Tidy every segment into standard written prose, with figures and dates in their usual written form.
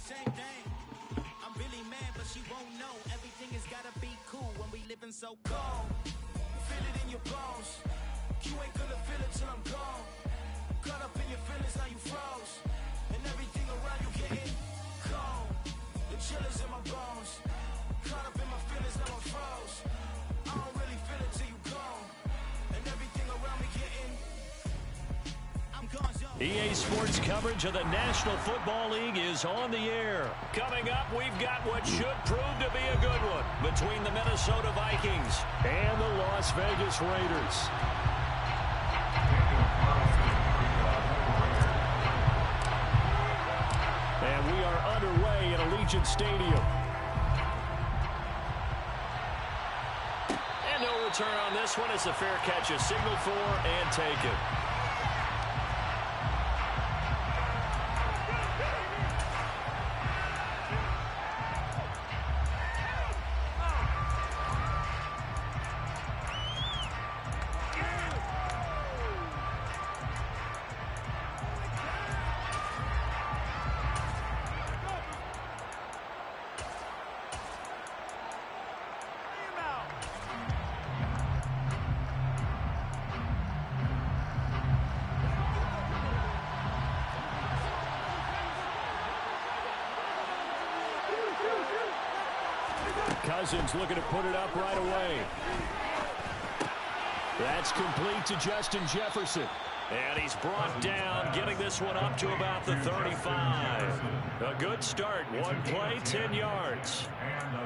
same thing. I'm really mad, but she won't know. Everything has gotta be cool when we living so cold. Feel it in your bones. You ain't gonna feel it till I'm gone. Caught up in your feelings, now you froze. And everything around you getting cold. The chill is in my bones. Caught up in my feelings, now I'm froze. I don't really feel it till you gone. And everything around me getting EA Sports coverage of the National Football League is on the air. Coming up, we've got what should prove to be a good one between the Minnesota Vikings and the Las Vegas Raiders. And we are underway at Allegiant Stadium. And no return on this one. It's a fair catch, a signal for, and taken. Cousins looking to put it up right away. That's complete to Justin Jefferson. And he's brought down, getting this one up to about the 35. A good start. One play, 10 yards.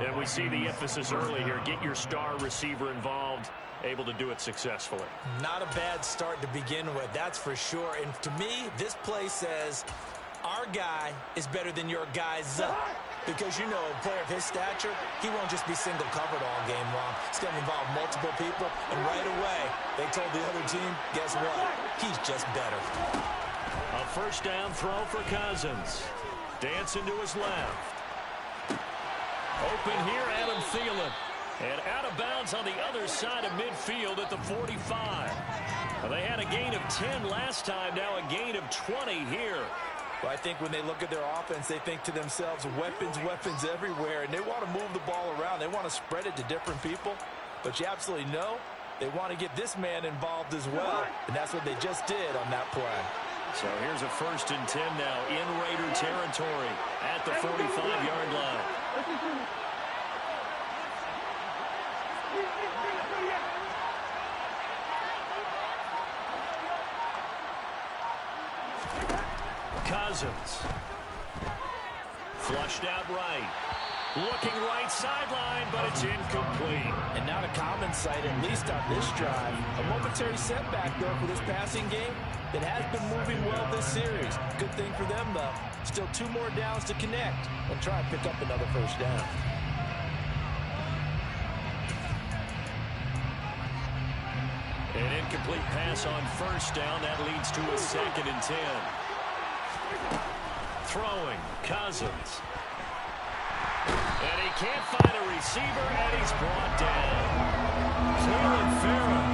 And we see the emphasis early here. Get your star receiver involved. Able to do it successfully. Not a bad start to begin with, that's for sure. And to me, this play says our guy is better than your guy's. Because, you know, a player of his stature, he won't just be single covered all game long. It's going to involve multiple people. And right away, they told the other team, guess what? He's just better. A first down throw for Cousins. Dancing to his left. Open here, Adam Thielen. And out of bounds on the other side of midfield at the 45. Well, they had a gain of 10 last time, now a gain of 20 here. Well, I think when they look at their offense, they think to themselves, weapons, weapons everywhere, and they want to move the ball around. They want to spread it to different people, but you absolutely know they want to get this man involved as well, and that's what they just did on that play. So here's a 1st and 10 now in Raider territory at the 45-yard line. Cousins. Flushed out right. Looking right sideline, but it's incomplete. And not a common sight, at least on this drive. A momentary setback, though, for this passing game that has been moving well this series. Good thing for them, though. Still 2 more downs to connect and try and pick up another first down. An incomplete pass on first down. That leads to a 2nd and 10. Throwing, Cousins. And he can't find a receiver, and he's brought down. Cleveland Farrell.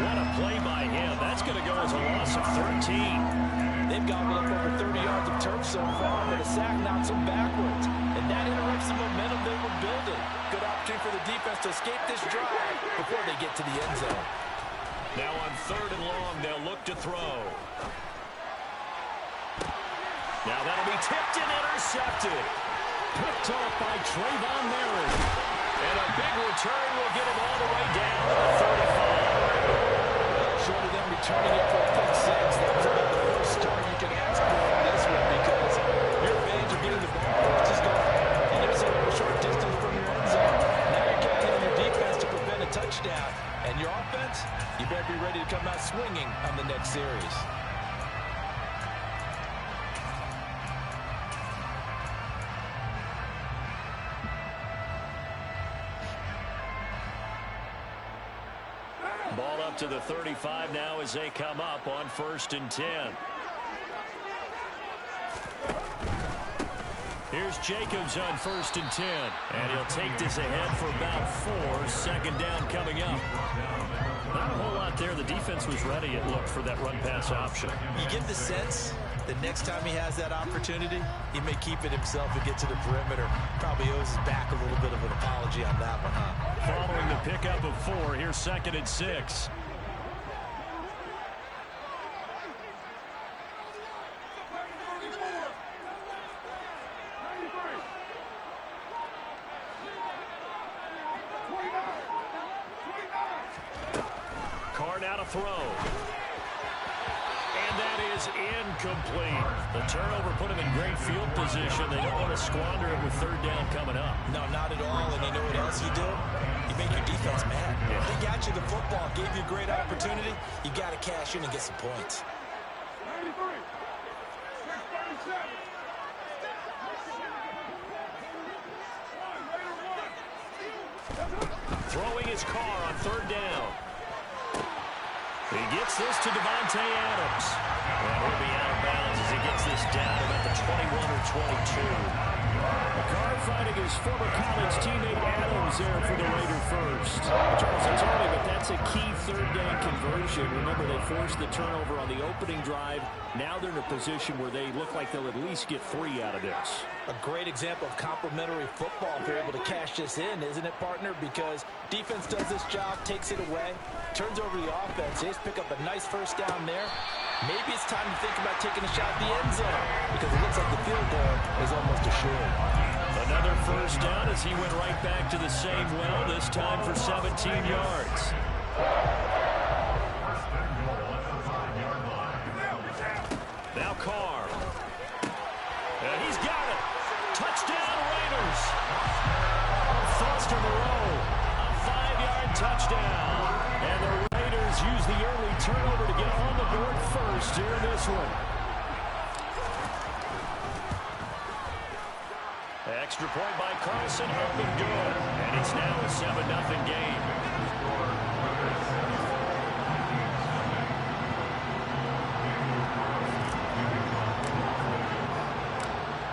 What a play by him. That's going to go as a loss of 13. They've gobbled up over 30 yards of turf so far, but a sack knocks them backwards. And that interrupts the momentum they were building. Good opportunity for the defense to escape this drive before they get to the end zone. Now on 3rd and long, they'll look to throw. Now that'll be tipped and intercepted. Picked off by Trayvon Merritt. And a big return will get him all the way down to the 35. Short of them returning it for a pick six, that's about the first start you can ask for in this one because your advantage of getting the ball first is gone. And you're sitting a short distance from your end zone. Now you're counting on your defense to prevent a touchdown. And your offense, you better be ready to come out swinging on the next series. Ball up to the 35 now as they come up on 1st and 10. Here's Jacobs on 1st and 10. And he'll take this ahead for about 4. 2nd down coming up. Not a whole lot there. The defense was ready, it looked, for that run-pass option. You get the sense The next time he has that opportunity, he may keep it himself and get to the perimeter. Probably owes his back a little bit of an apology on that one, huh? Following the pickup of 4, here's 2nd and 6. Now to throw. And that is incomplete. The turnover put him in great field position. They don't want to squander it with 3rd down coming up. No, not at all. And you know what else you do? You make your defense mad. Yeah. They got you the football, gave you a great opportunity. You got to cash in and get some points. 93. 637. Throwing his car on 3rd down. He gets this to Devontae Adams. And he'll be out of bounds as he gets this down about the 21 or 22. Carr fighting his former college teammate Adams there for the Raider first. Charles, it's early, but that's a key 3rd down conversion. Remember, they forced the turnover on the opening drive. Now they're in a position where they look like they'll at least get 3 out of this. A great example of complementary football if they're able to cash this in, isn't it, partner? Because defense does this job, takes it away, turns over the offense. They just pick up a nice 1st down there. Maybe it's time to think about taking a shot at the end zone because it looks like the field goal is almost assured. Another 1st down as he went right back to the same well, this time for 17 yards. Now Carr. And he's got it. Touchdown, Raiders. Foster Moreau, a 5-yard touchdown. And the Raiders use the early turnover to get on the board first here in this one. Extra point by Carlson, up and good. And it's now a 7-0 game.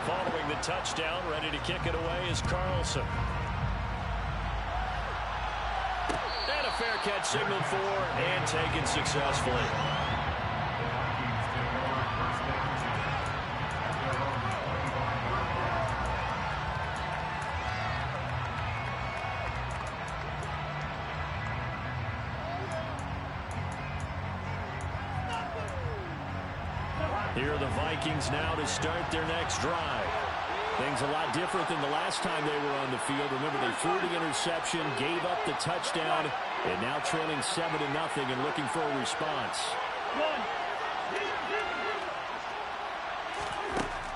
Following the touchdown, ready to kick it away is Carlson. And a fair catch signaled for and taken successfully. Here are the Vikings now to start their next drive. Things a lot different than the last time they were on the field. Remember, they threw the interception, gave up the touchdown, and now trailing 7-0 and looking for a response.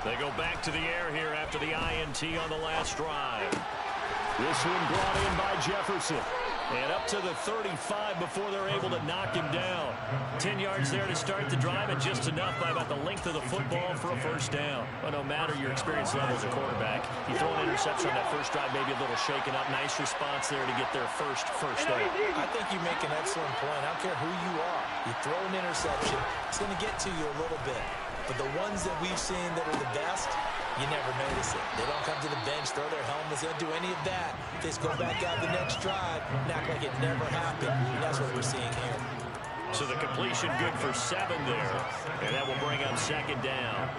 They go back to the air here after the INT on the last drive. This one brought in by Jefferson. And up to the 35 before they're able to knock him down. 10 yards there to start the drive, and just enough by about the length of the football for a 1st down. But no matter your experience level as a quarterback, you throw an interception on that 1st drive, maybe a little shaken up. Nice response there to get their first down. I think you make an excellent point. I don't care who you are. You throw an interception, it's going to get to you a little bit. But the ones that we've seen that are the best, you never notice it. They don't come to the bench, throw their helmets, they don't do any of that. They just go back out the next drive and act like it never happened. And that's what we're seeing here. So the completion good for 7 there. And that will bring up 2nd down.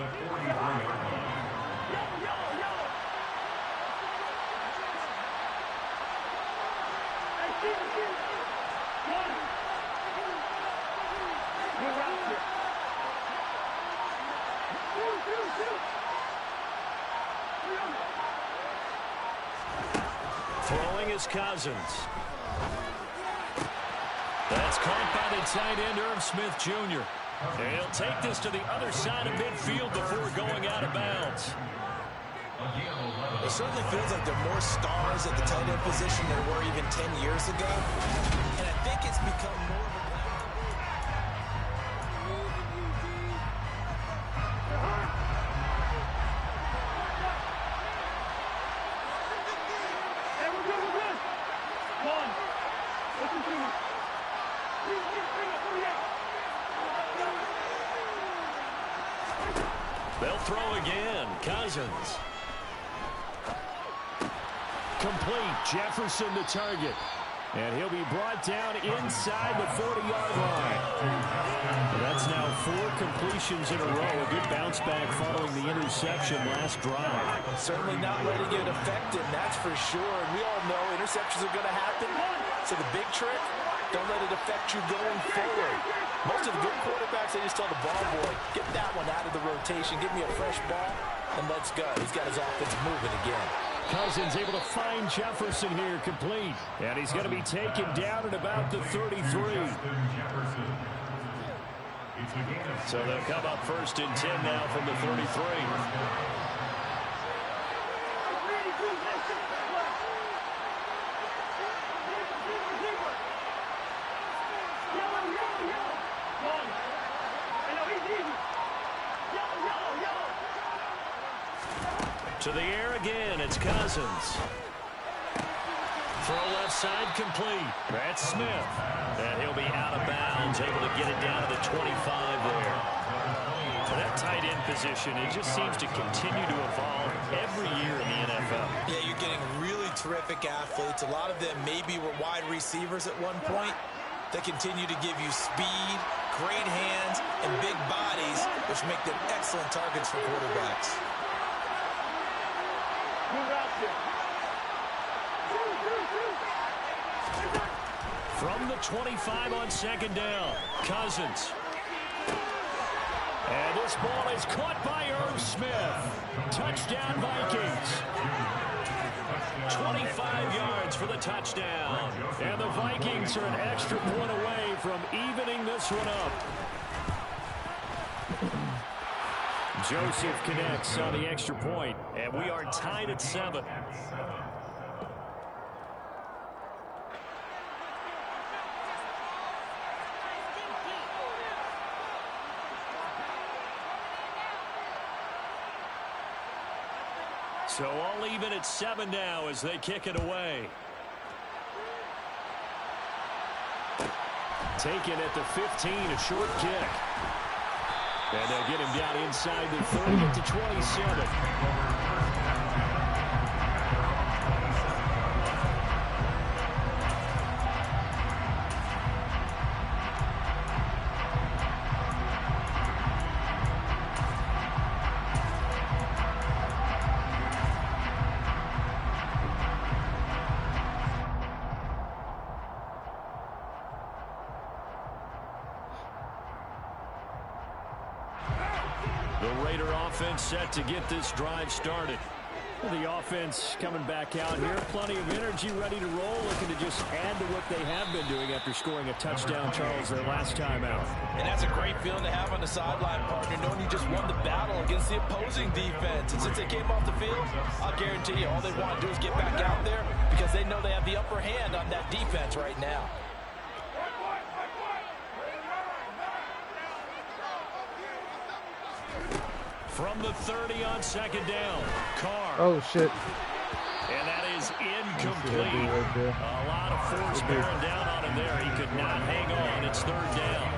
Throwing is Cousins. That's caught by the tight end, Irv Smith Jr. And he'll take this to the other side of midfield before going out of bounds. It certainly feels like there are more stars at the tight end position than there were even 10 years ago. And I think it's become more of a... They'll throw again. Cousins. Complete. Jefferson the target. And he'll be brought down inside the 40-yard line. That's now 4 completions in a row. A good bounce back following the interception last drive. Certainly not letting it affect him, that's for sure. And we all know interceptions are going to happen. So the big trick, don't let it affect you going forward. Most of the good quarterbacks, they just tell the ball boy, get that one out of the rotation, give me a fresh ball, and let's go. He's got his offense moving again. Cousins able to find Jefferson here, complete. And he's going to be taken down at about the 33. So they'll come up 1st and 10 now from the 33. To the air again, it's Cousins. Throw left side complete. That's Smith. And he'll be out of bounds, able to get it down to the 25 there. For that tight end position, it just seems to continue to evolve every year in the NFL. Yeah, you're getting really terrific athletes. A lot of them maybe were wide receivers at one point. They continue to give you speed, great hands, and big bodies, which make them excellent targets for quarterbacks. From the 25 on 2nd down, Cousins. And this ball is caught by Irv Smith. Touchdown Vikings. 25 yards for the touchdown. And the Vikings are an extra point away from evening this one up. Joseph connects on the extra point, and we are tied at 7. So all even at 7 now as they kick it away. Taken at the 15, a short kick. And they'll get him down inside the 30 at the 27. The Raider offense set to get this drive started. The offense coming back out here. Plenty of energy, ready to roll, looking to just add to what they have been doing after scoring a touchdown, Charles, their last time out. And that's a great feeling to have on the sideline, partner, knowing you just won the battle against the opposing defense. And since they came off the field, I'll guarantee you all they want to do is get back out there because they know they have the upper hand on that defense right now. From the 30 on 2nd down, Carr. Oh, shit. And that is incomplete. A lot of force bearing down on him there. He could not hang on. It's 3rd down.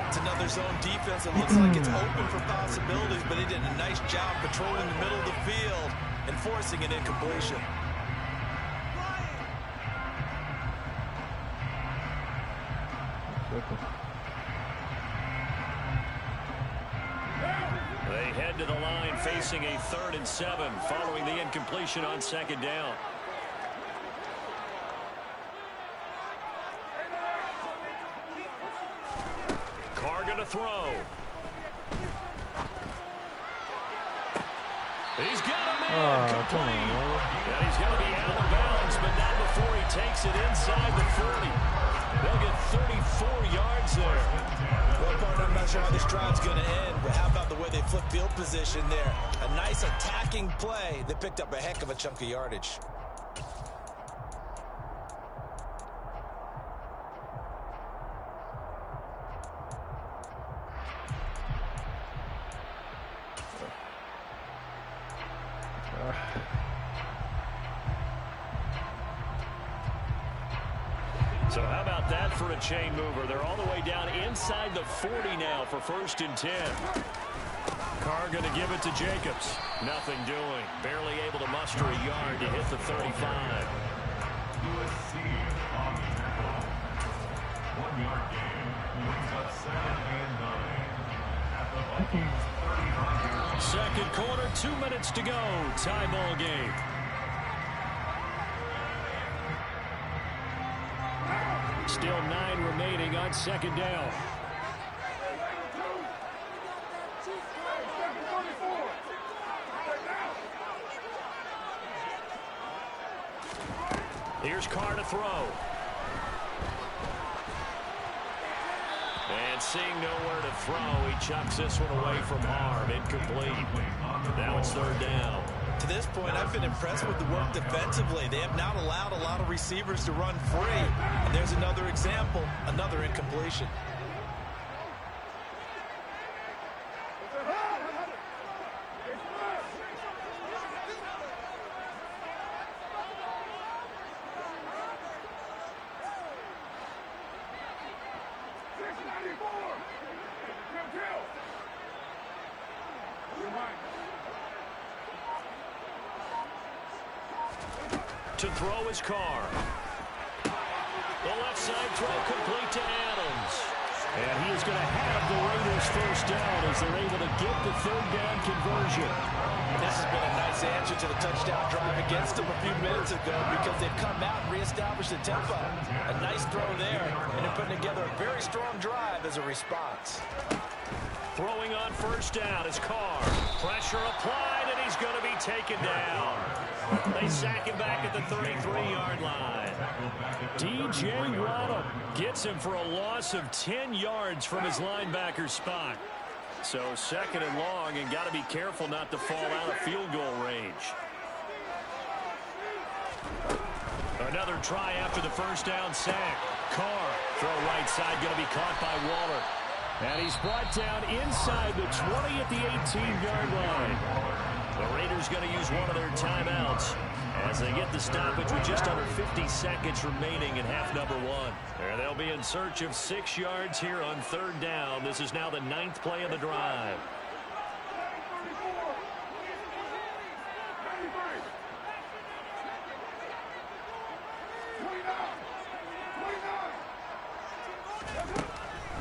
It's another zone defense. It looks like it's open for possibilities, but he did a nice job patrolling the middle of the field and forcing an incompletion. They head to the line facing a 3rd and 7 following the incompletion on 2nd down. Carr going to throw. He's got a man complete. And he's going to be out of bounds, but not before he takes it inside the 40. They'll get 34 yards there. Well, partner, I'm not sure how this drive's going to end, but how about the way they flip field position there? A nice attacking play. They picked up a heck of a chunk of yardage. So how about that for a chain mover? They're all the way down inside the 40 now for 1st and 10. Carr going to give it to Jacobs. Nothing doing. Barely able to muster a yard to hit the 35. Second quarter, 2 minutes to go. Tie ball game. Still 9 remaining on second down. Here's Carr to throw. And seeing nowhere to throw, he chucks this one away from harm. Incomplete. Now it's third down. To this point, I've been impressed with the work defensively. They have not allowed a lot of receivers to run free. And there's another example, another incompletion. To throw his Carr. The left side throw complete to Adams. And he is going to have the Raiders first down as they're able to get the third down conversion. This has been a nice answer to the touchdown drive against them a few minutes ago because they've come out and reestablished the tempo. A nice throw there, and they're putting together a very strong drive as a response. Throwing on first down is Carr. Pressure applied, and he's going to be taken down. They sack him back at the 33-yard line. D.J. Waddle gets him for a loss of 10 yards from his linebacker spot. So second and long, and got to be careful not to fall out of field goal range. Another try after the first down sack. Carr, throw right side, going to be caught by Waller. And he's brought down inside the 20 at the 18-yard line. The Raiders going to use one of their timeouts as they get the stoppage with just under 50 seconds remaining in half number one. And they'll be in search of 6 yards here on third down. This is now the 9th play of the drive.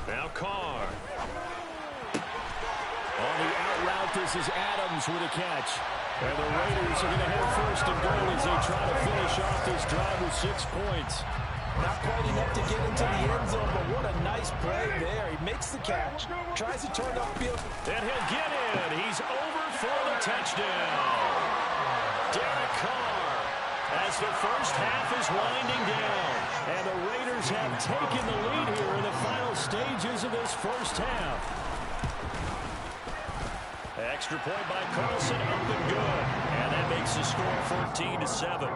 Now Carr. On the out route, this is Adams with a catch. And the Raiders are going to head first and goal as they try to finish off this drive with 6 points. Not quite enough to get into the end zone, but what a nice play there. He makes the catch, tries to turn upfield. And he'll get in. He's over for the touchdown. Derek Carr as the first half is winding down. And the Raiders have taken the lead here in the final stages of this first half. Extra point by Carlson, up and good. And that makes the score 14-7.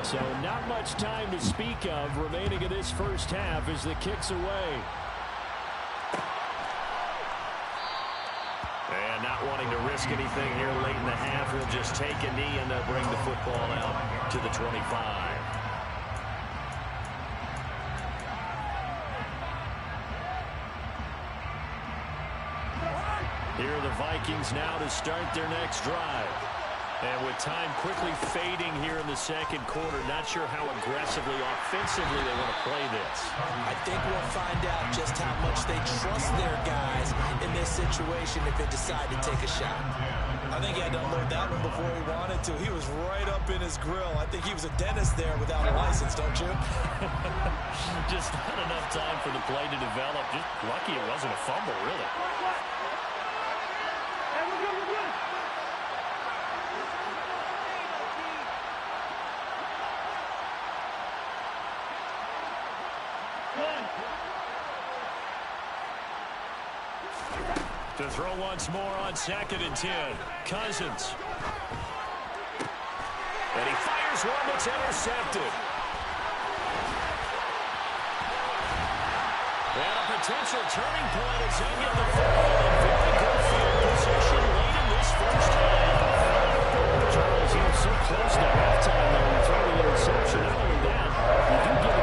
So not much time to speak of remaining in this first half as the kick's away. And not wanting to risk anything here late in the half, he'll just take a knee and they'll bring the football out to the 25. Here are the Vikings now to start their next drive. And with time quickly fading here in the second quarter, not sure how aggressively, offensively they want to play this. I think we'll find out just how much they trust their guys in this situation if they decide to take a shot. I think he had to unload that one before he wanted to. He was right up in his grill. I think he was a dentist there without a license, don't you? Just not enough time for the play to develop. Just lucky it wasn't a fumble, really. To throw once more on 2nd and 10. Cousins. And he fires one that's intercepted. And a potential turning point as they get the football in very good field position late in this first half. Charles, he was so close to halftime there. He threw the interception. Not only that, you do get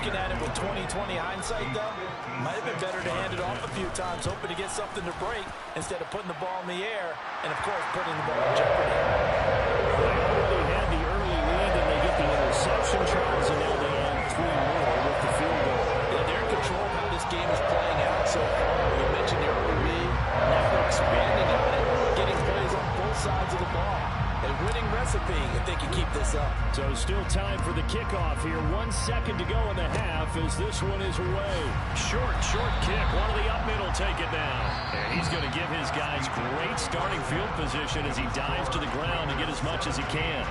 Looking at it with 20/20 hindsight, though, might have been better to hand it off a few times, hoping to get something to break instead of putting the ball in the air and, of course, putting the ball in jeopardy. They already had the early lead, and they get the interception, Charles, and now they add 3 more with the field goal. Yeah, they're in control of how this game is playing out so far. You mentioned the early lead. Now they're expanding on it, getting plays on both sides of the ball. A winning recipe if they can keep this up. So still time for the kickoff here. 1 second to go in the half as this one is away. Short kick. One of the up middle take it now. And he's going to give his guys great starting field position as he dives to the ground to get as much as he can.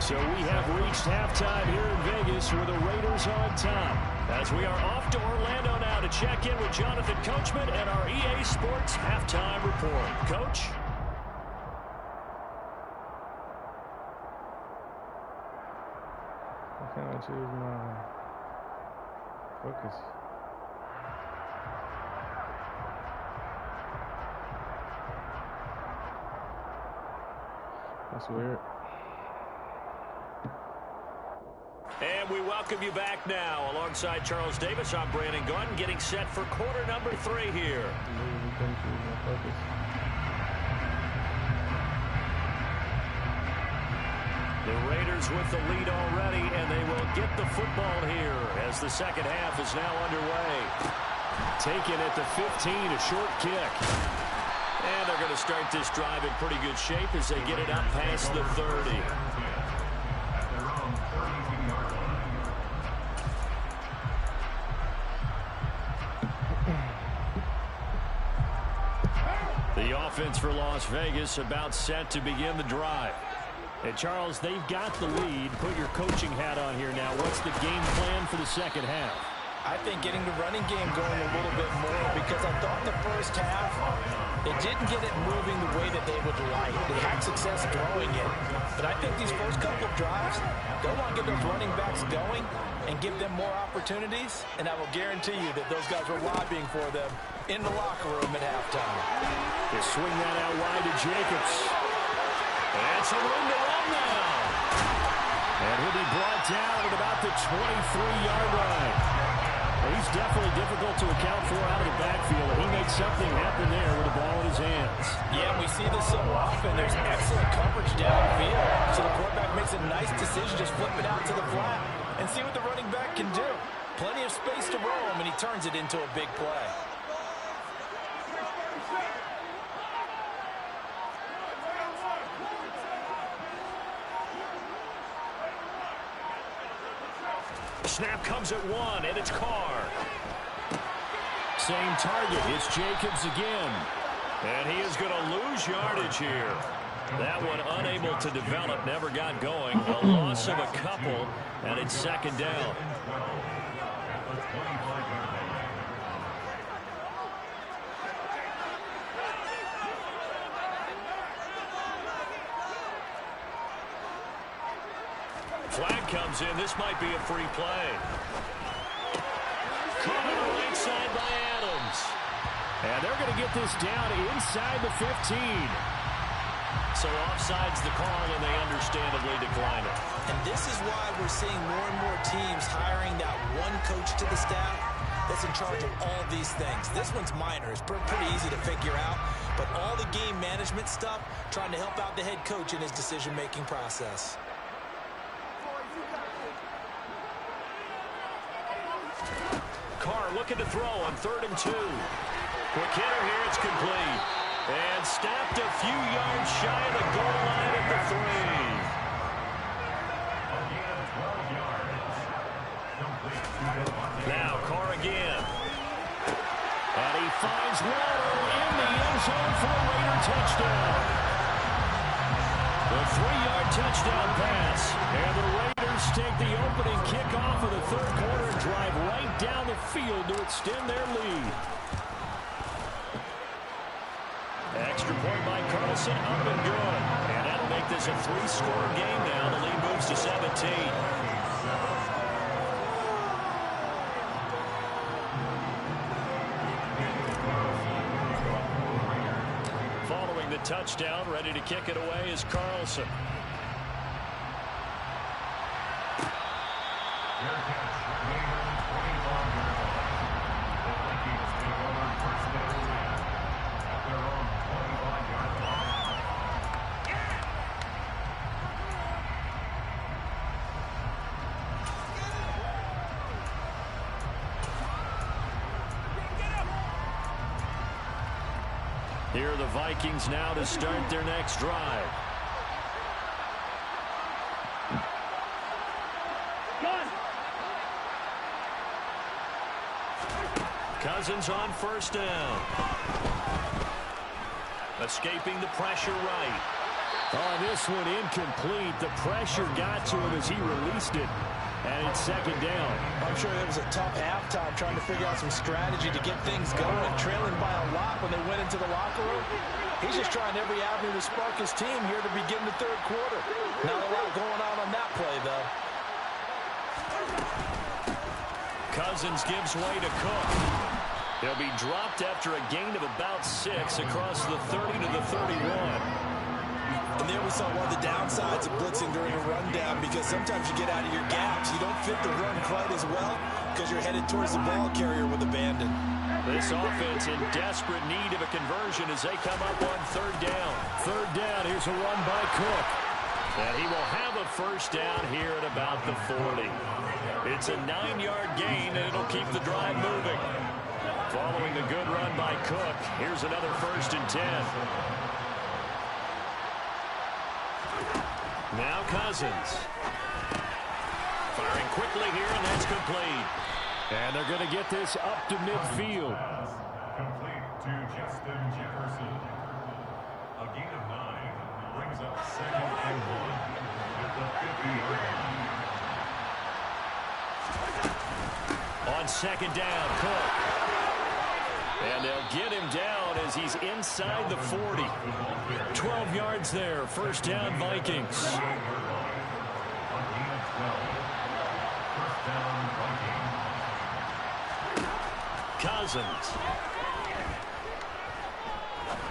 So we have reached halftime here in Vegas where the Raiders are on top. As we are off to Orlando now to check in with Jonathan Coachman and our EA Sports halftime report. Coach? I can't choose my focus. That's weird. And we welcome you back now. Alongside Charles Davis, I'm Brandon Gunn, getting set for quarter number 3 here. The Raiders with the lead already, and they will get the football here as the second half is now underway. Taken at the 15, a short kick. And they're going to start this drive in pretty good shape as they get it up past the 30. The offense for Las Vegas about set to begin the drive. And Charles, they've got the lead. Put your coaching hat on here now. What's the game plan for the second half? I think getting the running game going a little bit more because I thought the first half, they didn't get it moving the way that they would like. They had success throwing it. But I think these first couple of drives, they'll want to get those running backs going and give them more opportunities. And I will guarantee you that those guys were lobbying for them in the locker room at halftime. They swing that out wide to Jacobs. And some room to run now. And he'll be brought down at about the 23-yard line. Well, he's definitely difficult to account for out of the backfield. He makes something happen there with the ball in his hands. Yeah, we see this so often. There's excellent coverage downfield. So the quarterback makes a nice decision, just flip it out to the flat and see what the running back can do. Plenty of space to roam, and he turns it into a big play. Snap comes at 1, and it's Carr. Same target. It's Jacobs again. And he is going to lose yardage here. That one unable to develop, never got going. A loss of a couple, and it's second down. Flag comes in. This might be a free play. Caught on the right side by Adams. And they're going to get this down inside the 15. So offside's the call, and they understandably decline it. And this is why we're seeing more and more teams hiring that one coach to the staff that's in charge of all these things. This one's minor. It's pretty easy to figure out. But all the game management stuff, trying to help out the head coach in his decision-making process. Carr looking to throw on 3rd and 2. Quick hitter here, it's complete. And stopped a few yards shy of the goal line at the 3. Now Carr again. And he finds Waddle in the end zone for a Raider touchdown. The 3-yard touchdown pass. And the Raiders take the opening kickoff of the 3rd quarter and drive right down the field to extend their lead. Extra point by Carlson, up and good. And that'll make this a 3-score game now. The lead moves to 17. Following the touchdown, ready to kick it away is Carlson. Here are the Vikings now to start their next drive. Cousins on first down. Escaping the pressure right. Oh, this one incomplete. The pressure got to him as he released it. And it's second down. I'm sure it was a tough halftime trying to figure out some strategy to get things going and trailing by a lot when they went into the locker room. He's just trying every avenue to spark his team here to begin the third quarter. Not a lot going on that play, though. Cousins gives way to Cook. He'll be dropped after a gain of about 6 across the 30 to the 31. And there we saw one of the downsides of blitzing during a rundown, because sometimes you get out of your gaps. You don't fit the run quite as well because you're headed towards the ball carrier with abandon. This offense in desperate need of a conversion as they come up on third down. Third down, here's a run by Cook. And he will have a first down here at about the 40. It's a 9-yard gain, and it'll keep the drive moving. Following the good run by Cook, here's another 1st and 10. Now Cousins. Firing quickly here, and that's complete. And they're going to get this up to midfield. Complete to Justin Jefferson. A gain of 9 brings up 2nd and 1 at the 50-yard line. On second down, Cook. And they'll get him down as he's inside the 40. 12 yards there. First down, Vikings. Cousins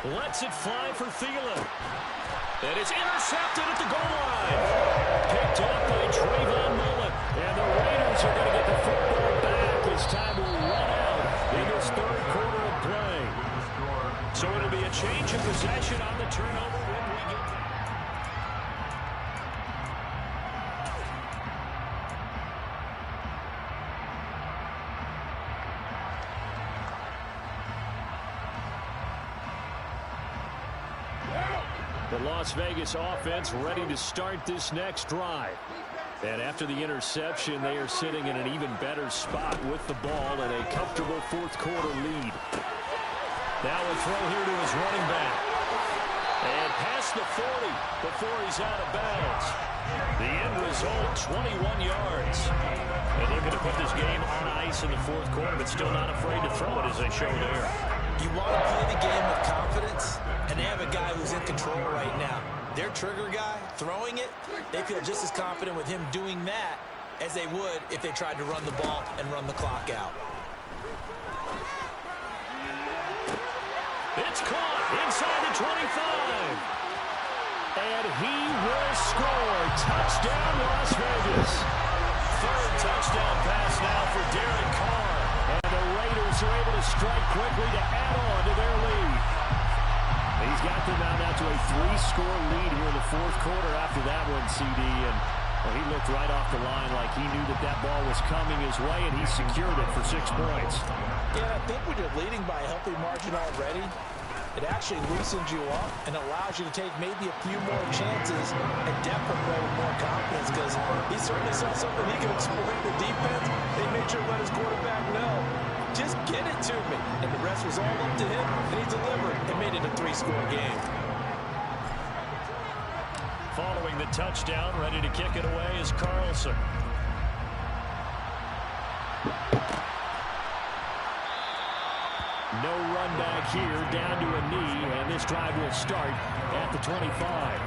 lets it fly for Thielen. And it's intercepted at the goal line. Picked up by Trayvon Mullen. And the Raiders are going to get the football back as time will run out in this third quarter of play. So it'll be a change of possession on the turnover when we get to... The Las Vegas offense ready to start this next drive. And after the interception, they are sitting in an even better spot with the ball and a comfortable fourth quarter lead. Now a throw here to his running back. And past the 40 before he's out of bounds. The end result, 21 yards. And looking to put this game on ice in the fourth quarter, but still not afraid to throw it as they show there. You want to play the game with confidence, and they have a guy who's in control right now. Their trigger guy, throwing it, they feel just as confident with him doing that as they would if they tried to run the ball and run the clock out. It's caught inside the 25. And he will score. Touchdown, Las Vegas. Third touchdown pass now for Derek Carr. And the Raiders are able to strike quickly to add on to their lead. He's got them now to a 3-score lead here in the fourth quarter after that one, CD. And well, he looked right off the line like he knew that that ball was coming his way, and he secured it for 6 points. Yeah, I think when you're leading by a healthy margin already, it actually loosens you up and allows you to take maybe a few more chances and definitely play with more confidence, because he certainly saw something he could exploit the defense. They made sure to let his quarterback know, just get it to me. And the rest was all up to him, and he delivered and made it a 3-score game. Following the touchdown, ready to kick it away is Carlson. No run back here, down to a knee, and this drive will start at the 25.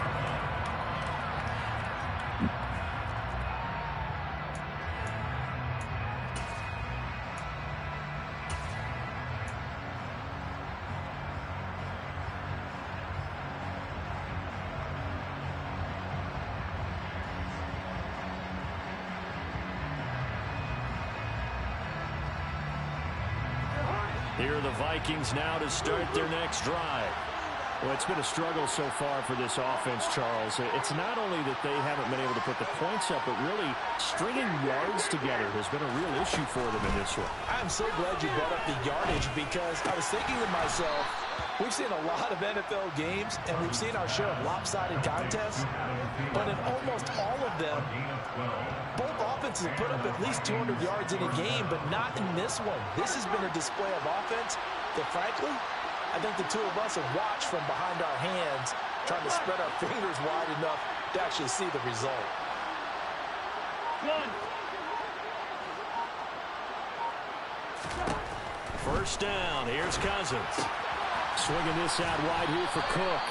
Here are the Vikings now to start their next drive. Well, it's been a struggle so far for this offense, Charles. It's not only that they haven't been able to put the points up, but really stringing yards together has been a real issue for them in this one. I'm so glad you brought up the yardage because I was thinking to myself, we've seen a lot of NFL games, and we've seen our share of lopsided contests, but in almost all of them, both offenses have put up at least 200 yards in a game, but not in this one. This has been a display of offense that, frankly, I think the two of us have watched from behind our hands, trying to spread our fingers wide enough to actually see the result. First down. Here's Cousins. Swinging this out wide here for Cook.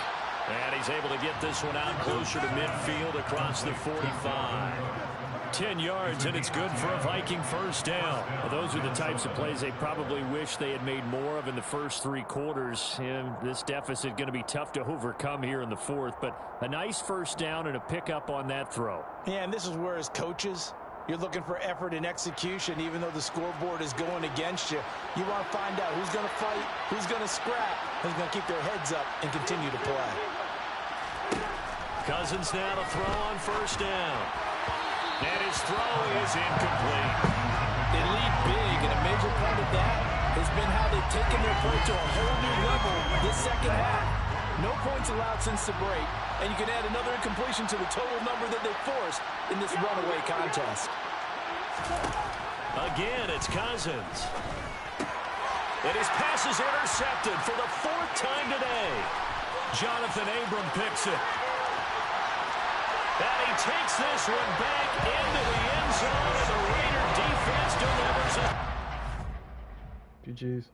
And he's able to get this one out closer to midfield across the 45. 10 yards, and it's good for a Viking first down. Well, those are the types of plays they probably wish they had made more of in the first three quarters. And this deficit going to be tough to overcome here in the fourth, but a nice first down and a pickup on that throw. Yeah, and this is where, as coaches, you're looking for effort and execution, even though the scoreboard is going against you. You want to find out who's going to fight, who's going to scrap, who's going to keep their heads up and continue to play. Cousins now to throw on first down. And his throw is incomplete. They lead big, and a major part of that has been how they've taken their play to a whole new level this second half. No points allowed since the break, and you can add another incompletion to the total number that they forced in this runaway contest. Again, it's Cousins. And his pass is intercepted for the fourth time today. Jonathan Abram picks it. And he takes this one back into the end zone, and the Raider defense delivers it. GG's.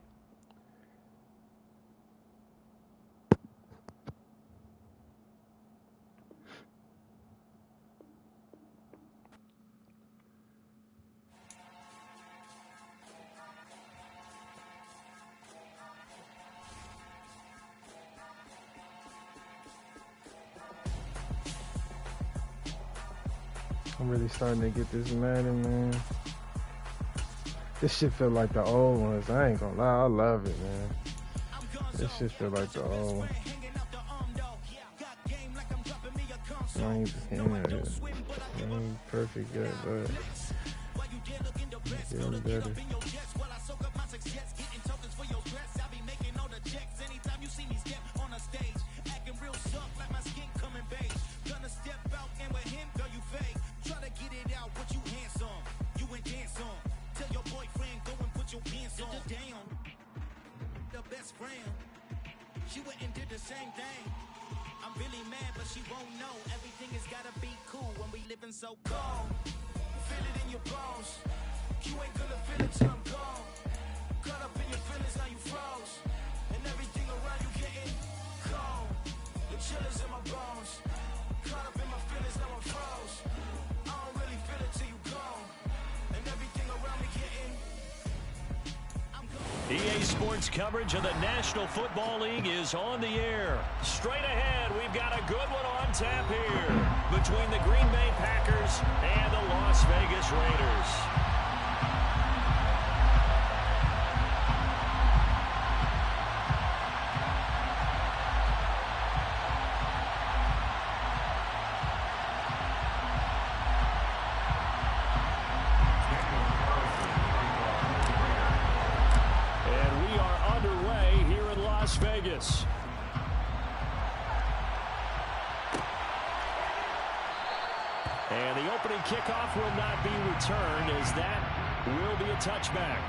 I'm really starting to get this Madden, man. This shit feel like the old ones. I ain't gonna lie, I love it, man. This shit feel like the old one. I ain't perfect yet, but getting better. She went and did the same thing. I'm really mad, but she won't know. Everything has gotta be cool when we living so cold. Feel it in your bones. You ain't gonna feel it till I'm gone. Caught up in your feelings, now you froze. And everything around you getting cold. The chillers in my bones. Caught up in my feelings, now I'm froze. I don't really feel it till you gone. And everything around me getting EA Sports coverage of the National Football League is on the air. Straight ahead, we've got a good one on tap here between the Green Bay Packers and the Las Vegas Raiders. Vegas. And the opening kickoff will not be returned, as that will be a touchback.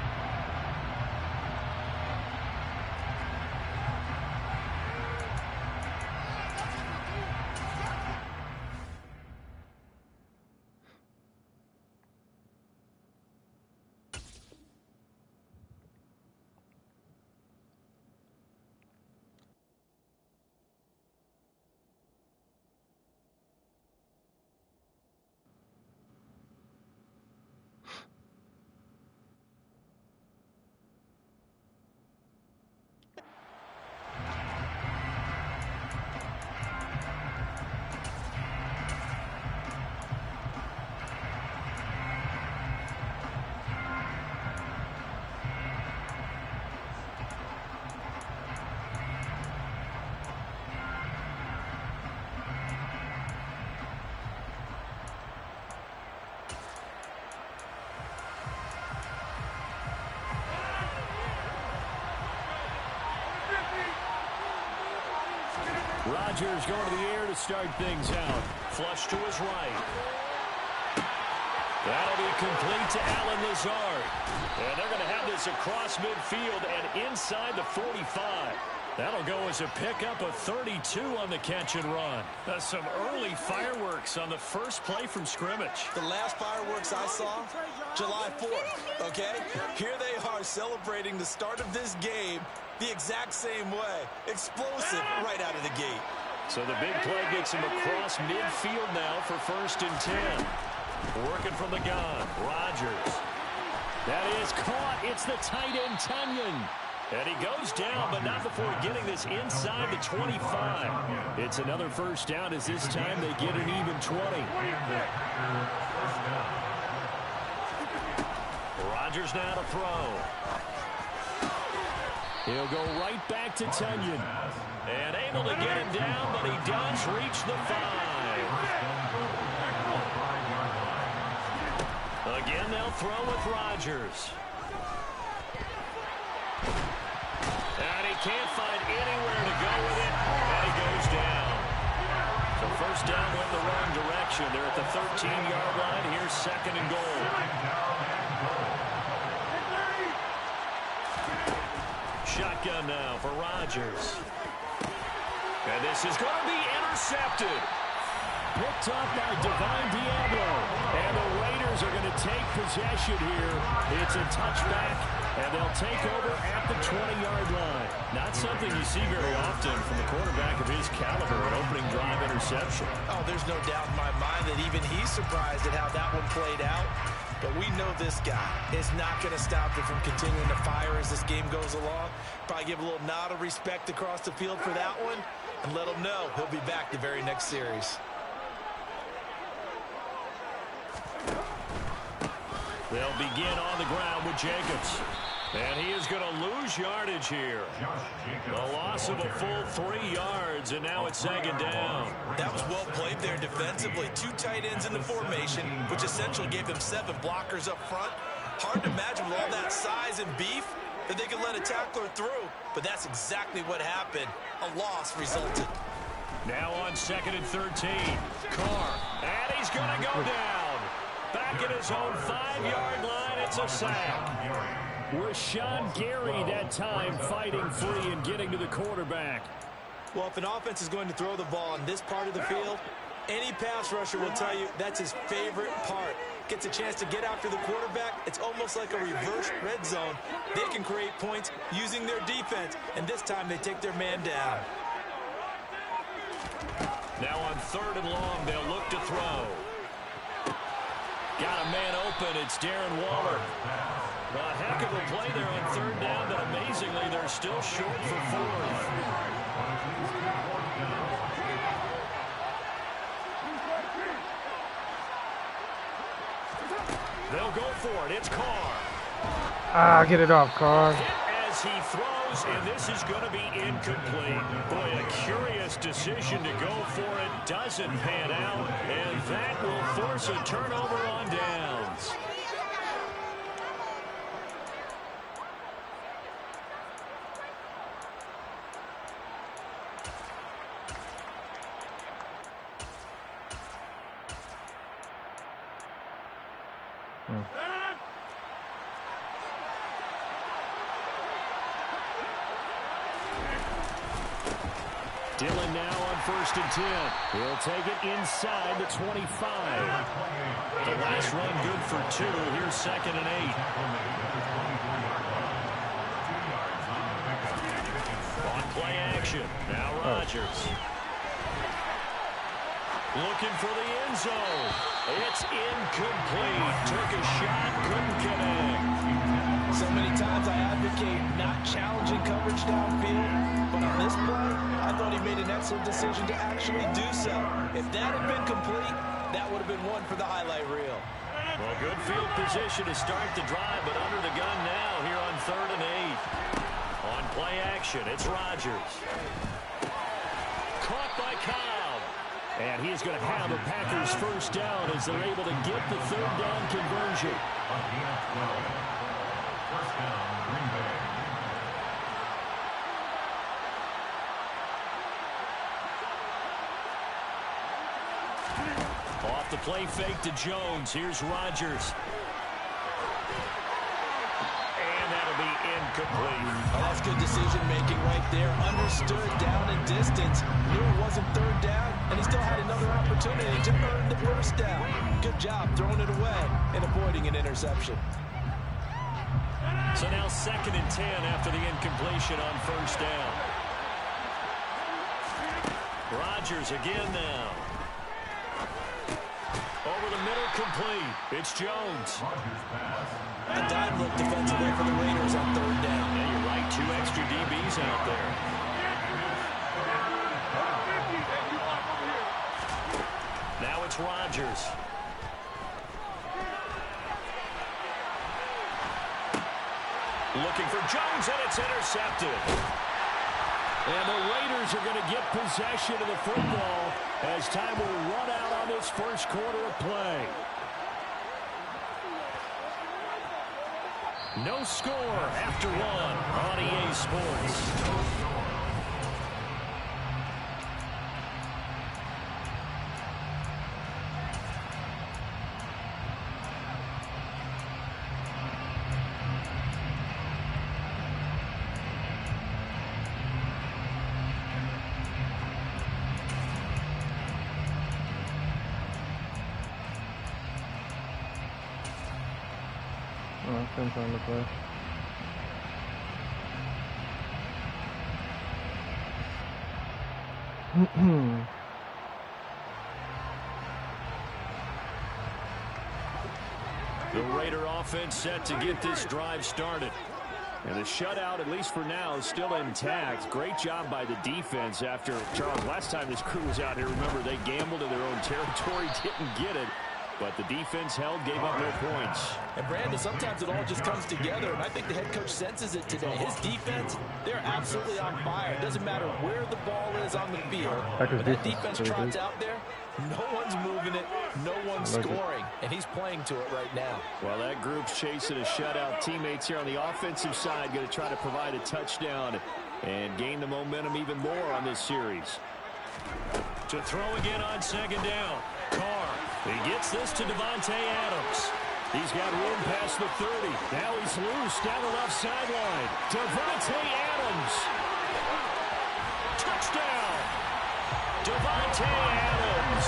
Rodgers going to the air to start things out. Flush to his right. That'll be complete to Allen Lazard. And they're going to have this across midfield and inside the 45. That'll go as a pickup of 32 on the catch and run. Some early fireworks on the first play from scrimmage. The last fireworks I saw, July 4th, okay? Here they are celebrating the start of this game the exact same way. Explosive right out of the gate. So the big play gets him across midfield now for 1st and 10. Working from the gun, Rodgers. That is caught. It's the tight end, Tunyon. And he goes down, but not before getting this inside the 25. It's another 1st down as this time they get an even 20. Rodgers now to throw. He'll go right back to Tunyon. And able to get him down, but he does reach the 5. Again, they'll throw with Rodgers. And he can't find anywhere to go with it, and he goes down. So 1st down went the wrong direction. They're at the 13-yard line. Here's 2nd and goal. Shotgun now for Rodgers. And this is going to be intercepted. Picked up by Divine Diablo. And the Raiders are going to take possession here. It's a touchback, and they'll take over at the 20-yard line. Not something you see very often from a quarterback of his caliber, an opening drive interception. Oh, there's no doubt in my mind that even he's surprised at how that one played out. But we know this guy is not going to stop him from continuing to fire as this game goes along. Probably give a little nod of respect across the field for that one and let him know he'll be back the very next series. They'll begin on the ground with Jacobs. And he is going to lose yardage here. A loss of a full 3 yards, and now it's 2nd down. That was well played there defensively. 2 tight ends in the formation, which essentially gave them 7 blockers up front. Hard to imagine with all that size and beef that they could let a tackler through, but that's exactly what happened. A loss resulted. Now on 2nd and 13. Carr, and he's going to go down. Back at his own 5-yard line, it's a sack. Rashawn Gary that time fighting free and getting to the quarterback. Well, if an offense is going to throw the ball on this part of the field, any pass rusher will tell you that's his favorite part. Gets a chance to get after the quarterback. It's almost like a reverse red zone. They can create points using their defense, and this time they take their man down. Now on 3rd and long, they'll look to throw. Got a man open. It's Darren Waller. A heck of a play there on 3rd down, but amazingly, they're still short for 4th. They'll go for it. It's Carr. Get it off, Carr. As he throws, and this is going to be incomplete. Boy, a curious decision to go for it. Doesn't pan out, and that will force a turnover on downs. Dillon now on 1st and 10. He'll take it inside the 25. The last run good for 2. Here's 2nd and 8. On play action. Now Rodgers. Looking for the end zone. It's incomplete. Took a shot, couldn't connect. So many times I advocate not challenging coverage downfield, but on this play, I thought he made an excellent decision to actually do so. If that had been complete, that would have been one for the highlight reel. Well, good field position to start the drive, but under the gun now here on 3rd and 8. On play action, it's Rodgers. Caught by Cobb. And he's going to have the Packers 1st down as they're able to get the 3rd down conversion. 1st down, Green Bay. off the play fake to Jones. Here's Rodgers. And that'll be incomplete. Well, that's good decision-making right there. Understood down and distance. Knew it wasn't third down, and he still had another opportunity to earn the first down. Good job throwing it away and avoiding an interception. So now 2nd and 10 after the incompletion on first down. Rodgers again now. Over the middle, complete. It's Jones. A dime look defensively for the Raiders on third down. Yeah, you're right. 2 extra DBs out there. Now it's Rodgers. Looking for Jones, and it's intercepted. And the Raiders are going to get possession of the football as time will run out on this first quarter of play. No score after 1 on EA Sports. Time to play. The Raider offense set to get this drive started. And the shutout, at least for now, is still intact. Great job by the defense after, Charles, last time this crew was out here, remember, they gambled in their own territory, didn't get it. But the defense held, gave up no points. And Brandon, sometimes it all just comes together, and I think the head coach senses it today. His defense, they're absolutely on fire. It doesn't matter where the ball is on the field. When that defense trots out there, no one's moving it, no one's scoring, and he's playing to it right now. Well, that group's chasing a shutout. Teammates here on the offensive side going to try to provide a touchdown and gain the momentum even more on this series. To throw again on 2nd down. Carr. He gets this to Davante Adams. He's got room past the 30. Now he's loose down the left sideline. Davante Adams. Touchdown. Davante Adams.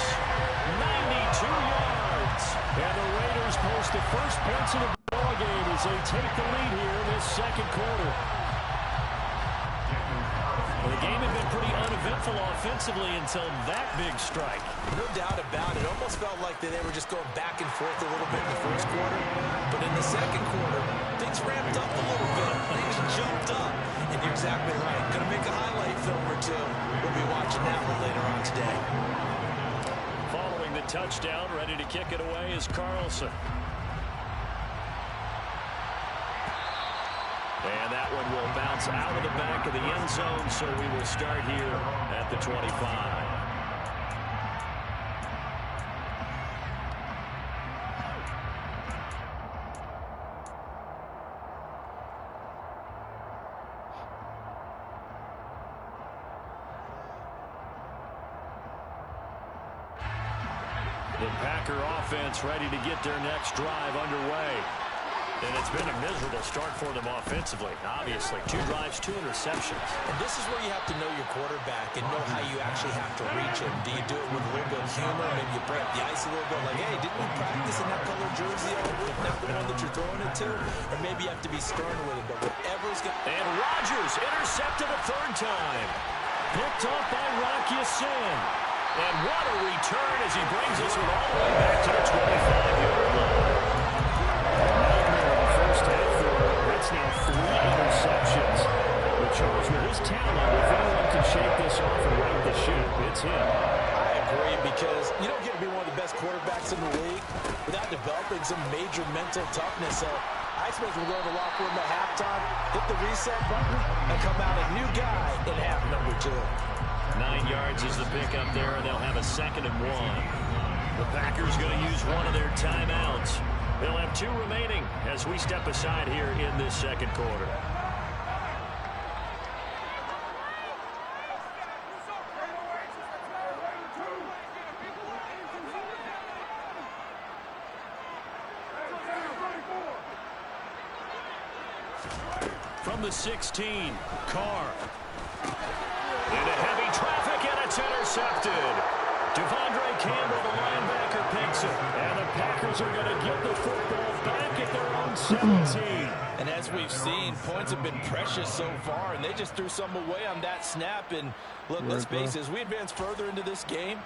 92 yards. And the Raiders post the first points of the ball game as they take the lead here in this second quarter. Well, the game had been pretty uneventful offensively until that big strike. No doubt about it. It almost felt like they were just going back and forth a little bit in the first quarter. But in the second quarter, things ramped up a little bit. Things jumped up. And you're exactly right. Going to make a highlight film or two. We'll be watching that one later on today. Following the touchdown, ready to kick it away is Carlson. And that one will bounce out of the back of the end zone, so we will start here at the 25. The Packer offense ready to get their next drive underway. And it's been a miserable start for them offensively, obviously. 2 drives, 2 interceptions. And this is where you have to know your quarterback and know how you actually have to reach him. Do you do it with a little bit of humor? Maybe you break the ice a little bit, like, hey, didn't we practice in that color jersey all week, not the one that you're throwing it to? Or maybe you have to be stern with it, but whatever's going to... And Rodgers intercepted a 3rd time. Picked off by Rock Ya-Sin. And what a return as he brings us all the way back to the 25-yard line. That's now 3 interceptions. But Charles, with his talent, if anyone can shake this off and right the ship, it's him. I agree, because you don't get to be one of the best quarterbacks in the league without developing some major mental toughness. So I expect we'll go to the locker room at halftime, hit the reset button, and come out a new guy in half number 2. 9 yards is the pickup there, and they'll have a 2nd and 1. The Packers going to use one of their timeouts. They'll have 2 remaining as we step aside here in this second quarter. From the 16, Carr. Into heavy traffic, and it's intercepted. Devondre Campbell, the linebacker, picks it. And the Packers are going to get the football back at their own 17. And as we've seen, points have been precious so far, and they just threw some away on that snap. And look, let's face it, as we advance further into this game,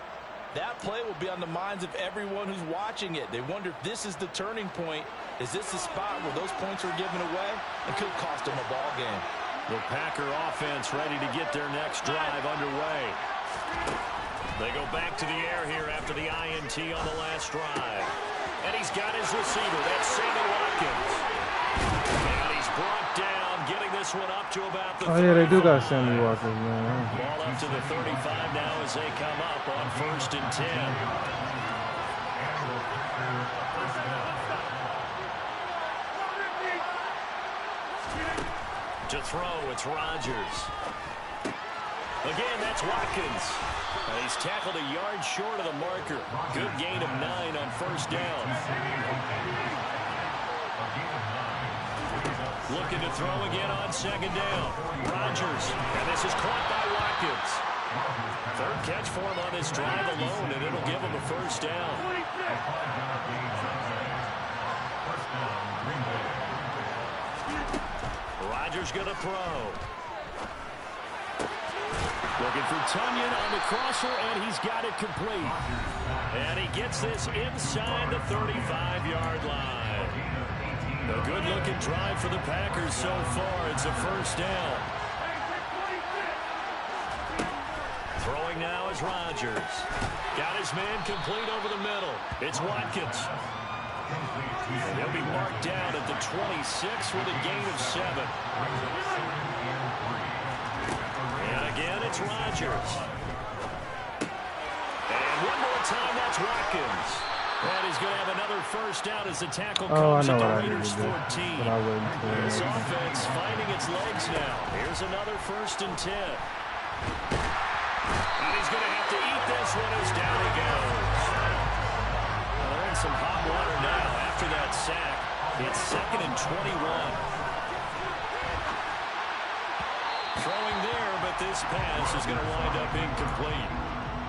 that play will be on the minds of everyone who's watching it. They wonder if this is the turning point. Is this the spot where those points are given away? It could cost them a ball game. The Packer offense ready to get their next drive underway. They go back to the air here after the INT on the last drive. And he's got his receiver. That's Sammy Watkins. And he's brought down, getting this one up to about the 35. Oh, yeah, they do got Sammy Watkins, man. Ball up to the 35 now as they come up on 1st and 10. To throw, it's Rodgers. Again, that's Watkins. He's tackled a yard short of the marker. Good gain of 9 on 1st down. Looking to throw again on 2nd down. Rodgers, and this is caught by Watkins. 3rd catch for him on this drive alone, and it'll give him a 1st down. Rodgers going to throw. Looking for Tunyon on the crosser, and he's got it complete. And he gets this inside the 35-yard line. A good-looking drive for the Packers so far. It's a 1st down. Throwing now is Rodgers. Got his man complete over the middle. It's Watkins. And he'll be marked down at the 26 with a gain of 7. And again, it's Rodgers. And one more time, that's Watkins. And he's going to have another 1st down as the tackle comes at the Raiders 14. This offense finding its legs now. Here's another 1st and 10. And he's going to have to eat this one as down he goes. They're in some hot water now after that sack. It's 2nd and 21. Throwing there, but this pass is going to wind up incomplete.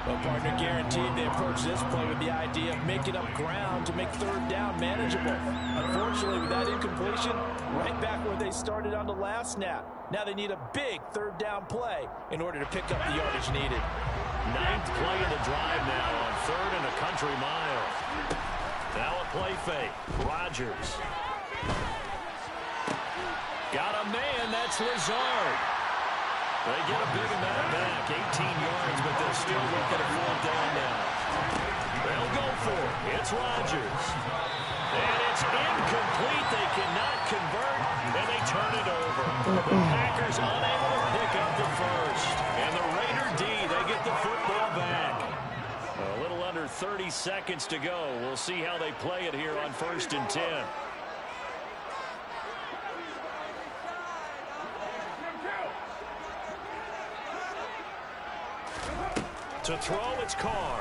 Well, partner, guaranteed they approach this play with the idea of making up ground to make 3rd down manageable. Unfortunately, with that incompletion, right back where they started on the last snap. Now they need a big 3rd down play in order to pick up the yardage needed. 9th play of the drive now on 3rd and a country mile. Now a play fake. Rodgers. Got a man, that's Lazard. They get a big amount back, 18 yards, but they'll still look at a 4th down now. They'll go for it. It's Rodgers. And it's incomplete. They cannot convert, and they turn it over. The Packers unable to pick up the 1st. And the Raider D, they get the football back. A little under 30 seconds to go. We'll see how they play it here on 1st and 10. To throw, it's Carr.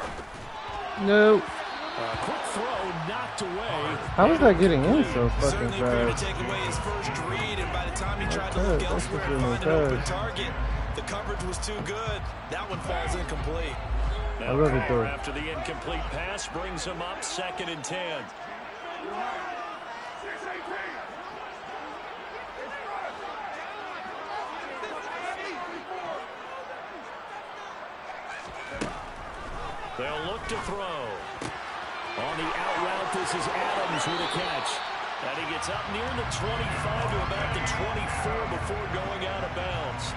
No. Quick throw, knocked away. How was that getting in so fucking Certainly appeared fast? to take away his first read, and by the time he tried to look elsewhere and find an open target, the coverage was too good. That one falls incomplete. Now love it, though. after the incomplete pass brings him up 2nd and 10. They'll look to throw. On the out route, this is Adams with a catch. And he gets up near the 25 to about the 24 before going out of bounds.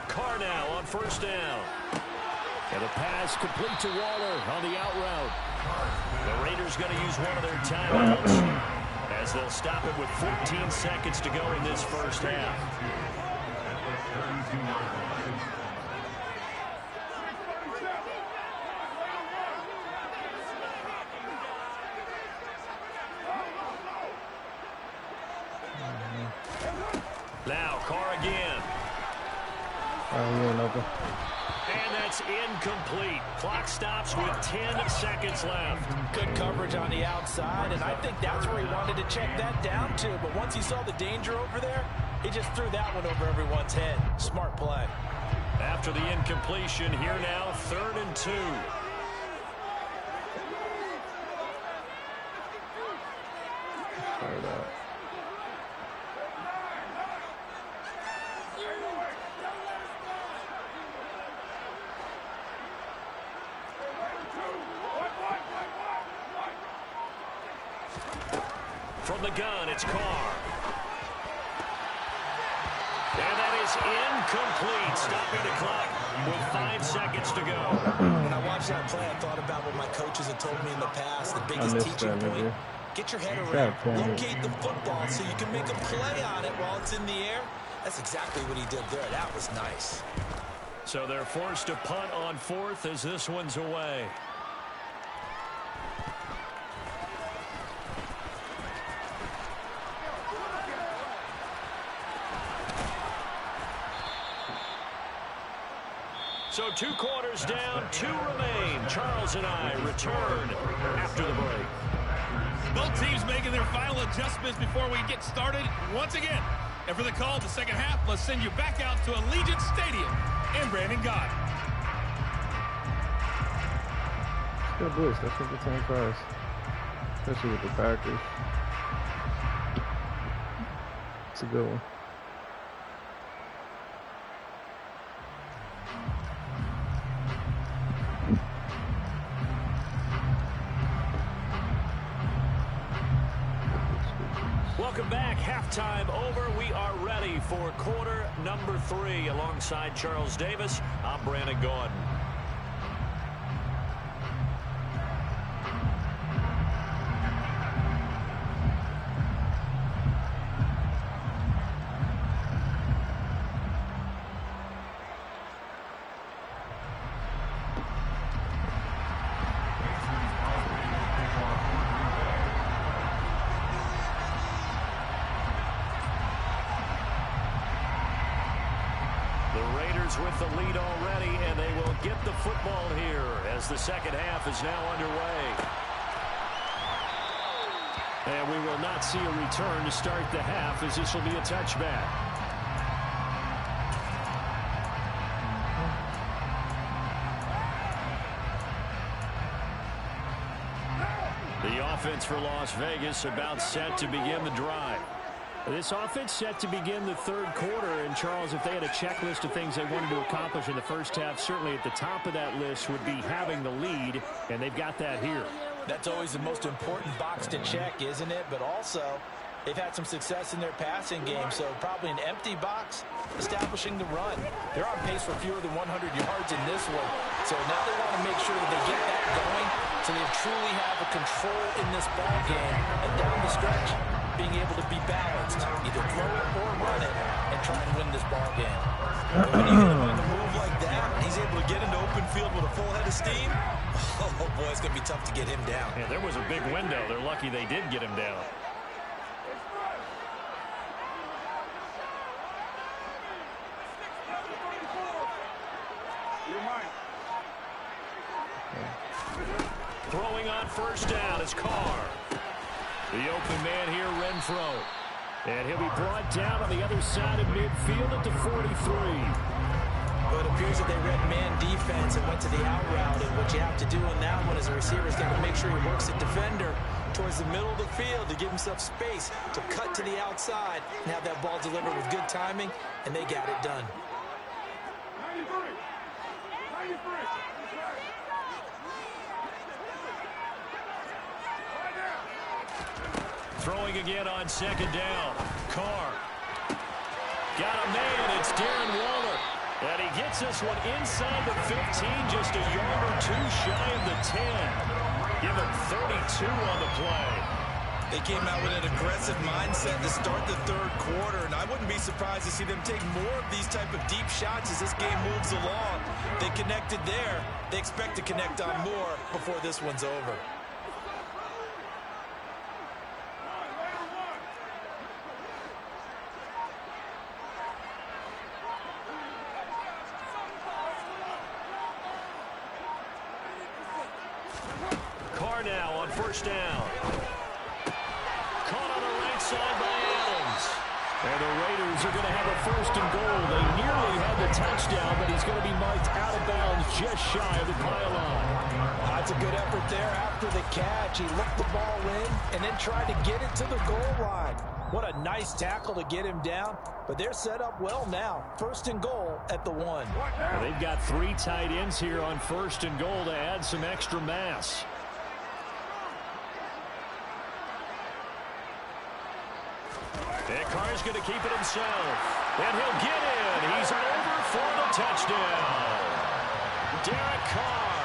Carr now on 1st down. And a pass complete to Waller on the out route. The Raiders going to use one of their timeouts as they'll stop it with 14 seconds to go in this 1st half. Now Carr again. Open. And that's incomplete. Clock stops with 10 seconds left. Good coverage on the outside, and I think that's where he wanted to check that down to. But once he saw the danger over there, he just threw that one over everyone's head. Smart play. After the incompletion, here now, 3rd and 2. From the gun, it's Carr. And that is incomplete, stopping the clock with 5 seconds to go. When I watched that play, I thought about what my coaches had told me in the past. The biggest teaching point, get your head around, locate the football so you can make a play on it while it's in the air. That's exactly what he did there. That was nice. So they're forced to punt on 4th as this one's away. So 2 quarters down, 2 remain. Charles and I return after the break. Both teams making their final adjustments before we get started once again. And for the call of the second half, let's send you back out to Allegiant Stadium and Brandon God. Good blitz. That's what the team does, especially with the Packers. It's a good one. Welcome back. Halftime over. We are ready for quarter number 3. Alongside Charles Davis, I'm Brandon Gaudin. With the lead already, and they will get the football here as the second half is now underway. And we will not see a return to start the half, as this will be a touchback. The offense for Las Vegas about set to begin the drive. This offense set to begin the 3rd quarter, and Charles, if they had a checklist of things they wanted to accomplish in the first half, certainly at the top of that list would be having the lead, and they've got that here. That's always the most important box to check, isn't it? But also, they've had some success in their passing game, so probably an empty box establishing the run. They're on pace for fewer than 100 yards in this one, so now they want to make sure that they get that going so they truly have a control in this ball game, and down the stretch, being able to be balanced, either throw it or run it, and try and win this ball game. But when you get him on the move like that, he's able to get into open field with a full head of steam. Oh, boy, it's going to be tough to get him down. Yeah, there was a big window. They're lucky they did get him down. Throwing on first down is Carr. The open man here, Renfro. And he'll be brought down on the other side of midfield at the 43. Well, it appears that they read man defense and went to the out route. And what you have to do in that one as a receiver is got to make sure he works the defender towards the middle of the field to give himself space to cut to the outside and have that ball delivered with good timing, and they got it done. Throwing again on second down. Carr. Got a man. It's Darren Waller. And he gets this one inside the 15, just a yard or 2 shy of the 10. Give him 32 on the play. They came out with an aggressive mindset to start the 3rd quarter, and I wouldn't be surprised to see them take more of these type of deep shots as this game moves along. They connected there. They expect to connect on more before this one's over. first down. Caught on the right side by Adams. And the Raiders are going to have a first and goal. They nearly had the touchdown, but he's going to be marked out of bounds just shy of the pylon. That's a good effort there after the catch. He looked the ball in and then tried to get it to the goal line. What a nice tackle to get him down, but they're set up well now. First and goal at the 1. Well, they've got 3 tight ends here on first and goal to add some extra mass. And Carr's going to keep it himself. And he'll get in. He's over for the touchdown. Derek Carr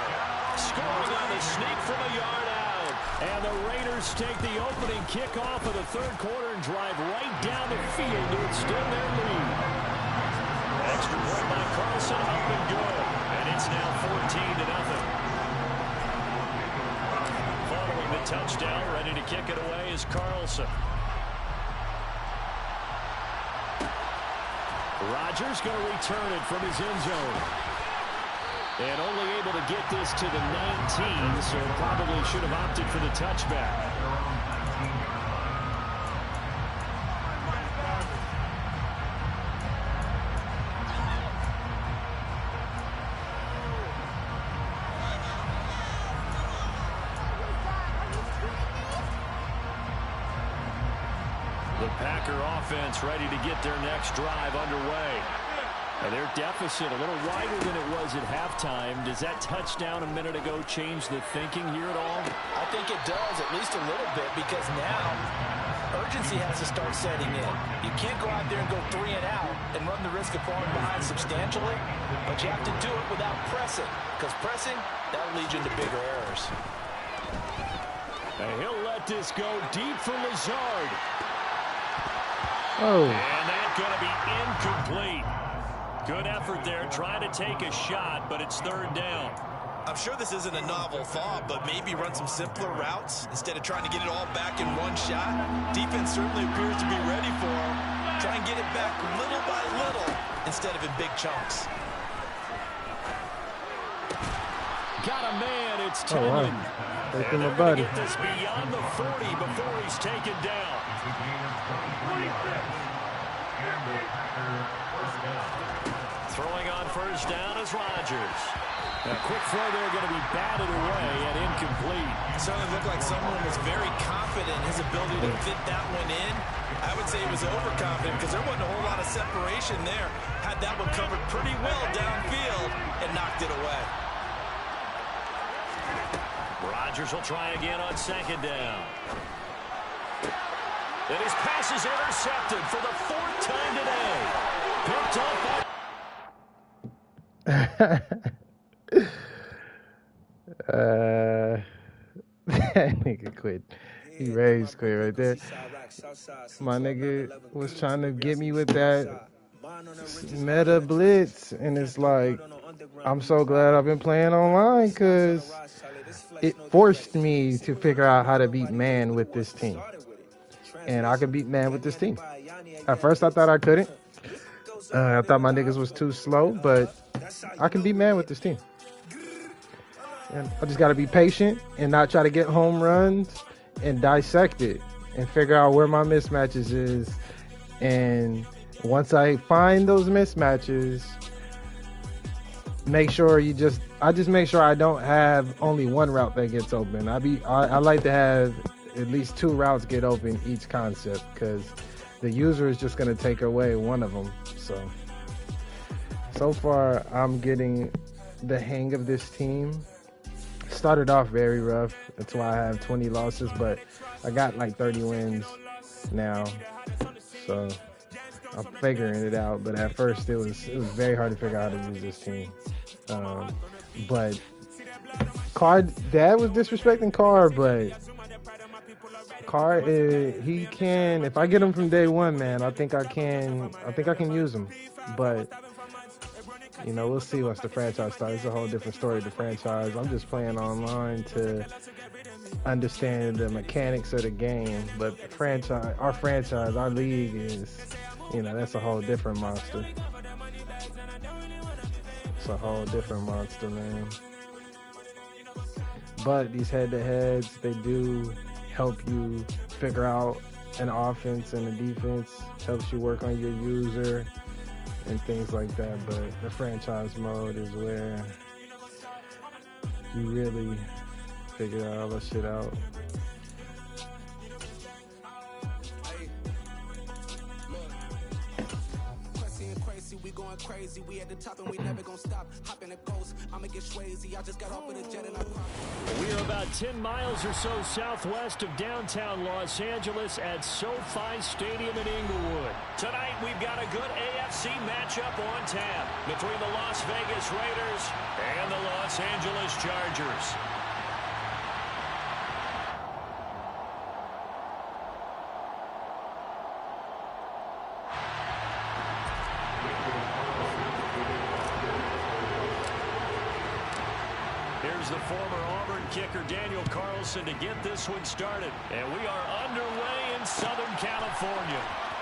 scoring on the sneak from a yard out. And the Raiders take the opening kickoff of the third quarter and drive right down the field to extend their lead. Extra point by Carlson, up and good. And it's now 14-0. Following the touchdown, ready to kick it away is Carlson. Rodgers going to return it from his end zone. And only able to get this to the 19, so probably should have opted for the touchback. The Packer offense ready to get their next drive underway. And their deficit a little wider than it was at halftime. Does that touchdown a minute ago change the thinking here at all? I think it does, at least a little bit, because now urgency has to start setting in. You can't go out there and go 3 and out and run the risk of falling behind substantially, but you have to do it without pressing, because pressing, that'll lead you into bigger errors. And he'll let this go deep for Lazard. Oh. And that's going to be incomplete. Good effort there, trying to take a shot, but it's third down. I'm sure this isn't a novel thought, but maybe run some simpler routes instead of trying to get it all back in one shot. Defense certainly appears to be ready for him. Try and get it back little by little instead of in big chunks. Got a man, it's Tillman. Take him a buddy. Get this beyond the 40 before he's taken down. Throwing on first down is Rodgers. A quick throw there going to be batted away and incomplete. It certainly looked like someone was very confident in his ability to fit that one in. I would say he was overconfident because there wasn't a whole lot of separation there. Had that one covered pretty well downfield and knocked it away. Rodgers will try again on second down. And his pass is intercepted for the 4th time today. Picked up by... That nigga quit. He raised quit right there. My nigga was trying to get me with that meta blitz, and it's like, I'm so glad I've been playing online because it forced me to figure out how to beat man with this team. And I could beat man with this team. At first I thought I couldn't. I thought my niggas was too slow, but I can beat man with this team. And I just got to be patient and not try to get home runs and dissect it and figure out where my mismatches is. And once I find those mismatches, make sure I just make sure I don't have only one route that gets open. I like to have at least 2 routes get open each concept because the user is just going to take away one of them. So far, I'm getting the hang of this team. Started off very rough. That's why I have 20 losses, but I got like 30 wins now. So I'm figuring it out. But at first, it was very hard to figure out how to use this team. But Carr, Dad was disrespecting Carr, but Carr, he can. If I get him from day one, man, I think I can use him. But you know, we'll see once the franchise starts. It's a whole different story. The franchise. I'm just playing online to understand the mechanics of the game. But the franchise, our league is, you know, that's a whole different monster. It's a whole different monster, man. But these head-to-heads, they do help you figure out an offense and a defense, helps you work on your user and things like that. But the franchise mode is where you really figure all that shit out. We going crazy, we at the top and we never gonna stop. Hop in a ghost, I'ma get Swayze. I just got off with a jet and I We are about 10 miles or so southwest of downtown Los Angeles at SoFi Stadium in Inglewood. Tonight we've got a good AFC matchup on tap between the Las Vegas Raiders and the Los Angeles Chargers. Here's the former Auburn kicker Daniel Carlson to get this one started. And we are underway in Southern California.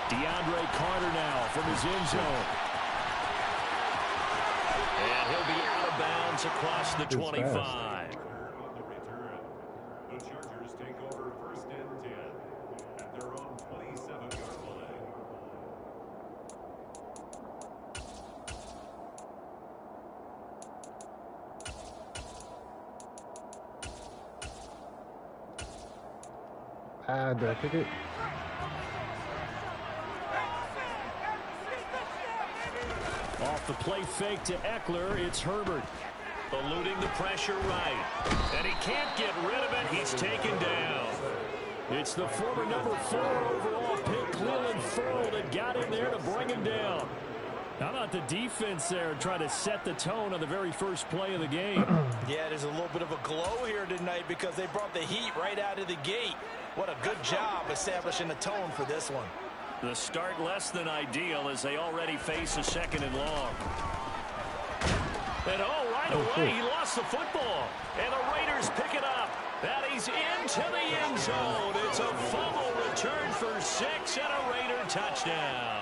DeAndre Carter now from his end zone. And he'll be out of bounds across the 25. The Chargers take over 1st and 10 at their own 27-yard line. Did I pick it? Off the play fake to Eckler, it's Herbert. Eluding the pressure right. And he can't get rid of it. He's taken down. It's the former number 4 overall pick, Cleveland Ferrell, that got in there to bring him down. How about the defense there trying to set the tone on the very first play of the game? Yeah, there's a little bit of a glow here tonight because they brought the heat right out of the gate. What a good job establishing the tone for this one. The start less than ideal as they already face a 2nd and long. And right away, he lost the football. And the Raiders pick it up. And he's into the end zone. It's a fumble return for 6 and a Raider touchdown.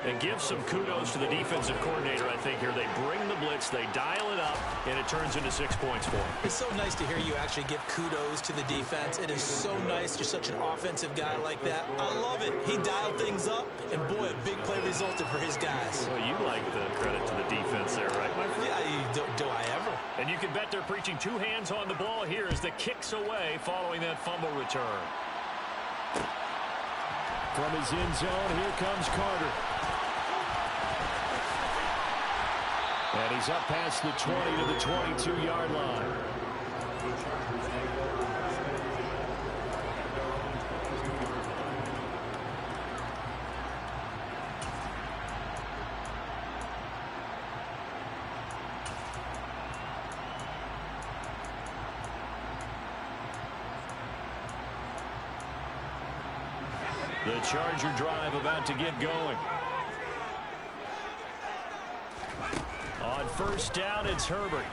And give some kudos to the defensive coordinator, I think, here. They bring the blitz, they dial it up, and it turns into 6 points for them. It's so nice to hear you actually give kudos to the defense. It is so nice. You're such an offensive guy like that. I love it. He dialed things up, and boy, a big play resulted for his guys. Well, you like the credit to the defense there, right, my friend? Yeah, do I ever? And you can bet they're preaching 2 hands on the ball here as the kick's away following that fumble return. From his end zone, here comes Carter. And he's up past the 20 to the 22-yard line. The Charger drive about to get going. On 1st down, it's Herbert.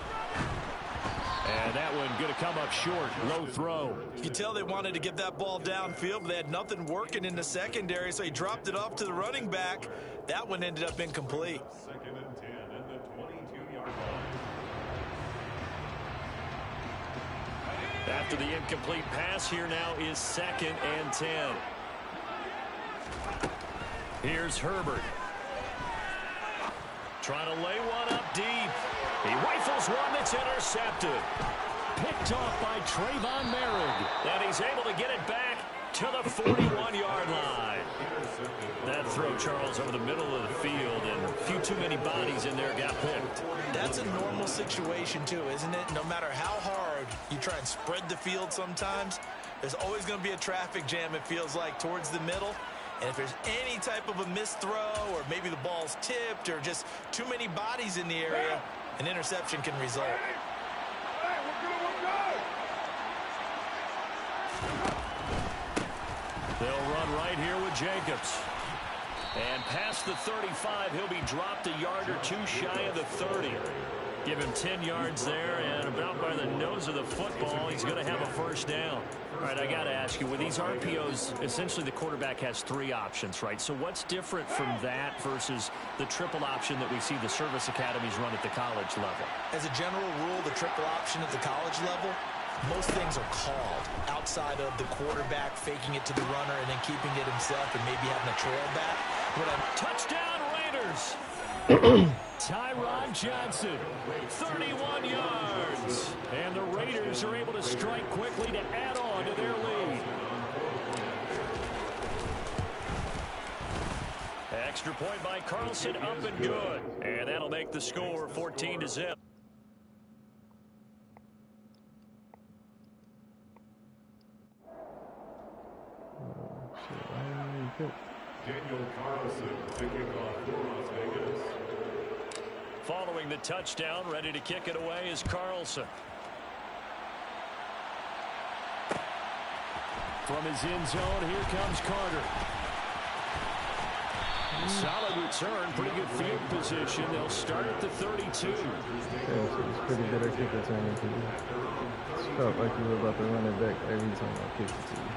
And that one going to come up short. Low throw. You can tell they wanted to get that ball downfield, but they had nothing working in the secondary, so he dropped it off to the running back. That one ended up incomplete. 2nd and 10 at the 22-yard line. After the incomplete pass, here now is 2nd and 10. Here's Herbert. Trying to lay one up deep. He rifles one that's intercepted. Picked off by Trayvon Merrick. And he's able to get it back to the 41-yard line. That throw, Charles, over the middle of the field, and a few too many bodies in there got picked. That's a normal situation, too, isn't it? No matter how hard you try and spread the field sometimes, there's always going to be a traffic jam, it feels like, towards the middle. And if there's any type of a missed throw, or maybe the ball's tipped, or just too many bodies in the area, an interception can result. They'll run right here with Jacobs. And past the 35, he'll be dropped a yard or two shy of the 30. Give him 10 yards there, and about by the nose of the football, he's going to have a first down. All right, I got to ask you, with these RPOs, essentially the quarterback has 3 options, right? So what's different from that versus the triple option that we see the service academies run at the college level? As a general rule, the triple option at the college level, most things are called outside of the quarterback faking it to the runner and then keeping it himself and maybe having a trail back. Touchdown Raiders! Tyrod Johnson, 31 yards. And the Raiders are able to strike quickly to add on to their lead. Extra point by Carlson, up and good. And that'll make the score 14-0. Daniel Carlson picking off for Las Vegas. Following the touchdown, ready to kick it away is Carlson. From his end zone, here comes Carter. Solid return, pretty good field position. They'll start at the 32. Yeah, it's pretty good at kick return to you. It felt like you were about to run it back every time I kicked it to you.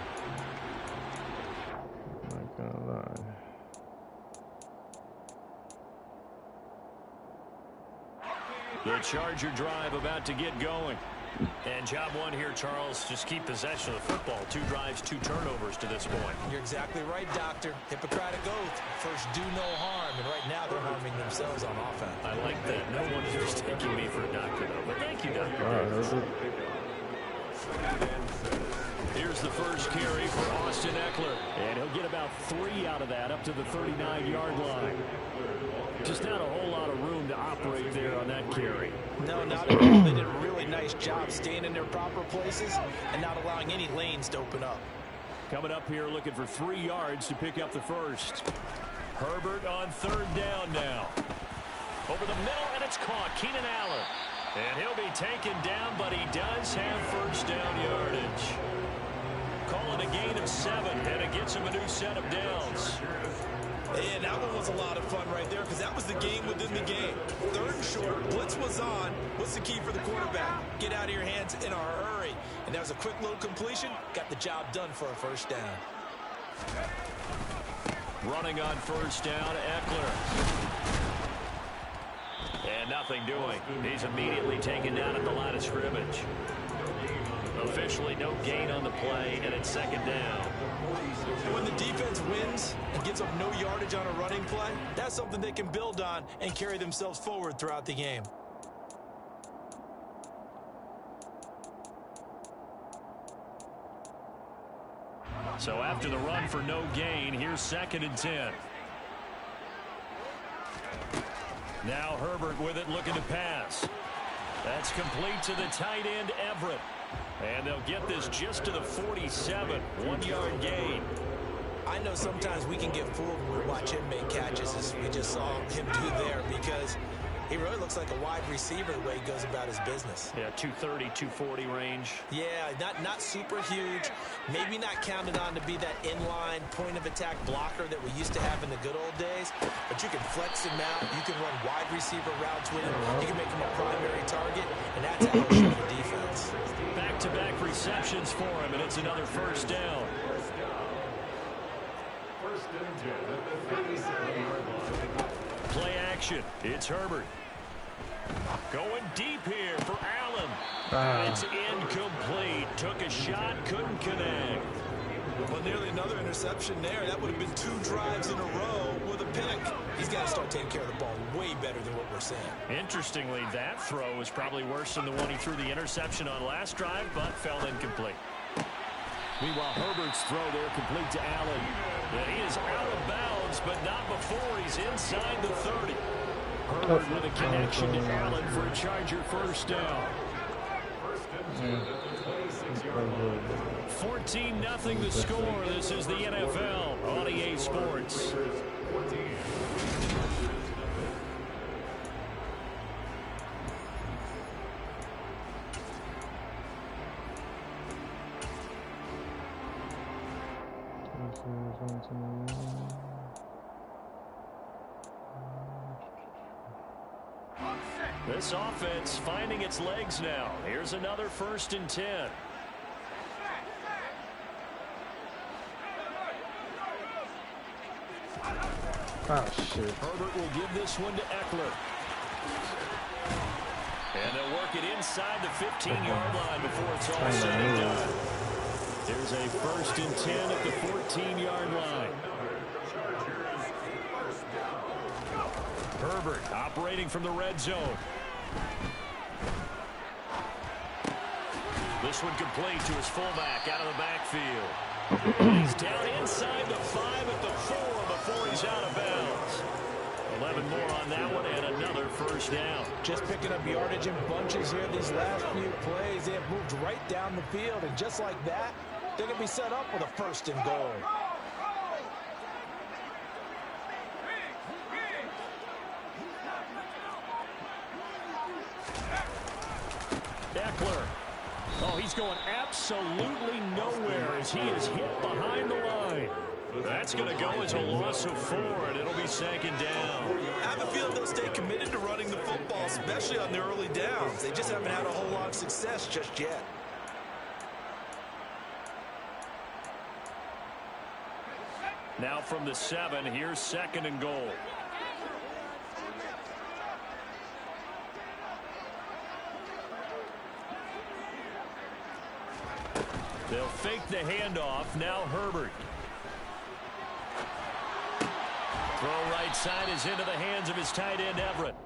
I'm not gonna lie. The Charger drive about to get going. And job one here, Charles, just keep possession of the football. 2 drives, 2 turnovers to this point. You're exactly right, Doctor. Hippocratic oath. First, do no harm. And right now, they're harming themselves on offense. I like that. No one is taking me for a doctor, though. But thank you, Doctor. Here's the first carry for Austin Eckler. And he'll get about 3 out of that up to the 39-yard line. Just not a whole lot of room to operate there on that carry. No, not at all. They did a really nice job staying in their proper places and not allowing any lanes to open up. Coming up here looking for 3 yards to pick up the first. Herbert on 3rd down now. Over the middle, and it's caught. Keenan Allen. And he'll be taken down, but he does have first down yardage. Calling a gain of 7, and it gets him a new set of downs. And that one was a lot of fun right there because that was the game within the game. 3rd and short, blitz was on. What's the key for the quarterback? Get out of your hands in a hurry. And that was a quick little completion. Got the job done for a first down. Running on first down, Eckler. And nothing doing. He's immediately taken down at the line of scrimmage. Officially no gain on the play, and it's 2nd down. When the defense wins and gives up no yardage on a running play, that's something they can build on and carry themselves forward throughout the game. So after the run for no gain, here's 2nd and 10. Now Herbert with it, looking to pass. That's complete to the tight end, Everett. And they'll get this just to the 47. 1-yard gain. I know sometimes we can get fooled when we watch him make catches, as we just saw him do there, because he really looks like a wide receiver the way he goes about his business. Yeah, 230, 240 range. Yeah, not super huge. Maybe not counted on to be that inline point-of-attack blocker that we used to have in the good old days. But you can flex him out. You can run wide receiver routes with him. You can make him a primary target, and that's how he'll show the defense. Back-to-back receptions for him, and it's another first down. Play action. It's Herbert. Going deep here for Allen. It's incomplete. Took a shot, couldn't connect. Well, nearly another interception there. That would have been 2 drives in a row with a pick. He's got to start taking care of the ball way better than what we're seeing. Interestingly, that throw was probably worse than the one he threw the interception on last drive, but fell incomplete. Meanwhile, Herbert's throw there complete to Allen. And he is out of bounds, but not before he's inside the 30. Herbert with a connection to Allen for a Charger first down. 14-0 the score. This is the NFL on EA Sports. This offense finding its legs now. Here's another 1st and 10. Oh, shit. Herbert will give this one to Eckler. And they'll work it inside the 15-yard line before it's all said and done. There's a 1st and 10 at the 14-yard line. Herbert operating from the red zone. This one complete to his fullback out of the backfield. He's down inside the 5 at the 4 before he's out of bounds. 11 more on that one and another 1st down. Just picking up yardage in bunches here these last few plays. They have moved right down the field, and just like that, they're going to be set up with a 1st and goal. Eckler. Oh, he's going absolutely nowhere as he is hit behind the line. That's going to go as a loss of 4, and it'll be 2nd down. I have a feeling they'll stay committed to running the football, especially on the early downs. They just haven't had a whole lot of success just yet. Now from the 7, here's 2nd and goal. They'll fake the handoff. Now Herbert. Throw right side is into the hands of his tight end, Everett.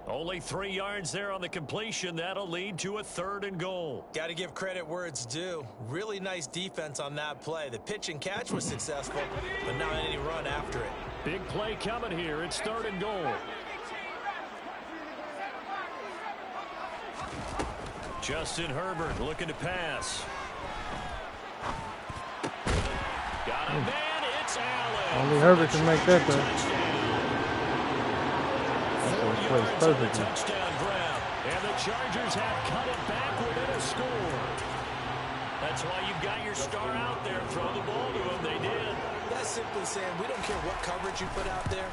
Only 3 yards there on the completion. That'll lead to a 3rd and goal. Got to give credit where it's due. Really nice defense on that play. The pitch and catch was successful, but not any run after it. Big play coming here. It's 3rd and goal. Justin Herbert looking to pass. Got a man. It's Allen. Only Herbert can make that, though. Perfect. Touchdown grab. And the Chargers have cut it back within a score. That's why you've got your star out there. Throw the ball to him. They did. That's simply saying we don't care what coverage you put out there.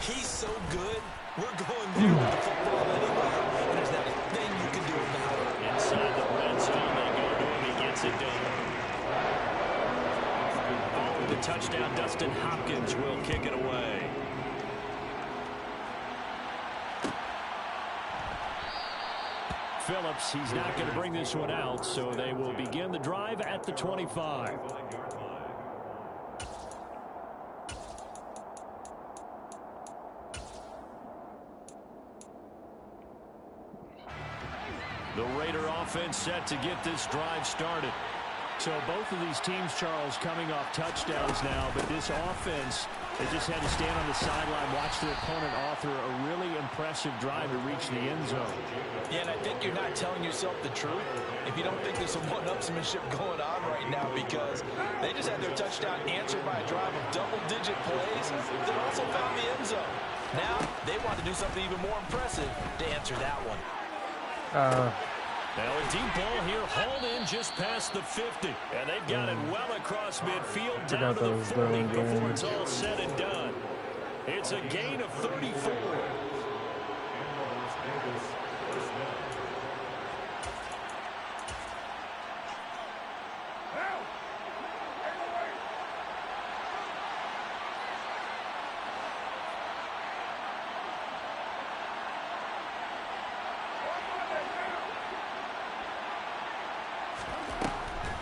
He's so good, we're going there with the football anyway. And there's not a thing you can do about it. Inside the red zone, they go to him. He gets it done. Following the touchdown, Dustin Hopkins will kick it away. Phillips, he's not going to bring this one out, so they will begin the drive at the 25. The Raider offense set to get this drive started. So both of these teams, Charles, coming off touchdowns now, but this offense, they just had to stand on the sideline, watch their opponent author a really impressive drive to reach the end zone. Yeah, and I think you're not telling yourself the truth if you don't think there's some one-upsmanship going on right now, because they just had their touchdown answered by a drive of double-digit plays that also found the end zone. Now they want to do something even more impressive to answer that one. Now a deep ball here, hauled in just past the 50. And they've got it well across midfield down to the 40 before it's all said and done. It's a gain of 34.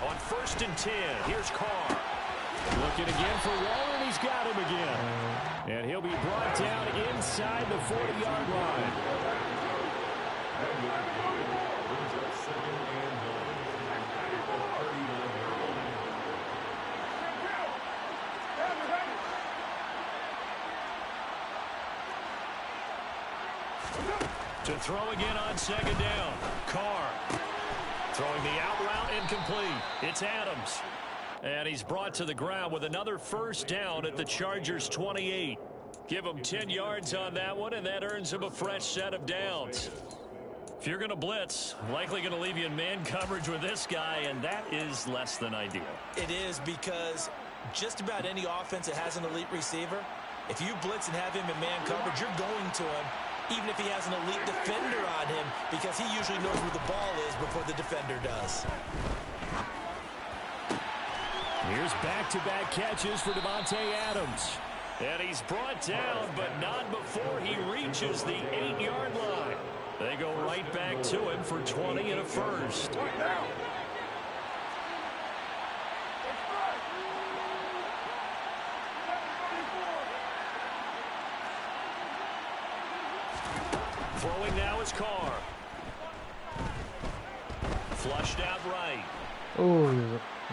On 1st and 10, here's Carr. Looking again for Waller, and he's got him again. And he'll be brought down inside the 40-yard line. To throw again on 2nd down. Carr. Throwing the out route incomplete. It's Adams. And he's brought to the ground with another 1st down at the Chargers' 28. Give him 10 yards on that one, and that earns him a fresh set of downs. If you're going to blitz, likely going to leave you in man coverage with this guy, and that is less than ideal. It is, because just about any offense that has an elite receiver, if you blitz and have him in man coverage, you're going to him even if he has an elite defender on him, because he usually knows where the ball is before the defender does. Here's back-to-back catches for Davante Adams. And he's brought down, but not before he reaches the 8-yard line. They go right back to him for 20 and a first. Throwing now is Carr. Flushed out right. Oh,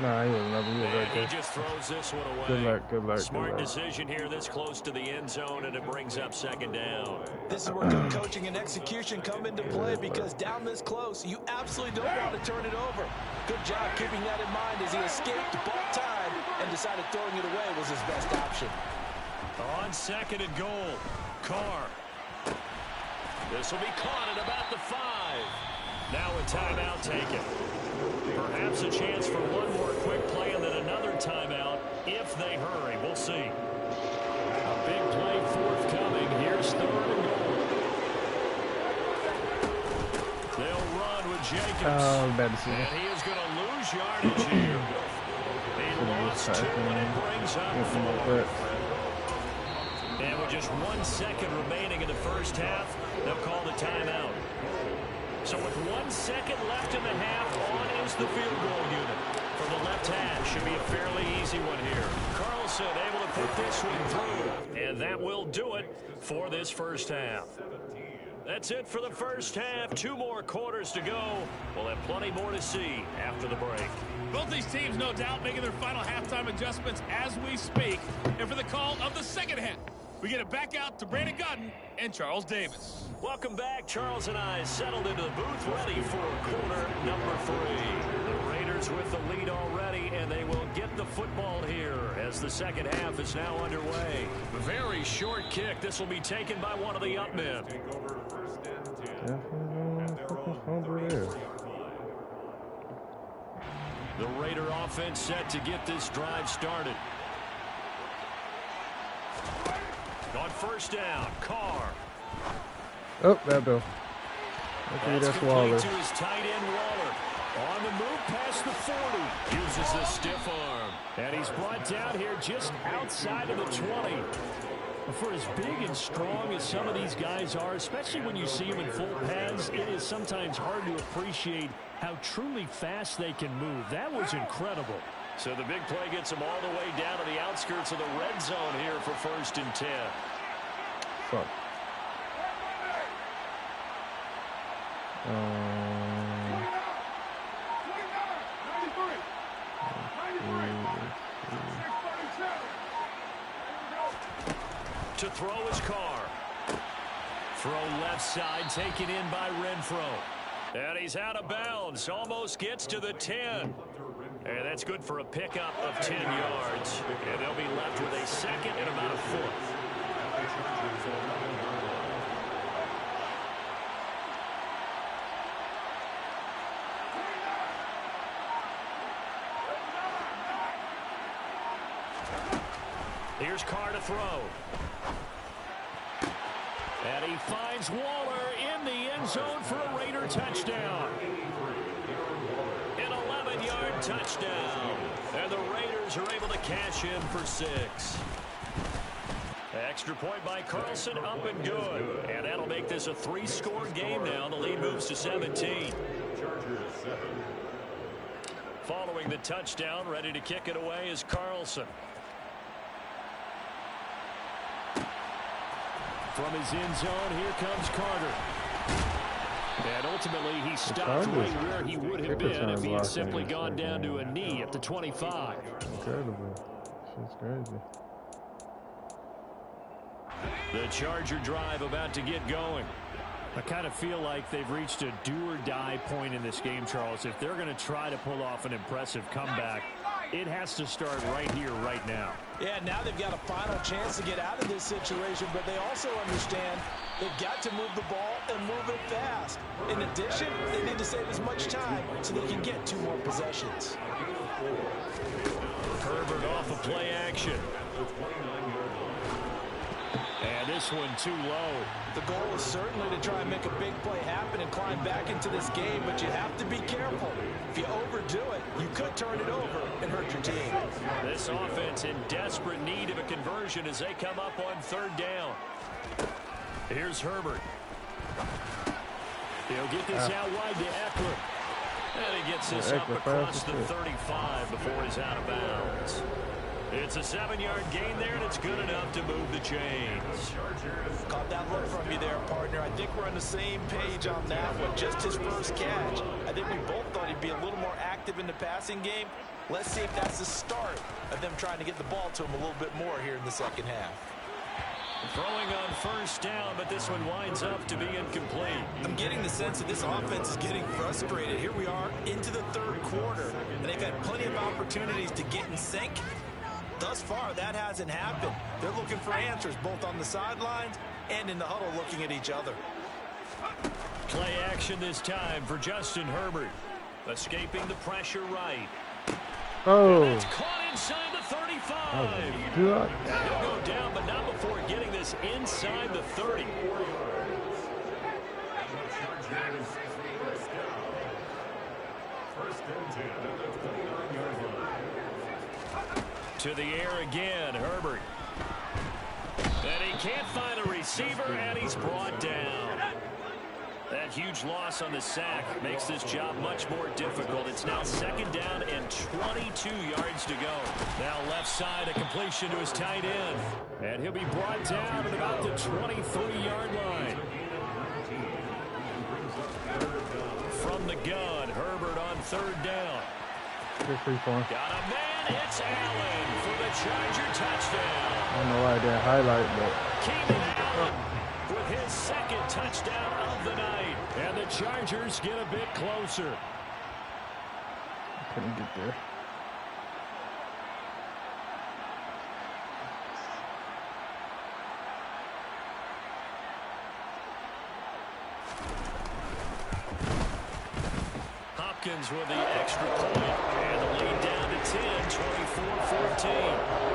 nah, he was another. He was right He there. just throws this one away. Good luck, good luck, Smart good luck. decision here this close to the end zone, and it brings up second down. This is where good coaching and execution come into play, because down this close, you absolutely don't want to turn it over. Good job keeping that in mind as he escaped ball time and decided throwing it away was his best option. On second and goal, Carr. This will be caught at about the 5. Now a timeout taken. Perhaps a chance for one more quick play and then another timeout if they hurry. We'll see. A big play forthcoming. Here's third and goal. They'll run with Jacobs. Bad decision. And he is going to lose yardage here. He lost 2 and it brings up 4. And with just 1 second remaining in the first half, they'll call the timeout. So with 1 second left in the half, on is the field goal unit. For the left hash, should be a fairly easy one here. Carlson able to put this one through. And that will do it for this first half. That's it for the first half. 2 more quarters to go. We'll have plenty more to see after the break. Both these teams, no doubt, making their final halftime adjustments as we speak. And for the call of the second half, we get it back out to Brandon Godden and Charles Davis. Welcome back. Charles and I settled into the booth, ready for quarter number 3. The Raiders with the lead already, and they will get the football here as the second half is now underway. Very short kick. This will be taken by one of the up men. The Raider offense set to get this drive started. On first down, Carr. Oh, that bill. Okay, that's complete Waller. to his tight end, Waller. On the move past the 40. Uses the stiff arm. And he's brought down here just outside of the 20. For as big and strong as some of these guys are, especially when you see them in full pads, it is sometimes hard to appreciate how truly fast they can move. That was incredible. So the big play gets them all the way down to the outskirts of the red zone here for 1st and 10. Fuck. To throw his Carr. Throw left side, taken in by Renfro. And he's out of bounds. Almost gets to the 10. And that's good for a pickup of 10 yards. And they'll be left with a second and about a foot. Here's Carr to throw. And he finds Waller in the end zone for a Raider touchdown. An 11-yard touchdown. And the Raiders are able to cash in for 6. Extra point by Carlson, up and good. And that'll make this a 3-score game now. The lead moves to 17. Following the touchdown, ready to kick it away is Carlson. From his end zone, here comes Carter. And ultimately, he stopped right where he would have been if he had simply gone down to a knee at the 25. Incredible. Shit's crazy. The Charger drive about to get going. I kind of feel like they've reached a do-or-die point in this game, Charles. If they're going to try to pull off an impressive comeback, it has to start right here, right now. Yeah, now they've got a final chance to get out of this situation, but they also understand they've got to move the ball and move it fast. In addition, they need to save as much time so they can get 2 more possessions. Herbert off of play action. And this one too low. The goal is certainly to try and make a big play happen and climb back into this game, but you have to be careful. If you overdo it, you could turn it over and hurt your team. This offense in desperate need of a conversion as they come up on third down. Here's Herbert. He'll get this out wide to Eckler. And he gets this up across the 35 before he's out of bounds. It's a 7-yard gain there, and it's good enough to move the chains. Caught that look from you there, partner. I think we're on the same page on that one. Just his first catch. I think we both thought he'd be a little more active in the passing game. Let's see if that's the start of them trying to get the ball to him a little bit more here in the second half. Throwing on first down, but this one winds up to be incomplete. I'm getting the sense that this offense is getting frustrated. Here we are into the third quarter, and they've had plenty of opportunities to get in sync. Thus far, that hasn't happened. They're looking for answers both on the sidelines and in the huddle looking at each other. Play action this time for Justin Herbert. Escaping the pressure right. Oh. And it's caught inside the 35. Good. He'll go down, but not before getting this inside the 30. First and 10 at the 29-yard line. To the air again, Herbert. And he can't find a receiver, and he's brought down. That huge loss on the sack makes this job much more difficult. It's now second down and 22 yards to go. Now left side, a completion to his tight end. And he'll be brought down at about the 23-yard line. From the gun, Herbert on third down. Got a man, it's Allen for the Charger touchdown. I don't know why I didn't highlight, but Keenan Allen with his second touchdown of the night. And the Chargers get a bit closer. couldn't get there. Hopkins with the extra point. And the lead down to 10, 24-14.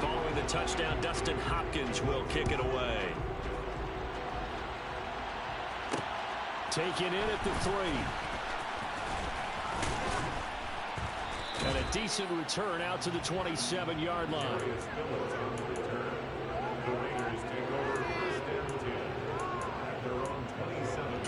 Following the touchdown, Dustin Hopkins will kick it away. Taken in at the 3. And a decent return out to the 27-yard line. The Raiders take over first and 10 at their own 27.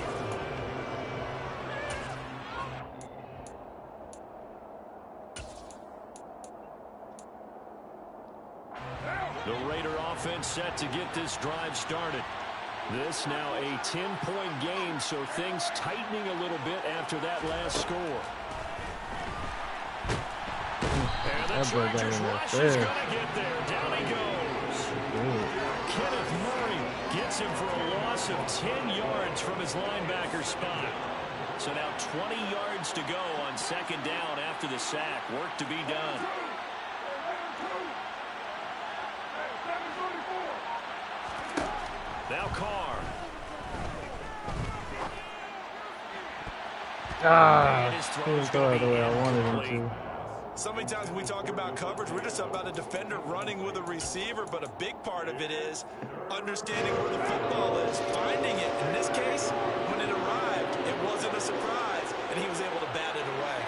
The Raider offense set to get this drive started. This now a 10-point game, so things tightening a little bit after that last score. And the Chargers rush is going to get there. Down he goes. Kenneth Murray gets him for a loss of 10 yards from his linebacker spot. So now 20 yards to go on second down after the sack. Work to be done. Now Carr. Didn't throw it the way I wanted him to. So many times when we talk about coverage, we're just about a defender running with a receiver, but a big part of it is understanding where the football is, finding it. In this case, when it arrived, it wasn't a surprise, and he was able to bat it away.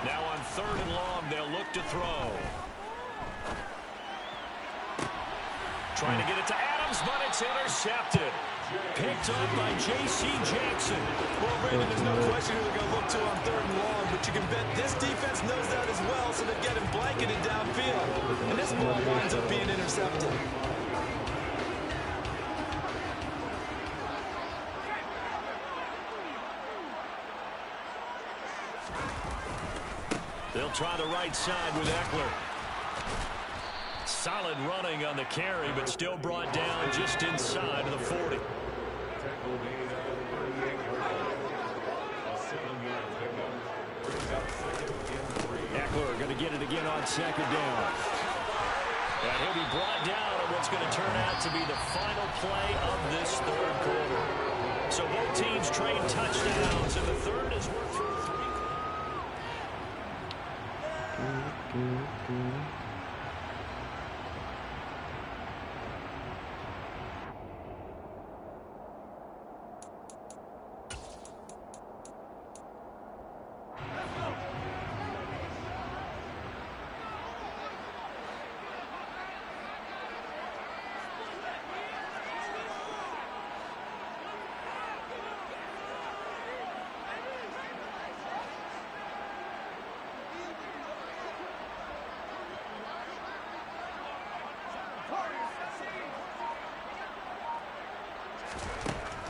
Now on third and long, they'll look to throw. Trying to get it to Adams, but it's intercepted. Picked up by J.C. Jackson. Well, Brandon, there's no question who they're going to look to on third and long, but you can bet this defense knows that as well, so they're getting blanketed downfield. And this ball winds up being intercepted. They'll try the right side with Eckler. Solid running on the carry, but still brought down just inside of the 40. Tackle made at the 38-yard line. A 7-yard pickup. get it again on second down. And he'll be brought down on what's going to turn out to be the final play of this third quarter. So both teams trade touchdowns, and the third is worth through 3.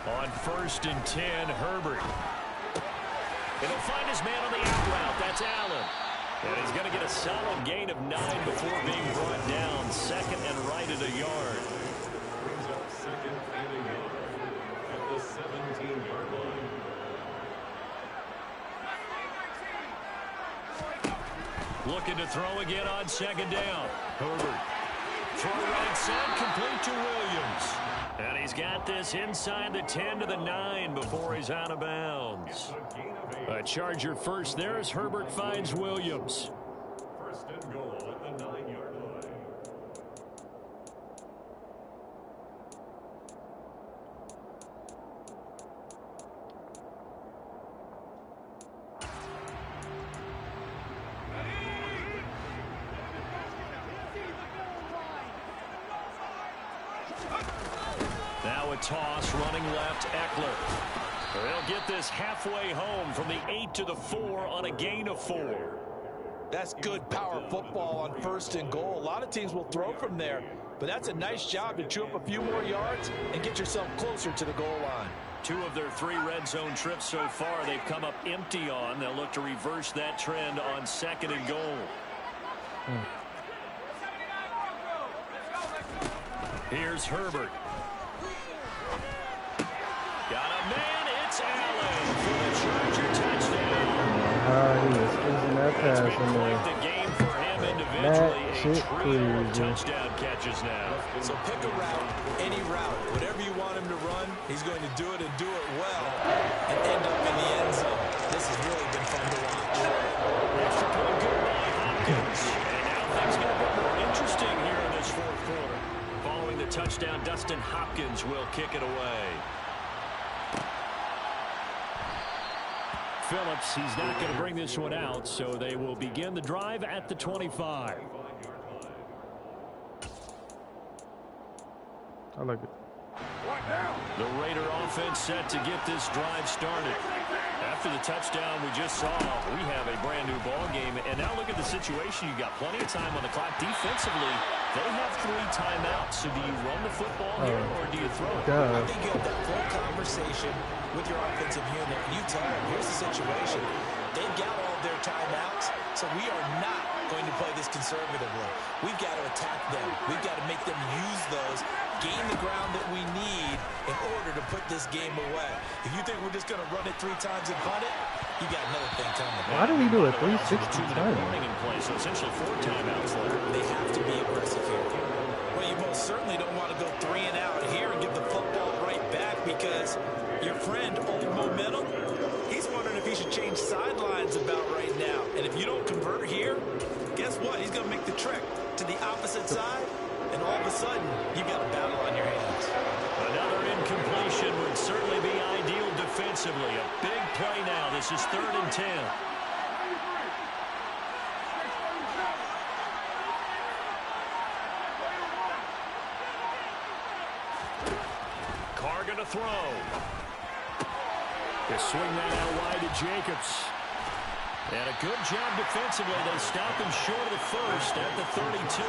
On 1st and 10, Herbert. And he'll find his man on the out route. That's Allen. And he's going to get a solid gain of 9 before being brought down. Second and right at a yard. Brings up second and a yard at the 17-yard line. Looking to throw again on second down. Herbert. Throw right side, complete to Williams. And he's got this inside the 10 to the 9 before he's out of bounds. A Charger first there as Herbert finds Williams. First and goal at the 9-yard line. Now a toss running left, Eckler. They'll get this halfway home from the 8 to the 4 on a gain of 4. That's good power football on 1st and goal. A lot of teams will throw from there, but that's a nice job to chew up a few more yards and get yourself closer to the goal line. 2 of their 3 red zone trips so far they've come up empty on. They'll look to reverse that trend on 2nd and goal. Here's Herbert. Got a man, it's Allen for the Charger touchdown. He was squeezing that pass in Quite there. the game for him individually. That A shit trio of crazy. touchdown catches now. So pick a route, any route, whatever you want him to run, he's going to do it and do it well and end up in the end zone. This has really been fun to watch. Extra point good by Hopkins. And now things get a bit more interesting here in this 4th quarter. Following the touchdown, Dustin Hopkins will kick it away. Phillips, he's not going to bring this one out, so they will begin the drive at the 25. I like it. The Raider offense set to get this drive started. After the touchdown we just saw, we have a brand new ball game. And now look at the situation. You've got plenty of time on the clock. Defensively, they have 3 timeouts. So do you run the football here or do you throw it? I think you have that full conversation with your offensive unit. You tell them, here's the situation. They've got all of their timeouts, so we are not going to play this conservatively. We've got to attack them. We've got to make them use those, gain the ground that we need in order to put this game away. If you think we're just going to run it 3 times and punt it, you got another thing coming. Why do we do a 360 time? In play, so essentially 4 timeouts left. They have to be aggressive here. Well, you most certainly don't want to go 3 and out here and give the football right back because your friend, Old Momentum, he's wondering if he should change sidelines about right now. And if you don't convert here, guess what? He's going to make the trek to the opposite side, and all of a sudden, you've got a battle on your hands. Another incompletion would certainly be ideal defensively. A big play now. This is 3rd and 10. Carr going to throw. They swing that out wide to Jacobs. And a good job defensively. They stop him short of the first at the 32.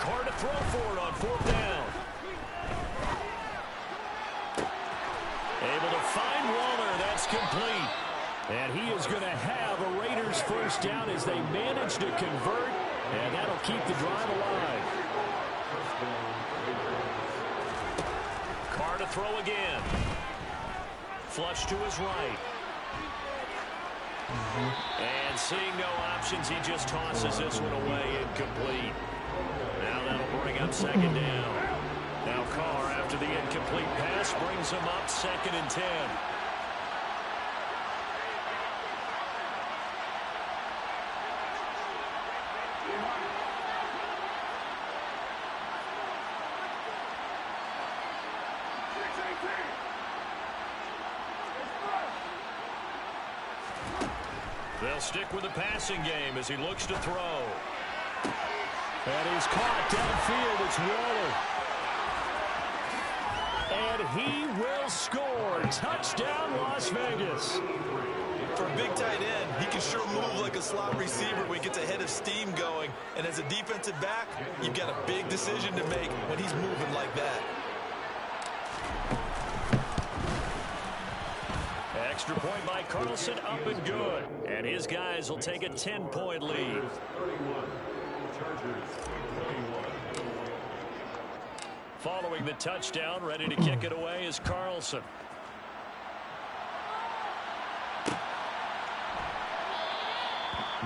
Carr to throw for it on 4th down. Able to find Waller. That's complete. And he is going to have a Raiders first down as they manage to convert, and that'll keep the drive alive. Carr to throw again. Flush to his right. And seeing no options, he just tosses this one away, incomplete. Now that'll bring up second down. Now Carr, after the incomplete pass, brings him up 2nd and 10. They'll stick with the passing game as he looks to throw. And he's caught downfield. It's Waller. And he will score. Touchdown, Las Vegas. For a big tight end, he can sure move like a slot receiver when he gets a head of steam going. And as a defensive back, you've got a big decision to make when he's moving like that. Extra point by Carlson, up and good. And his guys will take a 10-point lead. Following the touchdown, ready to kick it away is Carlson.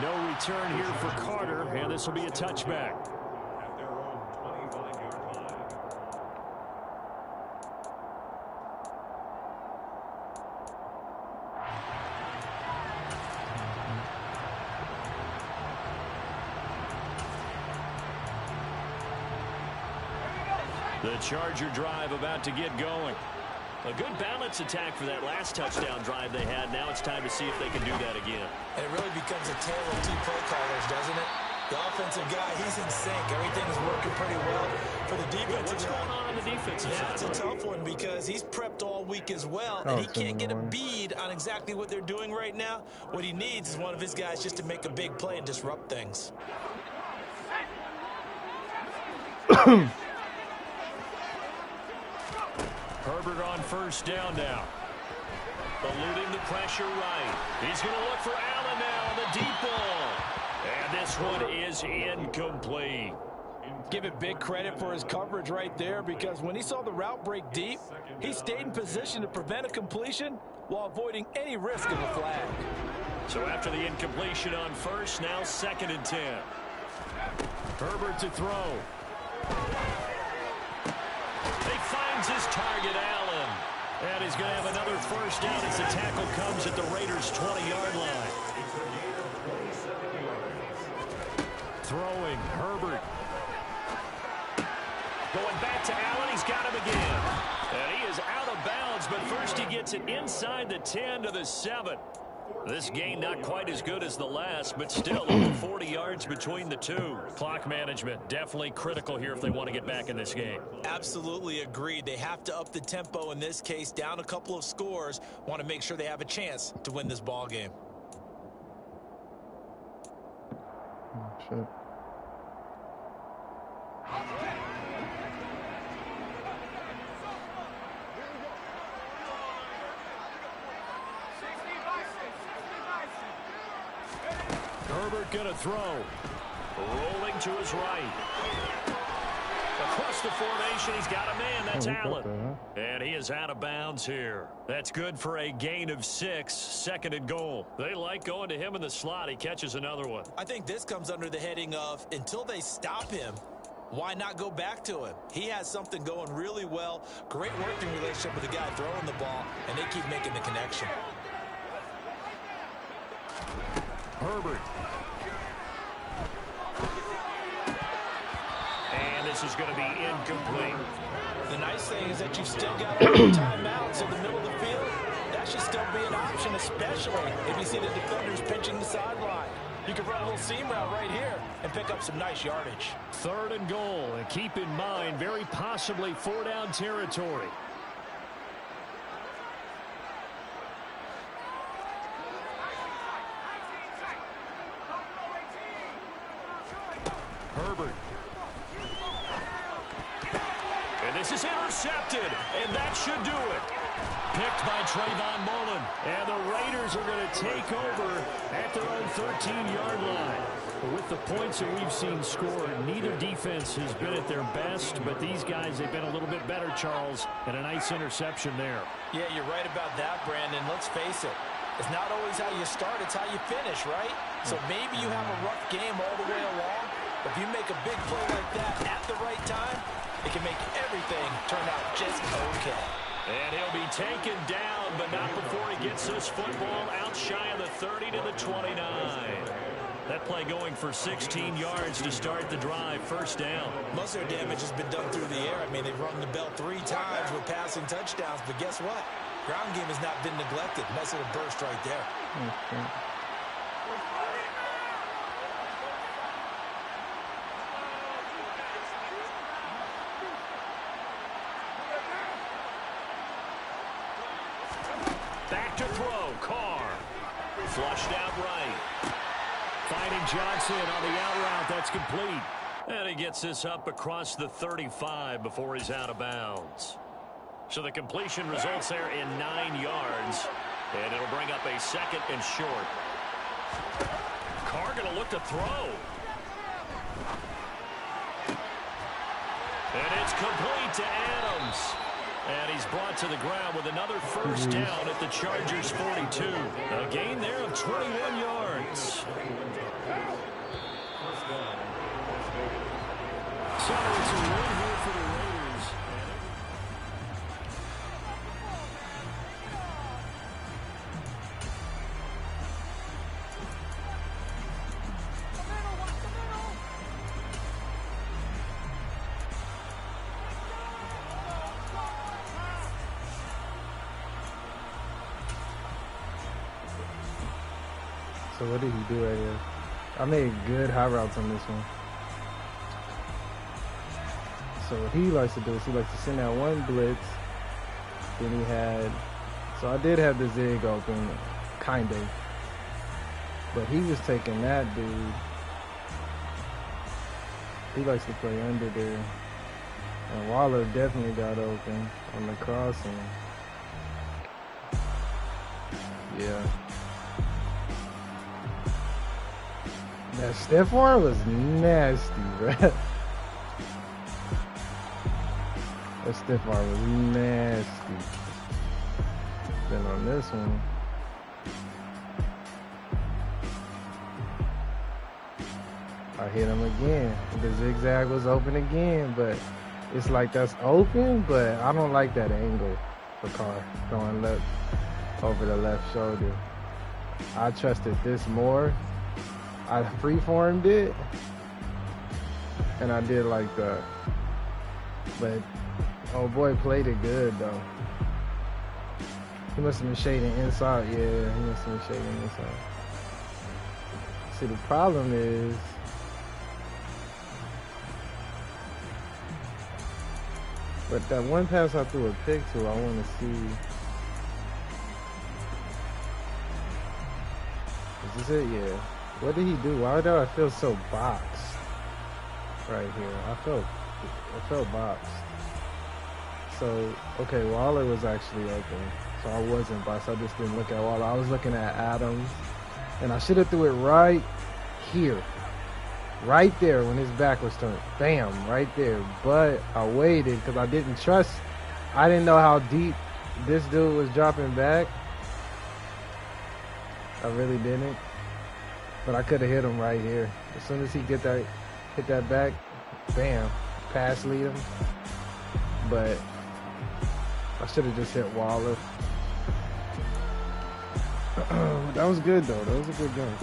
No return here for Carter, and this will be a touchback. At their own 25-yard line. The Charger drive about to get going. A good balance attack for that last touchdown drive they had. Now it's time to see if they can do that again. And it really becomes a tale of two play callers, doesn't it? The offensive guy, he's in sync. Everything's working pretty well. For the defensive What's going on the defensive side? That's a tough one because he's prepped all week as well, and he can't get a bead on exactly what they're doing right now. What he needs is one of his guys just to make a big play and disrupt things. Herbert on first down now. Eluding the pressure right. He's going to look for Allen now on the deep ball. And this one is incomplete. Give it big credit for his coverage right there, because when he saw the route break deep, he stayed in position to prevent a completion while avoiding any risk of a flag. So after the incompletion on first, now 2nd and 10. Herbert to throw. He finds his target, Allen. And he's going to have another first down as the tackle comes at the Raiders' 20-yard line. Throwing, Herbert. Going back to Allen, he's got him again. And he is out of bounds, but first he gets it inside the 10 to the 7. This gain not quite as good as the last, but still over 40 yards between the two. Clock management definitely critical here if they want to get back in this game. Absolutely agreed. They have to up the tempo in this case, down a couple of scores. Want to make sure they have a chance to win this ball game. Shit. Herbert gonna throw. Rolling to his right. Across the formation, he's got a man. That's Allen. And he is out of bounds here. That's good for a gain of 6, 2nd and goal. They like going to him in the slot. He catches another one. I think this comes under the heading of, until they stop him, why not go back to him? He has something going really well. Great working relationship with the guy throwing the ball, and they keep making the connection. Herbert. And this is going to be incomplete. The nice thing is that you've still got a little timeouts in the middle of the field. That should still be an option, especially if you see the defenders pinching the sideline. You can run a little seam route right here and pick up some nice yardage. 3rd and goal, and keep in mind, very possibly 4-down territory. Herbert. And this is intercepted, and that should do it. picked by Trayvon Mullen. And the Raiders are going to take over at their own 13-yard line. With the points that we've seen scored, neither defense has been at their best, but these guys, they've been a little bit better, Charles, and a nice interception there. Yeah, you're right about that, Brandon. Let's face it. It's not always how you start, it's how you finish, right? So maybe you have a rough game all the way along, but if you make a big play like that at the right time, it can make everything turn out just okay. And he'll be taken down, but not before he gets this football out shy of the 30 to the 29. That play going for 16 yards to start the drive, first down. Most of their damage has been done through the air. I mean, they've rung the bell 3 times with passing touchdowns, but guess what? Ground game has not been neglected. Nice little burst right there. Okay. Back to throw, Carr. Flushed out right. Finding Johnson on the out route. That's complete. And he gets this up across the 35 before he's out of bounds. So the completion results there in 9 yards. And it'll bring up a second and short. Carr going to look to throw. And it's complete to Adams. And he's brought to the ground with another first down at the Chargers' 42. A gain there of 21 yards. So it's a win here for the Raiders. So what did he do right here? I made good high routes on this one. So what he likes to do is he likes to send out one blitz. Then he had, so I did have the zig open, kind of. But he was taking that dude. He likes to play under there. And Waller definitely got open on the crossing. Yeah. That stiff arm was nasty, bro. That stiff arm was nasty. Then on this one, I hit him again. The zigzag was open again, but it's like that's open, but I don't like that angle for Carr going left over the left shoulder. I trusted this more. I freeformed it, and I did like that. But oh boy, played it good though. He must have been shading inside. Yeah, he must have been shading inside. See, the problem is but that one pass I threw a pick to, I want to see. Is this it? Yeah. What did he do? Why did I feel so boxed right here? I felt boxed. So, okay, Waller was actually open. So I wasn't boxed. I just didn't look at Waller. I was looking at Adams. And I should have threw it right here. Right there when his back was turned. Bam, right there. But I waited because I didn't trust. I didn't know how deep this dude was dropping back. I really didn't. But I could have hit him right here. As soon as he hit that back, bam, pass lead him. But I should have just hit Waller. That was good though. That was a good game.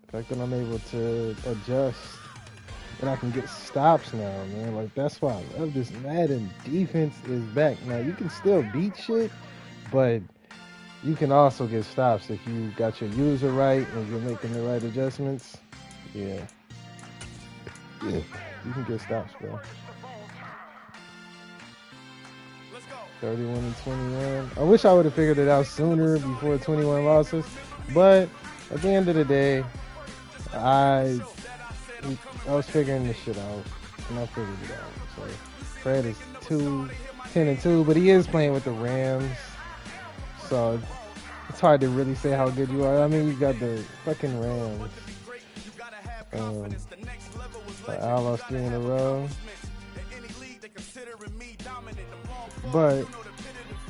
The fact that I'm able to adjust and I can get stops now, man. Like that's why I love this Madden. Defense is back. Now you can still beat shit, but you can also get stops if you got your user right and you're making the right adjustments. Yeah. You can get stops, bro. 31 and 21. I wish I would have figured it out sooner before 21 losses, but at the end of the day, I was figuring this shit out, and I figured it out. So Fred is 2 10-2, but he is playing with the Rams, so it's hard to really say how good you are. I mean, you got the fucking Rams. I lost 3 in a row. But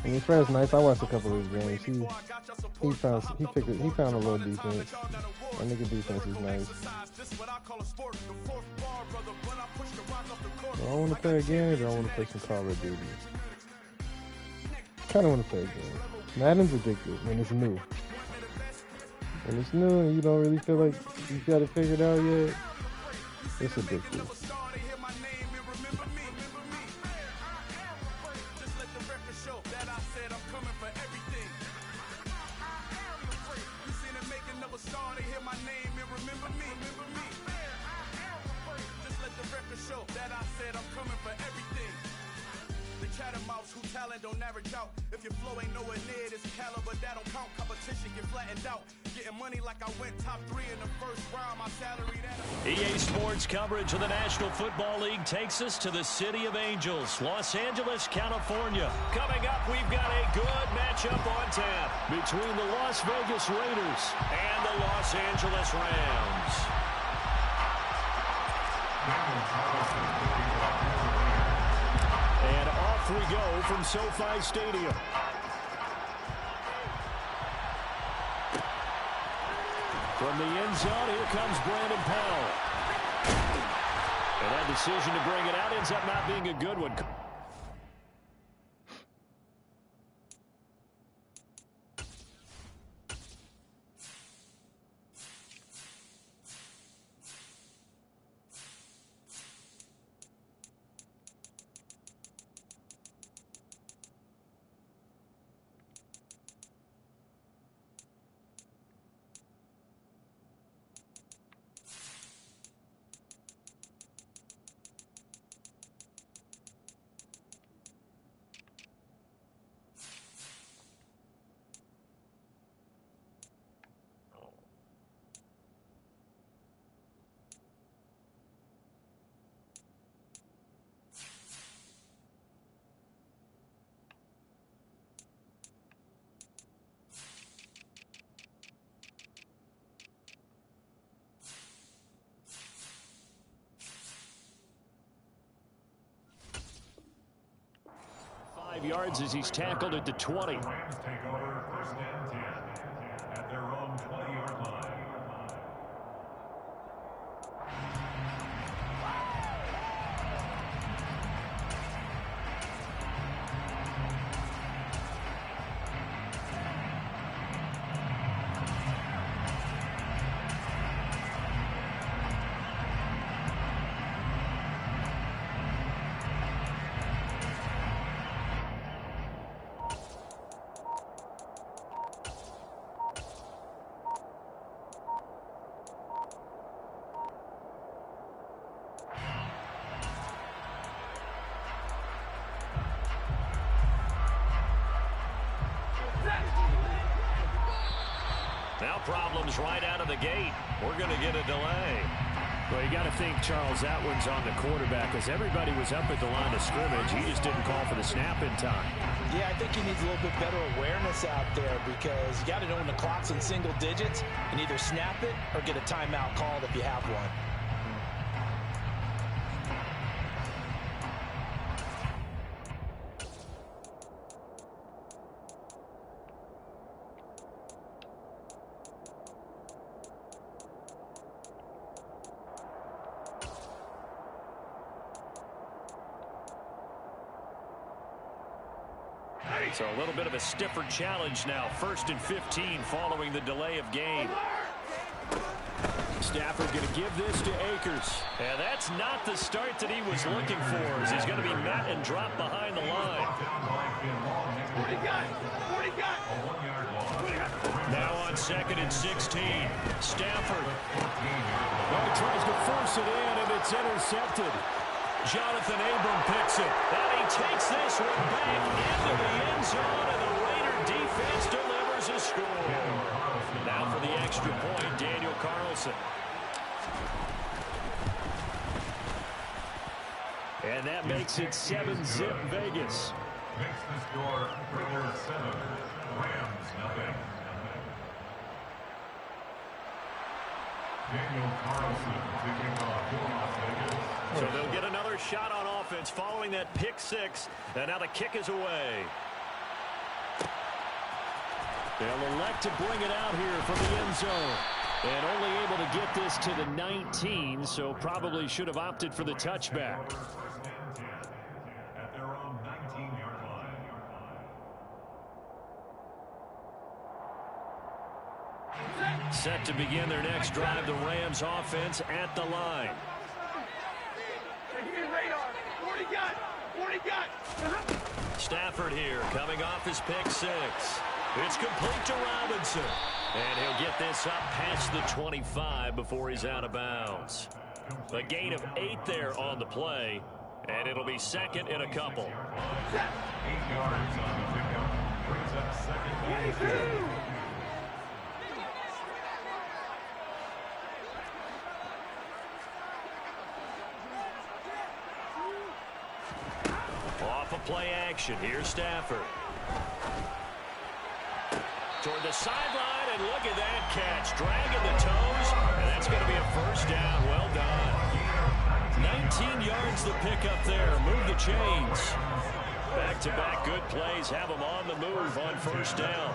I mean, Fred's nice. I watched a couple of his games. He found a little defense. That nigga defense is nice. Do I want to play a game, or do I want to play some Call of Duty? Kind of want to play a game. Madden's addictive when it's new. When it's new and you don't really feel like you got it figured out yet, it's addictive. Don't average out. If your flow ain't nowhere near this caliber, that don't count. Competition get flattened out. Getting money like I went top 3 in the first round. My salary that EA Sports coverage of the National Football League takes us to the City of Angels, Los Angeles, California. Coming up, we've got a good matchup on tap between the Las Vegas Raiders and the Los Angeles Rams. And off we go from SoFi Stadium. From the end zone, here comes Brandon Powell. And that decision to bring it out ends up not being a good one. Yards as he's tackled at the 20. The Rams take over 1st and 10 at their own 20-yard line. Now problems right out of the gate. We're going to get a delay. Well, you got to think, Charles, that one's on the quarterback because everybody was up at the line of scrimmage. He just didn't call for the snap in time. Yeah, I think he needs a little bit better awareness out there because you got to know when the clock's in single digits and either snap it or get a timeout called if you have one. So a little bit of a stiffer challenge now. 1st and 15 following the delay of game. Stafford going to give this to Akers. And that's not the start that he was looking for, as he's going to be met and dropped behind the line. Now on 2nd and 16. Stafford. Well, he tries to force it in, and it's intercepted. Jonathan Abram picks it. And he takes this one back into the end zone, and the Raider defense delivers a score. Now for the extra point, Daniel Carlson. And that makes it 7-zip Vegas. Makes the score Raiders 7, Rams nothing. Daniel Carlson to kick off for Las Vegas. So they'll get another shot on offense following that pick six. And now the kick is away. They'll elect to bring it out here from the end zone. And only able to get this to the 19, so probably should have opted for the touchback. At their own 19-yard line. Set to begin their next drive, the Rams offense at the line. Stafford here coming off his pick six. It's complete to Robinson. And he'll get this up past the 25 before he's out of bounds. A gain of 8 there on the play. And it'll be second and a couple. 8 yards on the pickup. Brings up second and 2. Off of play action. Here's Stafford. Toward the sideline, and look at that catch. Dragging the toes, and that's going to be a first down. Well done. 19 yards the pickup there. Move the chains. Back-to-back good plays. Have them on the move on first down.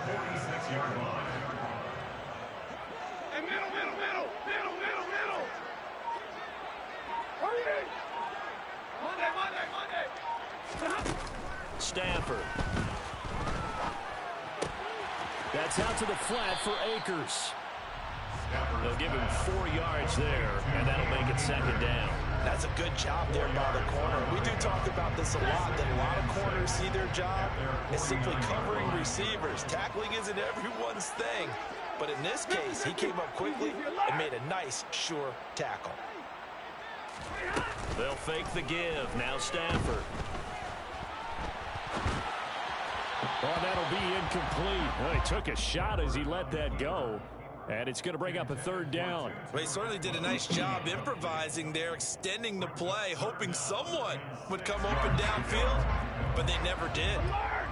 Stafford. That's out to the flat for Akers. They'll give him 4 yards there, and that'll make it second down. That's a good job there by the corner. We do talk about this a lot, that a lot of corners see their job as simply covering receivers. Tackling isn't everyone's thing. But in this case, he came up quickly and made a nice, sure tackle. They'll fake the give. Now Stafford. Oh, that'll be incomplete. Well, he took a shot as he let that go. And it's going to bring up a third down. Well, he certainly did a nice job improvising there, extending the play, hoping someone would come open downfield, but they never did.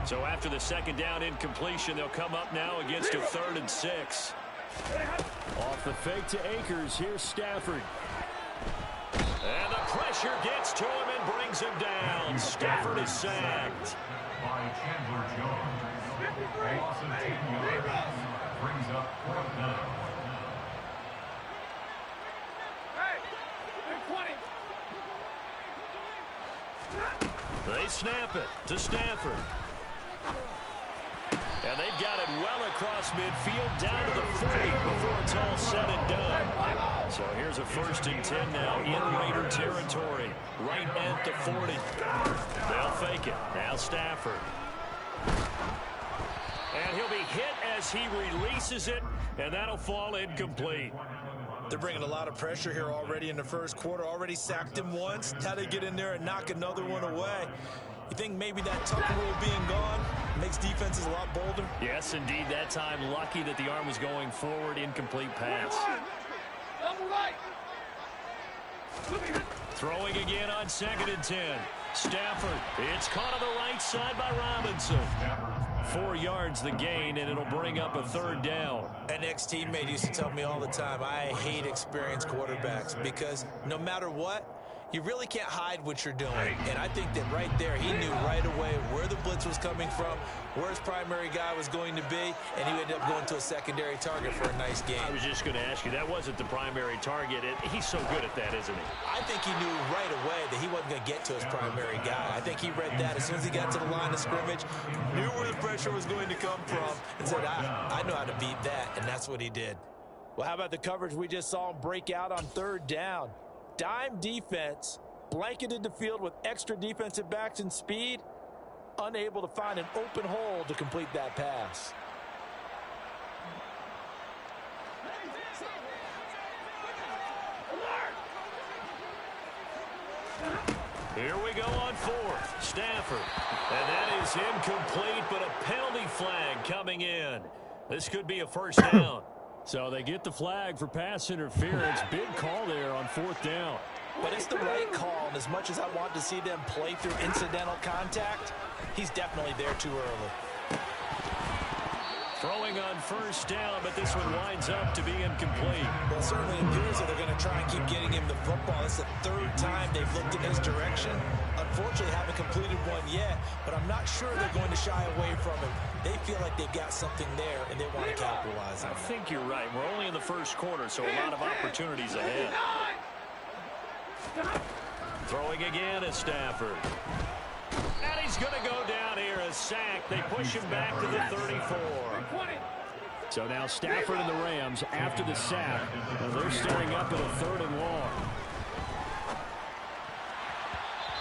So after the second down incompletion, they'll come up now against a 3rd and 6. Off the fake to Akers. Here's Stafford. And the pressure gets to him and brings him down. Stafford is sacked. By Chandler Jones. A loss of 10 yards. Brings up 4th down. They snap it to Stafford. And they've got it well across midfield down to the 40 before it's all said and done. So here's a 1st and 10 now in Raider territory, right at the 40. They'll fake it. Now Stafford. And he'll be hit as he releases it, and that'll fall incomplete. They're bringing a lot of pressure here already in the first quarter. Already sacked him once. How to get in there and knock another one away. You think maybe that tuck rule being gone makes defenses a lot bolder? Yes, indeed. That time, lucky that the arm was going forward. Incomplete pass. Throwing again on 2nd and 10. Stafford. It's caught on the right side by Robinson. 4 yards the gain, and it'll bring up a 3rd down. An ex-teammate used to tell me all the time, I hate experienced quarterbacks because no matter what, you really can't hide what you're doing. And I think that right there, he knew right away where the blitz was coming from, where his primary guy was going to be, and he ended up going to a secondary target for a nice game. I was just going to ask you, that wasn't the primary target. He's so good at that, isn't he? I think he knew right away that he wasn't going to get to his primary guy. I think he read that as soon as he got to the line of scrimmage, knew where the pressure was going to come from, and said, I know how to beat that, and that's what he did. Well, how about the coverage we just saw him break out on 3rd down? Dime defense, blanketed the field with extra defensive backs and speed, unable to find an open hole to complete that pass. Here we go on 4th. Stafford. And that is incomplete, but a penalty flag coming in. This could be a 1st down. So they get the flag for pass interference. Big call there on 4th down. But it's the right call, and as much as I want to see them play through incidental contact, he's definitely there too early. Throwing on first down, but this one winds up to be incomplete. Well, it certainly appears that they're going to try and keep getting him the football. It's the third time they've looked in his direction. Unfortunately, haven't completed one yet, but I'm not sure they're going to shy away from it. They feel like they've got something there, and they want to capitalize on it. I think you're right. We're only in the first quarter, so a lot of opportunities ahead. Throwing again is Stafford. And he's going to go down here, a sack. They push him back to the 34. So now Stafford and the Rams, after the sack, they're staring up at a 3rd and long.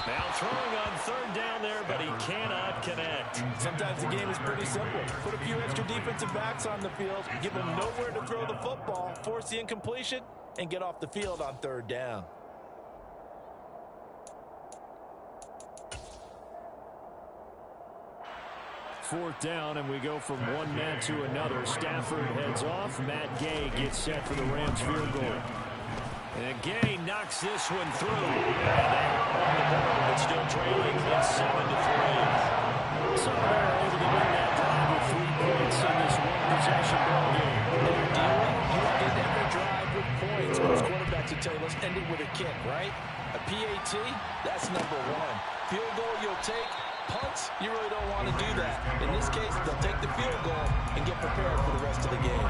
Now throwing on 3rd down there, but he cannot connect. Sometimes the game is pretty simple. Put a few extra defensive backs on the field, give them nowhere to throw the football, force the incompletion, and get off the field on 3rd down. Fourth down, and we go from one man to another. Stafford heads off. Matt Gay gets set for the Rams field goal. And Gay knocks this one through. And it's still trailing. It's 7-3. So they're able to win that drive with 3 points in this one-possession ball game. You end every drive with points. Most quarterbacks will tell you, let's end it with a kick, right? A PAT, that's number 1. Field goal you'll take. Punts, you really don't want to do that. In this case, they'll take the field goal and get prepared for the rest of the game.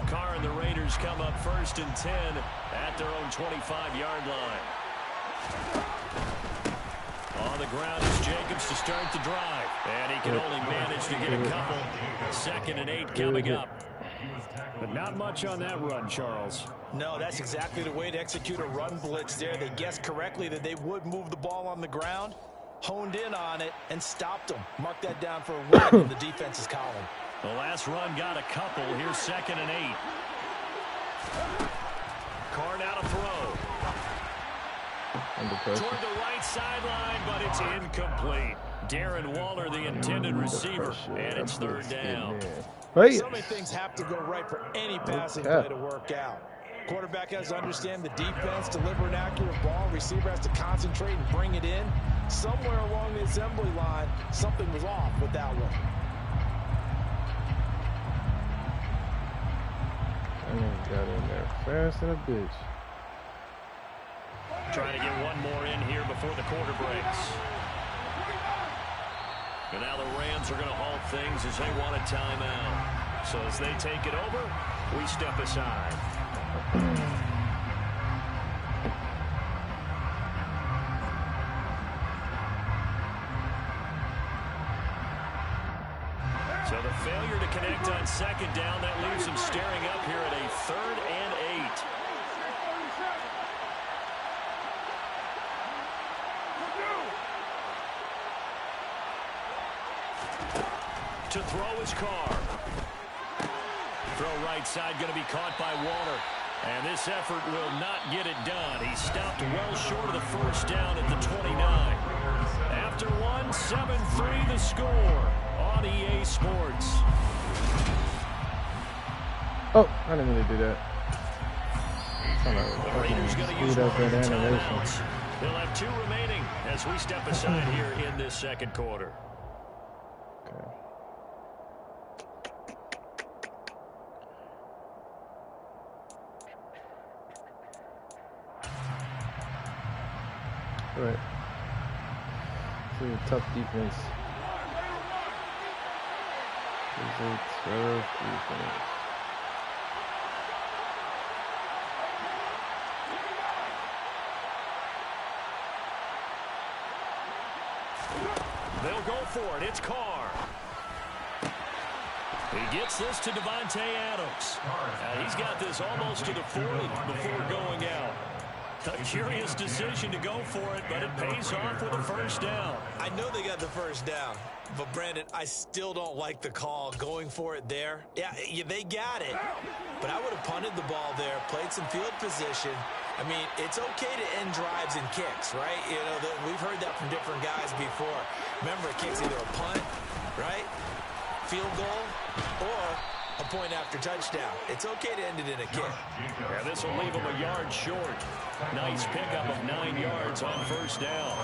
Carr and the Raiders come up 1st and 10 at their own 25-yard line. On the ground is Jacobs to start the drive. And he can only manage to get a couple. 2nd and 8 coming up. But not much on that run, Charles. No, that's exactly the way to execute a run blitz there. They guessed correctly that they would move the ball on the ground, honed in on it, and stopped them. Mark that down for a win in the defense's column. The last run got a couple. Here's 2nd and 8. Carr now to throw. Toward the right sideline, but it's incomplete. Darren Waller, the intended receiver, and it's 3rd down. So many things have to go right for any passing play to work out. Quarterback has to understand the defense, deliver an accurate ball. Receiver has to concentrate and bring it in. Somewhere along the assembly line, something was off with that one. Got in there fast than a bitch. Trying to get one more in here before the quarter breaks. And now the Rams are going to halt things as they want a timeout. So as they take it over, we step aside. So the failure to connect on 2nd down, that leaves them staring up here at a 3rd and 8. To throw his Carr. Throw right side going to be caught by Waller. And this effort will not get it done. He stopped well short of the 1st down at the 29. After one, 7-3 the score on EA Sports. Oh, I didn't really do that. The Raiders going to use one of the timeouts. They'll have 2 remaining as we step aside here in this 2nd quarter. Okay. All right. This is a tough defense. This is a tough defense. They'll go for it. It's Carr. He gets this to Devontae Adams. He's got this almost to the 40 before going out. A curious decision to go for it, but it pays off with a first down. I know they got the first down, but Brandon, I still don't like the call going for it there. Yeah, they got it, but I would have punted the ball there, played some field position. I mean, it's okay to end drives and kicks, right? You know, we've heard that from different guys before. Remember, a kick's either a punt, right, field goal, or a point after touchdown. It's okay to end it in a kick. Yeah, this will leave him a yard short. Nice pickup of 9 yards on first down.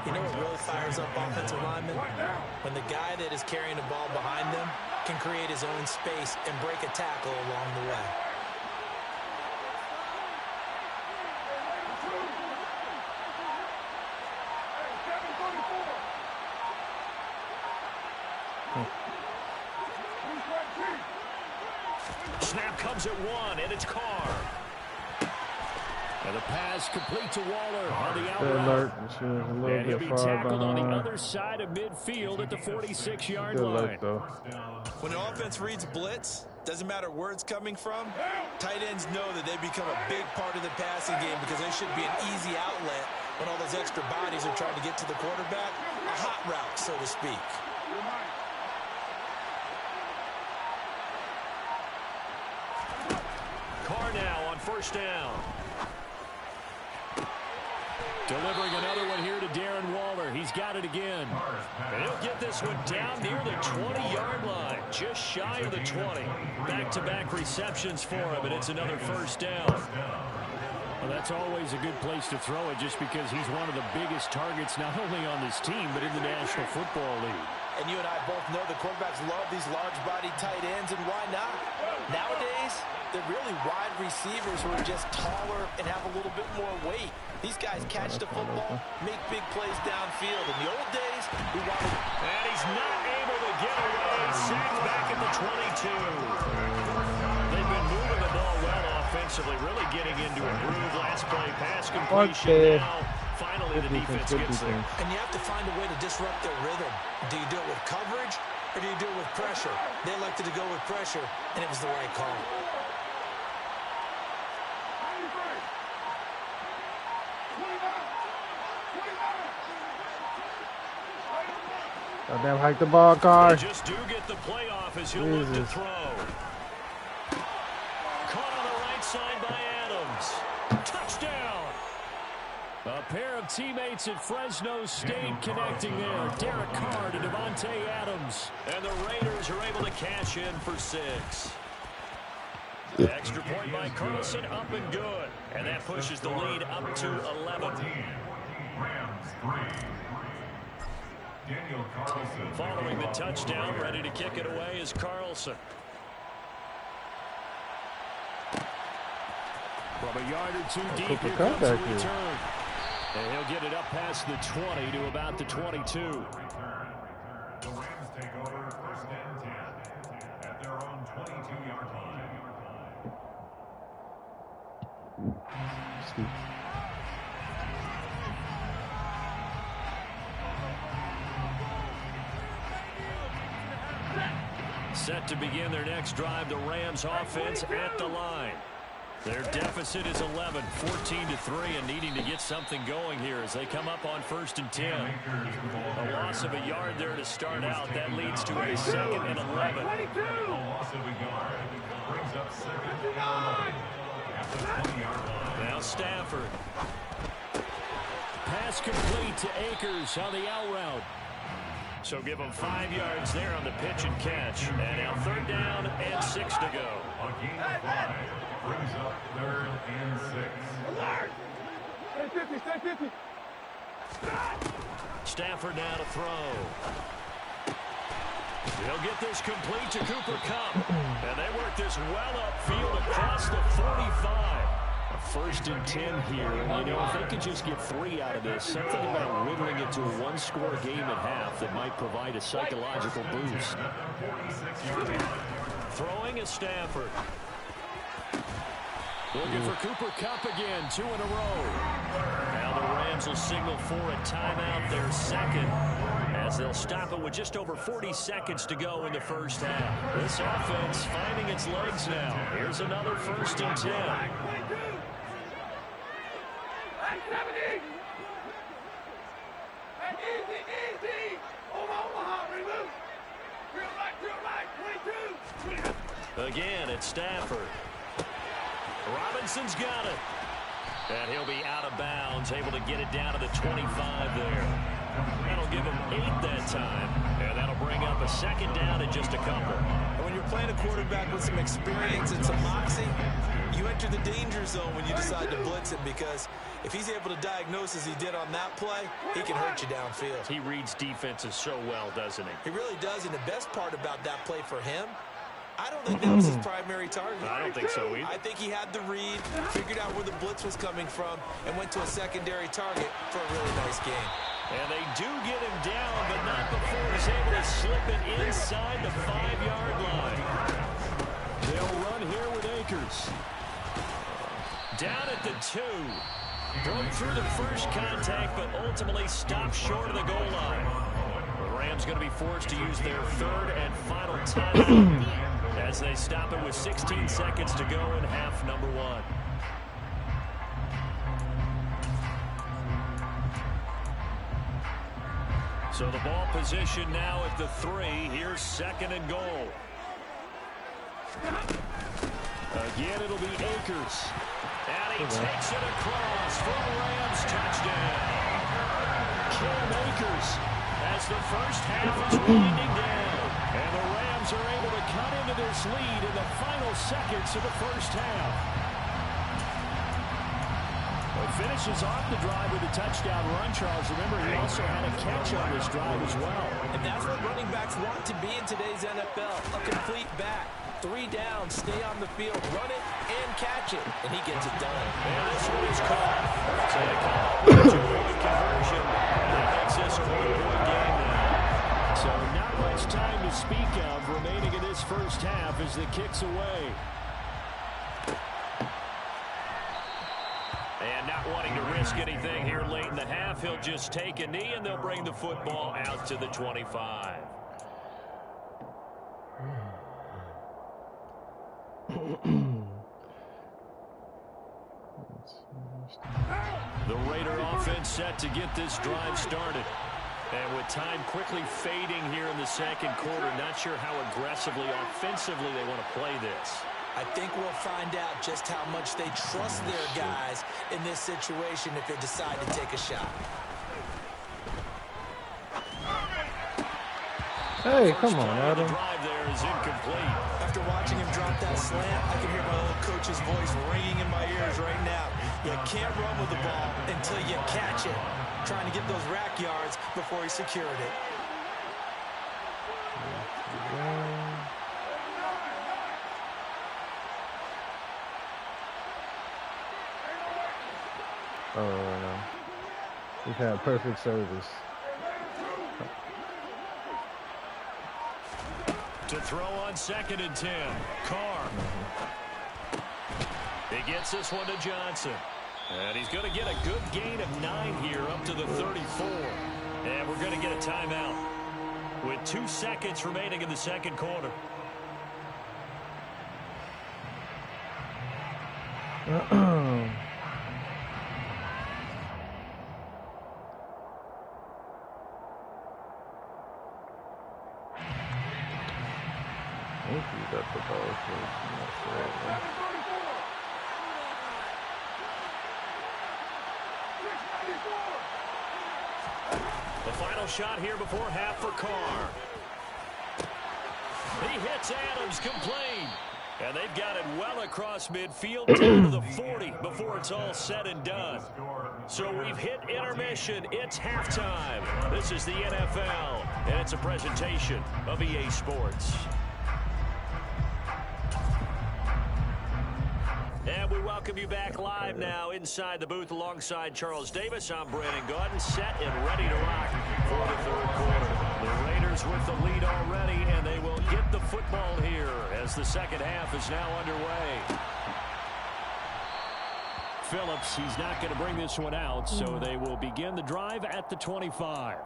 You know what really fires up offensive linemen? When the guy that is carrying the ball behind them can create his own space and break a tackle along the way. Snap comes at 1, and it's Carr. And the pass complete to Waller on the outright. And he'll be tackled on the other side of midfield at the 46-yard line. When the offense reads blitz, doesn't matter where it's coming from, tight ends know that they become a big part of the passing game because they should be an easy outlet when all those extra bodies are trying to get to the quarterback. A hot route, so to speak. Carr now on first down. Delivering another one here to Darren Waller. He's got it again. And he'll get this one down near the 20-yard line. Just shy of the 20. Back-to-back receptions for him, and it's another first down. Well, that's always a good place to throw it just because he's one of the biggest targets not only on this team but in the National Football League. And you and I both know the quarterbacks love these large-body tight ends, and why not? Nowadays, they're really wide receivers who are just taller and have a little bit more weight. These guys catch the football, make big plays downfield. In the old days, we wanted... And he's not able to get away. Sacked back at the 22. They've been moving the ball well offensively, really getting into a groove. Last play, pass completion. Now, finally, the defense gets there. And you have to find a way to disrupt their rhythm. Do you do it with coverage, or do you do it with pressure? They elected to go with pressure, and it was the right call. Goddamn, hike the ball, Carr. They just do get the playoff as he'll look to throw. Caught on the right side by Adams. Touchdown. A pair of teammates at Fresno State connecting there. Derek Carr to Devontae Adams. And the Raiders are able to cash in for 6. The extra point by Carlson, up and good. And that pushes the lead up to 11. Rams 3. Following the touchdown, ready to kick it away is Carlson. From a yard or two deep, here comes the return. And he'll get it up past the 20 to about the 22. The Rams take over first and 10 at their own 22-yard line. Set to begin their next drive, the Rams offense at the line. Their deficit is 11, 14-3, and needing to get something going here as they come up on first and 10. A loss of a yard there to start out. That leads to a 2nd and 11. A loss of a yard brings up 2nd and 11 at the 20-yard line. Now Stafford. Pass complete to Akers on the out route. So give them 5 yards there on the pitch and catch. And now 3rd down and 6 to go. A gain of 5 brings up 3rd and 6. Stay 50. Stafford now to throw. He'll get this complete to Cooper Kupp. And they work this well upfield across the 45. A 1st and 10 here. You know, if they could just get 3 out of this, something about whittling it to a 1-score game at half that might provide a psychological boost. Throwing is Stafford. Looking for Cooper Kupp again, 2 in a row. Now the Rams will signal for a timeout, their 2nd, as they'll stop it with just over 40 seconds to go in the first half. This offense finding its legs now. Here's another 1st and 10. at Stafford. Robinson's got it. And he'll be out of bounds, able to get it down to the 25 there. That'll give him 8 that time. And that'll bring up a second down and just a couple. And when you're playing a quarterback with some experience and some moxie, you enter the danger zone when you decide to blitz him, because if he's able to diagnose as he did on that play, he can hurt you downfield. He reads defenses so well, doesn't he? He really does, and the best part about that play for him, I don't think that was his primary target. I don't think so either. I think he had the read, figured out where the blitz was coming from, and went to a secondary target for a really nice game. And they do get him down, but not before he's able to slip it inside the 5-yard line. They'll run here with Akers. Down at the 2. Broke through the first contact, but ultimately stopped short of the goal line. The Rams going to be forced to use their 3rd and final timeout as they stop it with 16 seconds to go in half number 1. So the ball position now at the 3. Here's 2nd and goal. Again, it'll be Akers. And he takes it across for a Rams touchdown. Cam Akers. As the first half is winding down. And the Rams are able to cut into this lead in the final seconds of the first half. Well, finishes off the drive with a touchdown run, Charles. Remember, he also had a catch on this drive as well. And that's what running backs want to be in today's NFL. A complete back. 3 down, stay on the field, run it, and catch it. And he gets it done. And this one is caught. So they call it a 2-point conversion. That makes this a 1-point game now. So not much time to speak of remaining in this first half as the kick's away. And not wanting to risk anything here late in the half, he'll just take a knee, and they'll bring the football out to the 25. The Raider offense set to get this drive started. And with time quickly fading here in the second quarter, not sure how aggressively, offensively they want to play this. I think we'll find out just how much they trust their guys in this situation if they decide to take a shot. Hey, come on, Adam. The drive there is incomplete. After watching him drop that slant, I can hear my old coach's voice ringing in my ears right now. You can't run with the ball until you catch it. Trying to get those rack yards before he secured it. Oh, no. We've had perfect service. To throw on 2nd and 10. Carr. He gets this one to Johnson. And he's going to get a good gain of 9 here up to the 34. And we're going to get a timeout with 2 seconds remaining in the second quarter. I think he got the ball first. I'm not sure. The final shot here before half for Carr. He hits Adams complete. And they've got it well across midfield down to the 40 before it's all said and done. So we've hit intermission. It's halftime. This is the NFL, and it's a presentation of EA Sports. And we welcome you back live now inside the booth alongside Charles Davis. I'm Brandon Gaudin, set and ready to rock for the third quarter. The Raiders with the lead already, and they will get the football here as the second half is now underway. Phillips, he's not going to bring this one out, so they will begin the drive at the 25.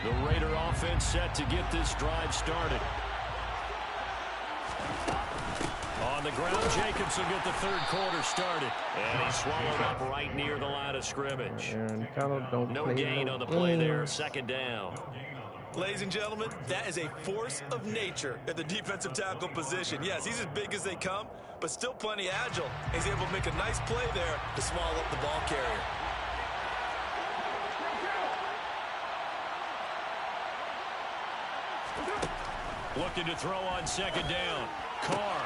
The Raider offense set to get this drive started. On the ground, Jacobs will get the third quarter started. And he's swallowed up right near the line of scrimmage. No gain on the play there. Second down. Ladies and gentlemen, that is a force of nature at the defensive tackle position. Yes, he's as big as they come, but still plenty agile. He's able to make a nice play there to swallow up the ball carrier. Looking to throw on second down. Carr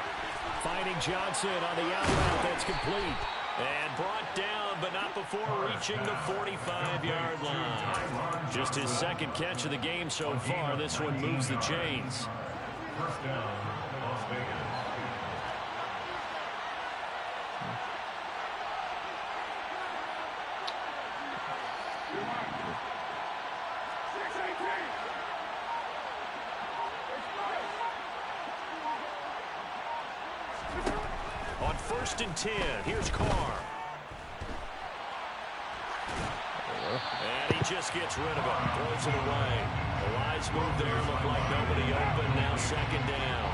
finding Johnson on the out route. That's complete. And brought down, but not before reaching the 45-yard line. Just his second catch of the game so far. This one moves the chains. First down, Las Vegas. On 1st and 10, here's Carr. And he just gets rid of it. Throws it away. The lines move there. Look like nobody open. Now second down.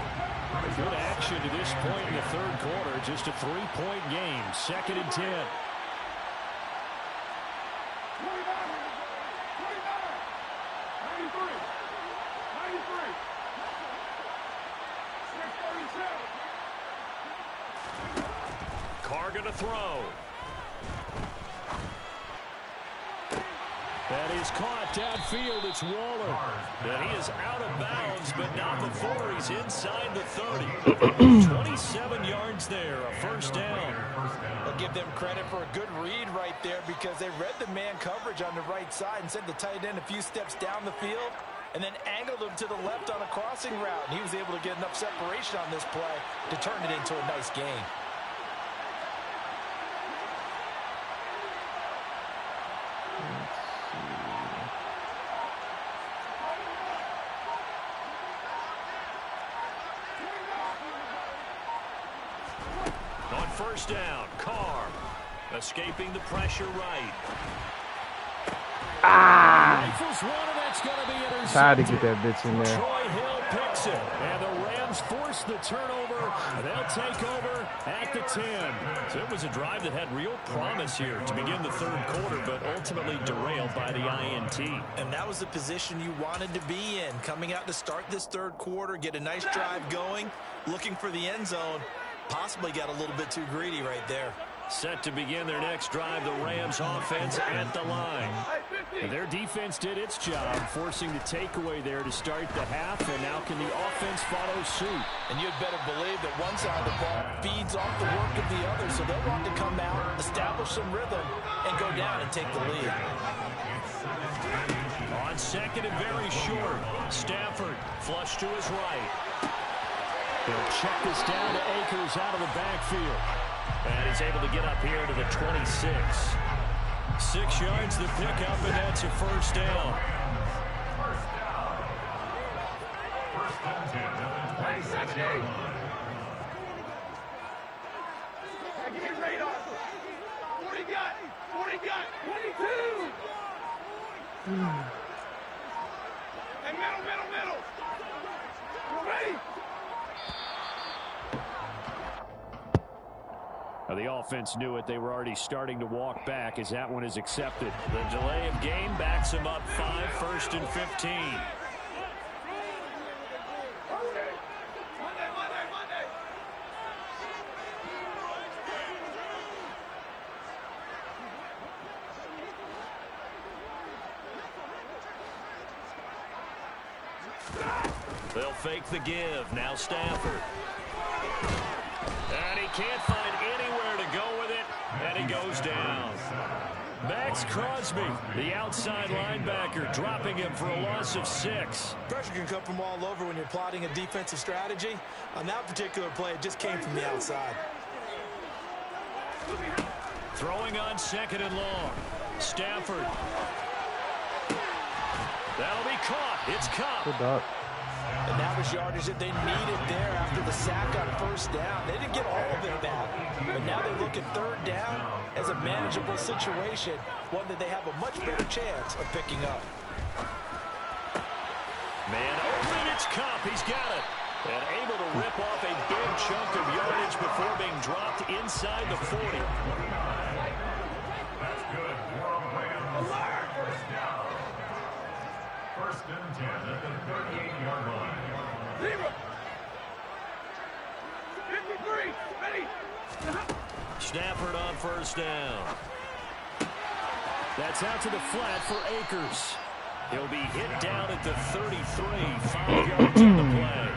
Good action to this point in the third quarter. Just a 3-point game. 2nd and 10. Carr going to throw. That is caught downfield. It's Waller. And he is out of bounds, but not before he's inside the 30. 27 yards there, a first down. I'll give them credit for a good read right there because they read the man coverage on the right side and sent the tight end a few steps down the field and then angled him to the left on a crossing route. And he was able to get enough separation on this play to turn it into a nice gain. On first down, Carr escaping the pressure right. Rifles one, and that's going to be intercepted. Tried to get that bitch in there. Troy Hill picks it, and the Rams force the turnover. They'll take over at the 10. So it was a drive that had real promise here to begin the third quarter, but ultimately derailed by the INT. And that was the position you wanted to be in. Coming out to start this third quarter, get a nice drive going, looking for the end zone. Possibly got a little bit too greedy right there. Set to begin their next drive, the Rams offense at the line. Their defense did its job, forcing the takeaway there to start the half, and now can the offense follow suit? And you'd better believe that one side of the ball feeds off the work of the other, so they'll want to come out, establish some rhythm, and go down and take the lead. On second and very short, Stafford flush to his right. They'll check this down to Akers out of the backfield. And he's able to get up here to the 26. 6 yards to pick up, and that's a first down. The offense knew it. They were already starting to walk back as that one is accepted. The delay of game backs him up 5, 1st and 15. They'll fake the give. Now Stafford. And he can't find anywhere to go with it, and he goes down. Max Crosby, the outside linebacker, dropping him for a loss of 6. Pressure can come from all over when you're plotting a defensive strategy. On that particular play, it just came from the outside. Throwing on second and long. Stafford. That'll be caught. It's caught. Good dog. And that was yardage that they needed there after the sack on first down. They didn't get all of it back, but now they look at third down as a manageable situation, one that they have a much better chance of picking up. Man open, it's Cup. He's got it. And able to rip off inside the 40. That's good. First down. First and 10 at the 38-yard line. 53, ready. Stafford on first down. That's out to the flat for Akers. He'll be hit down at the 33, 5 yards on the play.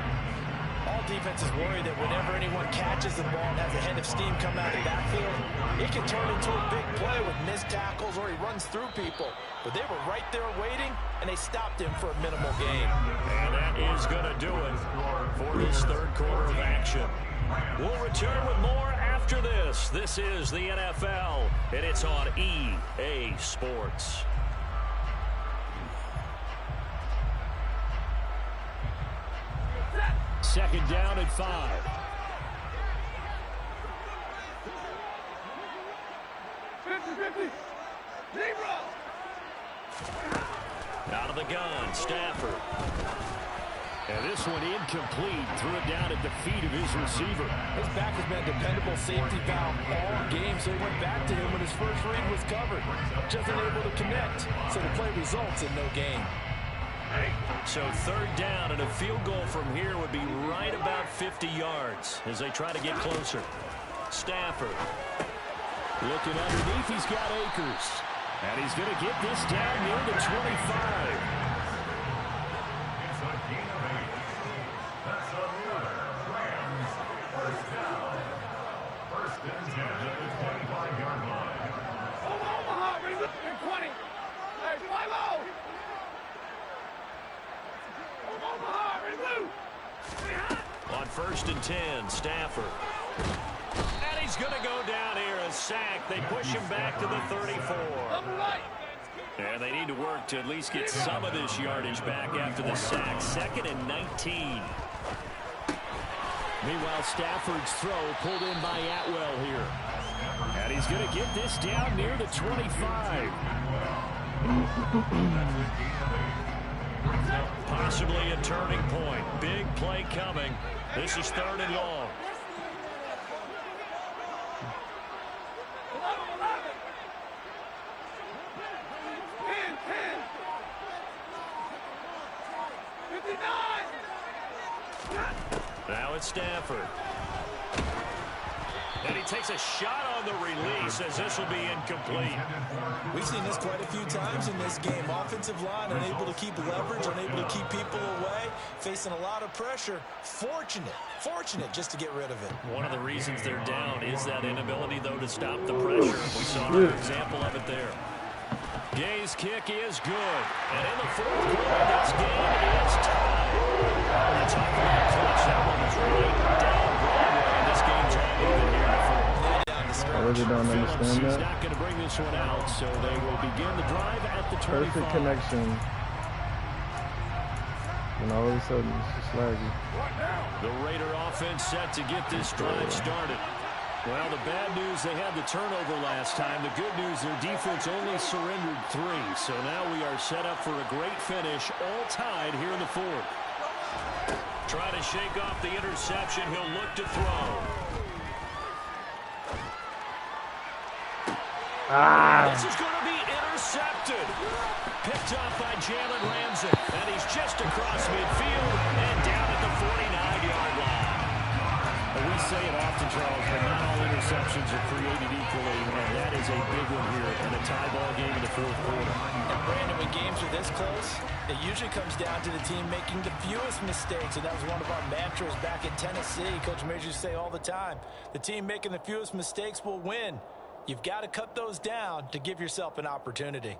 All defenses worry that whenever anyone catches the ball and has a head of steam come out of the backfield, it can turn into a big play with missed tackles or he runs through people. But they were right there waiting, and they stopped him for a minimal gain. And that is going to do it for this third quarter of action. We'll return with more after this. This is the NFL, and it's on EA Sports. Second down and 5. Out of the gun, Stafford. And this one incomplete. Threw it down at the feet of his receiver. His back has been a dependable safety valve all game, so he went back to him when his first read was covered. Just unable to connect, so the play results in no gain. So third down and a field goal from here would be right about 50 yards as they try to get closer. Stafford. Looking underneath, he's got Akers. And he's going to get this down near the 25. It's a gain of 8. That's another Rams first down. First and 10 at the 25-yard line. Omaha, bring it to 20. There's 5-0. Omaha, remove. On first and 10, Stafford. And he's going to go down here, a sack. They push him back to the 34. And they need to work to at least get some of this yardage back after the sack. Second and 19. Meanwhile, Stafford's throw pulled in by Atwell here. And he's going to get this down near the 25. Possibly a turning point. Big play coming. This is third and long. Now it's Stafford. And he takes a shot on the release as this will be incomplete. We've seen this quite a few times in this game. Offensive line unable to keep leverage, unable to keep people away, facing a lot of pressure. Fortunate just to get rid of it. One of the reasons they're down is that inability, though, to stop the pressure. We saw another example of it there. Gay's kick is good. And in the fourth quarter, this game is tied. That's talk about clutch. That one is right down Broadway. And this game's all even here. I really don't understand He's that. not going to bring this one out, so they will begin the drive at the 25. Perfect connection. And all of a sudden, it's just laggy. The Raider offense set to get this drive started. Well, the bad news, they had the turnover last time. The good news, their defense only surrendered 3. So now we are set up for a great finish, all tied here in the fourth. Try to shake off the interception. He'll look to throw. This is going to be intercepted. Picked off by Jalen Ramsey. And he's just across midfield and down at the 49-yard line. We say it often, Charles, but not all interceptions are created equally, and that is a big one here in a tie ball game in the fourth quarter. And Brandon, when games are this close, it usually comes down to the team making the fewest mistakes, and that was one of our mantras back in Tennessee. Coach Majors used to say all the time, the team making the fewest mistakes will win. You've got to cut those down to give yourself an opportunity.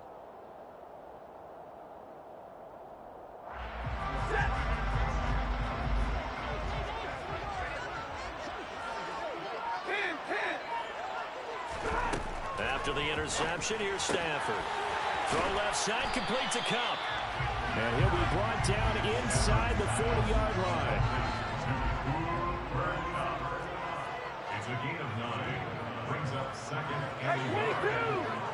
After the interception, here's Stafford. Throw left side, complete to Cup. And he'll be brought down inside the 40-yard line. It's a gain of 9. Brings up second and 11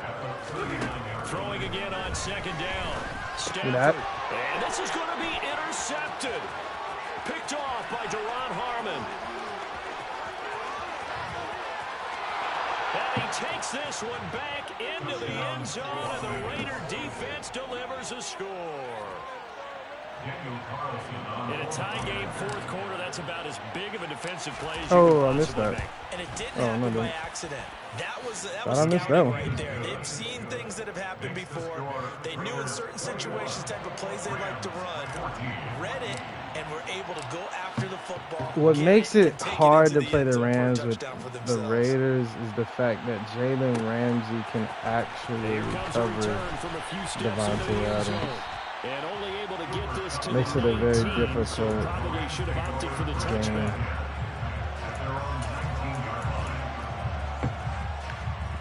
at the 39-yard. Throwing again on second down. Stafford. And this is going to be intercepted. Picked off by Deron Harmon. And he takes this one back into the end zone, and the Raider defense delivers a score. In a tie game, fourth quarter, that's about as big of a defensive play as you can possibly make. And it didn't happen by accident. That was scouting right there. They've seen things that have happened before. They knew in certain situations type of plays they like to run. Read it and were able to go after the football. What makes it hard to play the Rams with the Raiders is the fact that Jalen Ramsey can actually cover Devontae Adams. And only able to get this to makes it a very difficult probably should have opted for the touchback.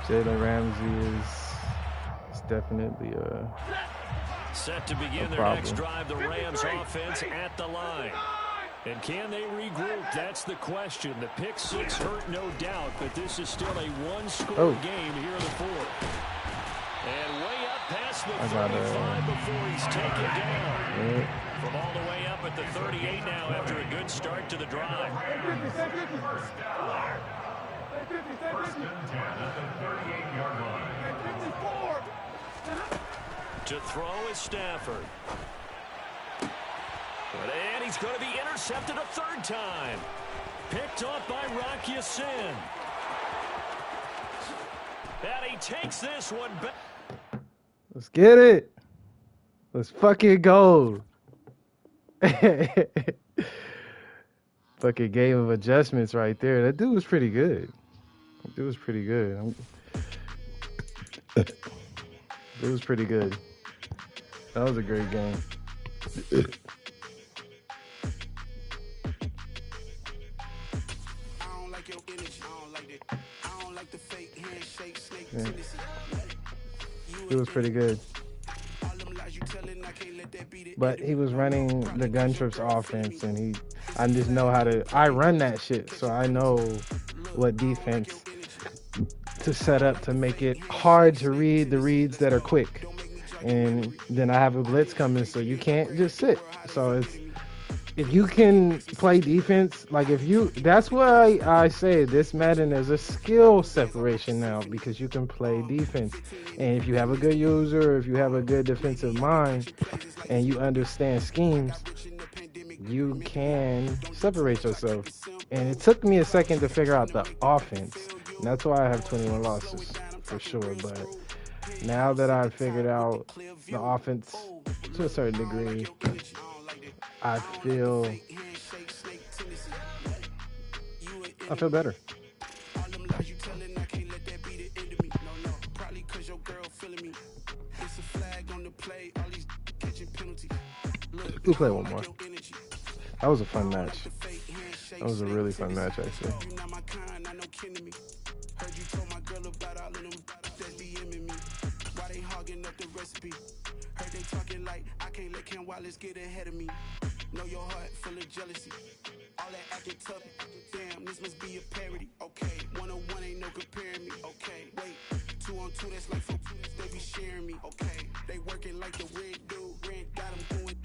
Jalen Ramsey is definitely set to begin their next drive. The Rams offense at the line. And can they regroup? That's the question. The pick six hurt, no doubt, but this is still a one-score game here in the fourth. And way up past the 35 before he's taken down. From all the way up at the 38 now after a good start to the drive. First and 10 at the 38-yard line. To throw is Stafford. And he's going to be intercepted a third time. Picked off by Rock Ya-Sin. And he takes this one back. Let's get it. Let's fucking go. Fucking game of adjustments right there. That dude was pretty good. It was pretty good. It was pretty good. That was a great game. Yeah. It was pretty good. But he was running the gun trips offense, and I just know I run that shit, so I know what defense to set up to make it hard to read the reads that are quick. And then I have a blitz coming, so you can't just sit. So if you can play defense, that's why I say this Madden is a skill separation now, because you can play defense. And if you have a good user, if you have a good defensive mind, and you understand schemes, you can separate yourself. And it took me a second to figure out the offense. And that's why I have 21 losses, for sure. But now that I've figured out the offense to a certain degree, I feel better. We'll play one more. That was a fun match. That was a really fun match, actually. Heard they talking like I can't let Ken Wallace get ahead of me. Know your heart full of jealousy. All that acting tough. Damn, this must be a parody. Okay, 1-on-1 ain't no comparing me. Okay, wait, 2-on-2 that's like 4 they be sharing me. Okay, they working like the rig do. Rent got them doing.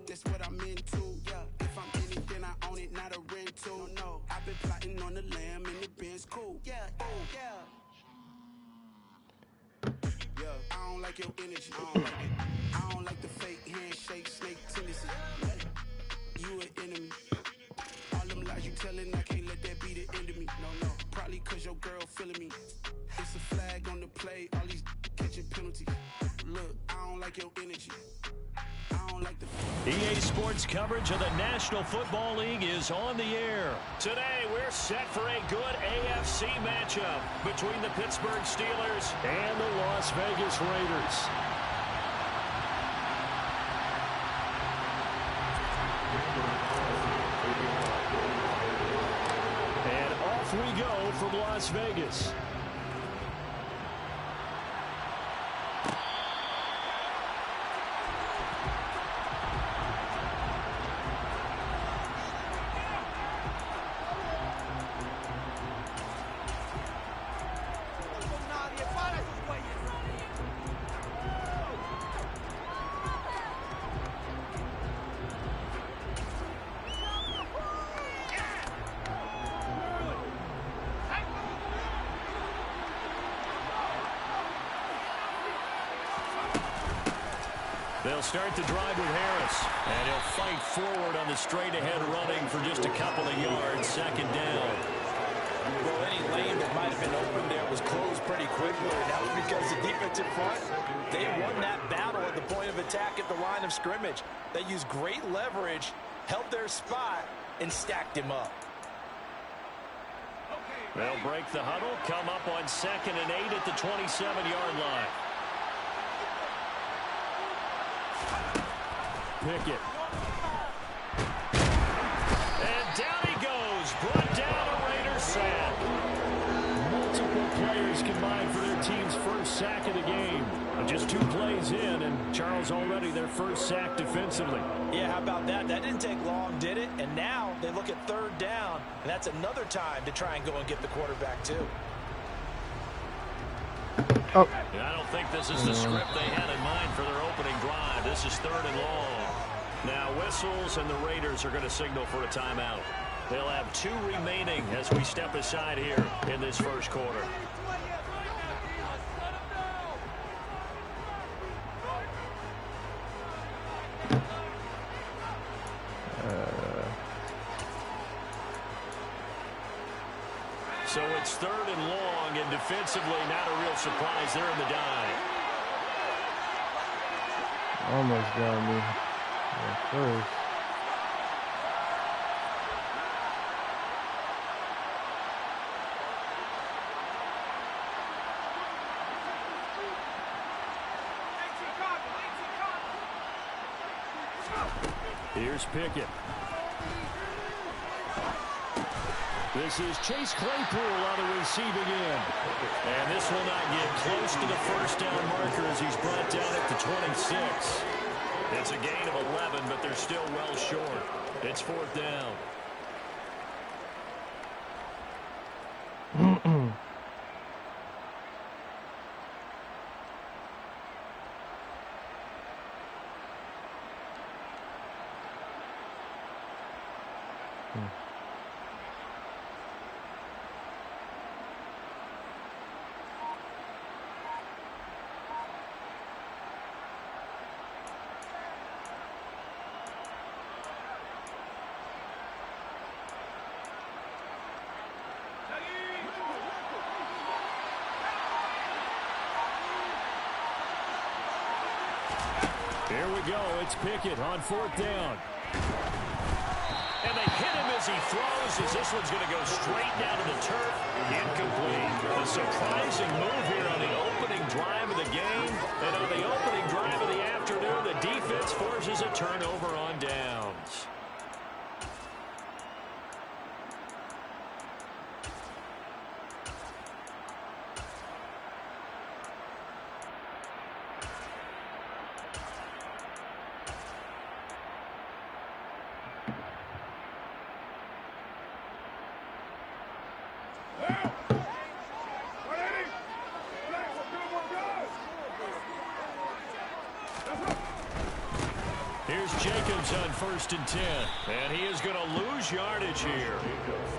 That's what I'm into. Yeah, if I'm in it, then I own it, not a rental. No, I've been plotting on the lamb and the Benz cool. Yeah, oh yeah. Yeah, I don't like your energy. I don't like it. I don't like the fake handshake, snake tendency. You an enemy. All them lies you telling, I can't let that be the end of me. No, probably cause your girl feeling me. It's a flag on the play, all these catching penalties. Look, I don't like your energy. I don't like the EA Sports coverage of the National Football League is on the air. Today, we're set for a good AFC matchup between the Pittsburgh Steelers and the Las Vegas Raiders. And off we go from Las Vegas. They'll start the drive with Harris. And he'll fight forward on the straight-ahead running for just a couple of yards. Second down. Well, any lane that might have been open there was closed pretty quickly. And that was because the defensive front, they won that battle at the point of attack at the line of scrimmage. They used great leverage, held their spot, and stacked him up. They'll break the huddle, come up on 2nd and 8 at the 27-yard line. Pickett. And down he goes. Brought down a Raider sack. Multiple players combined for their team's first sack of the game. Just 2 plays in, and Charles already their first sack defensively. Yeah, how about that? That didn't take long, did it? And now they look at 3rd down, and that's another time to try and go and get the quarterback, too. Oh. I don't think this is the script they had in mind for their opening drive. This is 3rd and long. Now whistles, and the Raiders are going to signal for a timeout. They'll have 2 remaining as we step aside here in this first quarter. So it's 3rd and long, and defensively not a real surprise there in the dive. Almost got me at first. Here's Pickett. This is Chase Claypool on the receiving end. And this will not get close to the first down marker as he's brought down at the 26. It's a gain of 11, but they're still well short. It's 4th down. Here we go. It's Pickett on 4th down. And they hit him as he throws, as this one's going to go straight down to the turf. Incomplete. A surprising move here on the opening drive of the game. And on the opening drive of the afternoon, the defense forces a turnover on downs. Here's Jacobs on 1st and 10. And he is going to lose yardage here.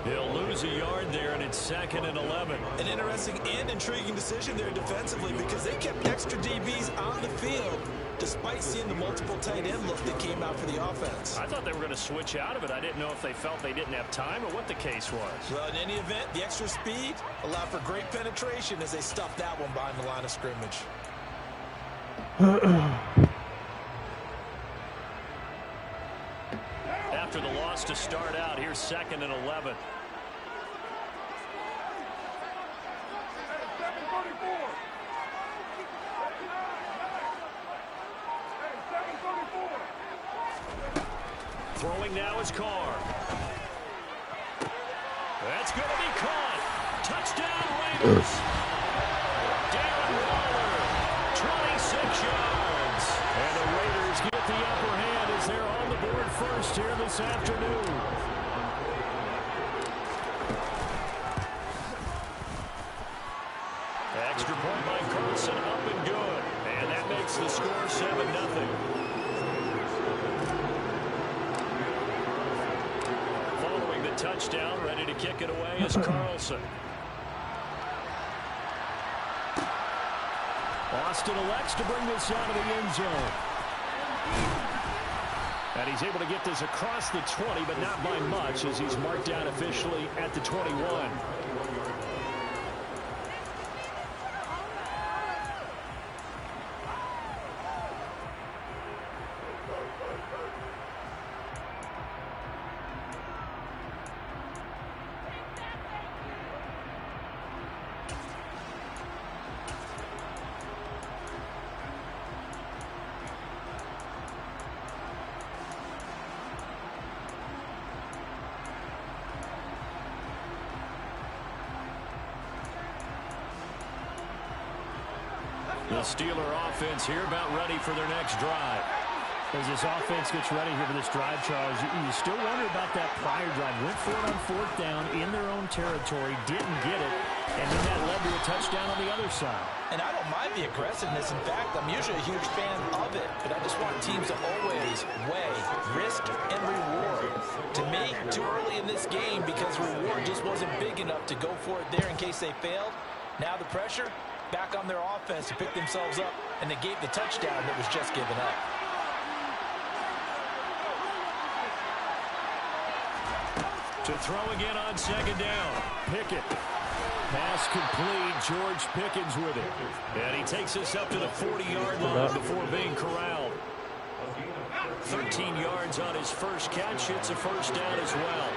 He'll lose a yard there, and it's 2nd and 11. An interesting and intriguing decision there defensively because they kept extra DBs on the field despite seeing the multiple tight end look that came out for the offense. I thought they were going to switch out of it. I didn't know if they felt they didn't have time or what the case was. Well, in any event, the extra speed allowed for great penetration as they stuffed that one behind the line of scrimmage. After the loss to start out, here's 2nd and 11. Throwing now is Carr. That's going to be caught. Touchdown, Raiders. Darren Waller, 26 yards. And the Raiders get the upper hand as they're on the board first here this afternoon. Extra point by Carlson, up and good. And that makes the score 7-0. Following the touchdown, ready to kick it away is Carlson. Austin elects to bring this out of the end zone. And he's able to get this across the 20, but not by much as he's marked down officially at the 21. The Steeler offense here about ready for their next drive. As this offense gets ready here for this drive, Charles, you still wonder about that prior drive. Went for it on 4th down in their own territory, didn't get it, and then that led to a touchdown on the other side. And I don't mind the aggressiveness. In fact, I'm usually a huge fan of it, but I just want teams to always weigh risk and reward. To me, too early in this game because reward just wasn't big enough to go for it there in case they failed. Now the pressure back on their offense to pick themselves up and negate the touchdown that was just given up. To throw again on 2nd down. Pickett. Pass complete. George Pickens with it. And he takes us up to the 40-yard line before being corralled. 13 yards on his first catch. It's a first down as well.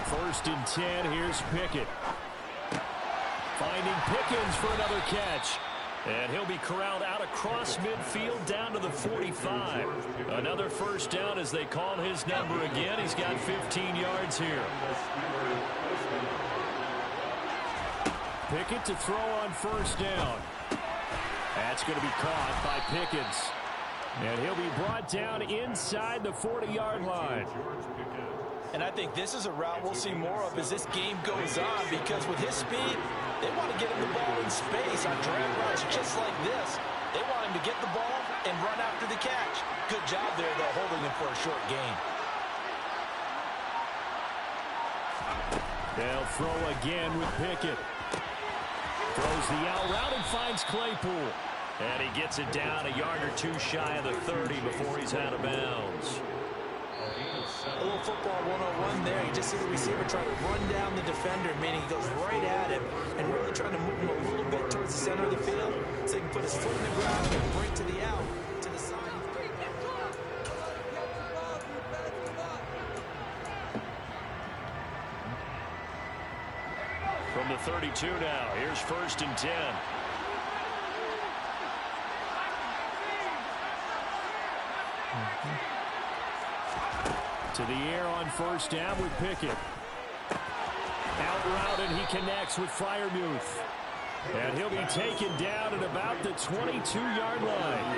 First and 10. Here's Pickett. Finding Pickens for another catch. And he'll be corralled out across midfield down to the 45. Another first down as they call his number again. He's got 15 yards here. Pickett to throw on 1st down. That's going to be caught by Pickens. And he'll be brought down inside the 40-yard line. And I think this is a route we'll see more of as this game goes on, because with his speed, they want to get him the ball in space on drag routes just like this. They want him to get the ball and run after the catch. Good job there, though, holding him for a short gain. They'll throw again with Pickett. Throws the out route and finds Claypool. And he gets it down a yard or two shy of the 30 before he's out of bounds. A little football 101 there. You just see the receiver try to run down the defender, meaning he goes right at him and really trying to move him a little bit towards the center of the field so he can put his foot in the ground and break to the out, to the side. From the 32 now, here's 1st and 10. To the air on 1st down with Pickett. Out route, and he connects with Freiermuth. And he'll be taken down at about the 22-yard line.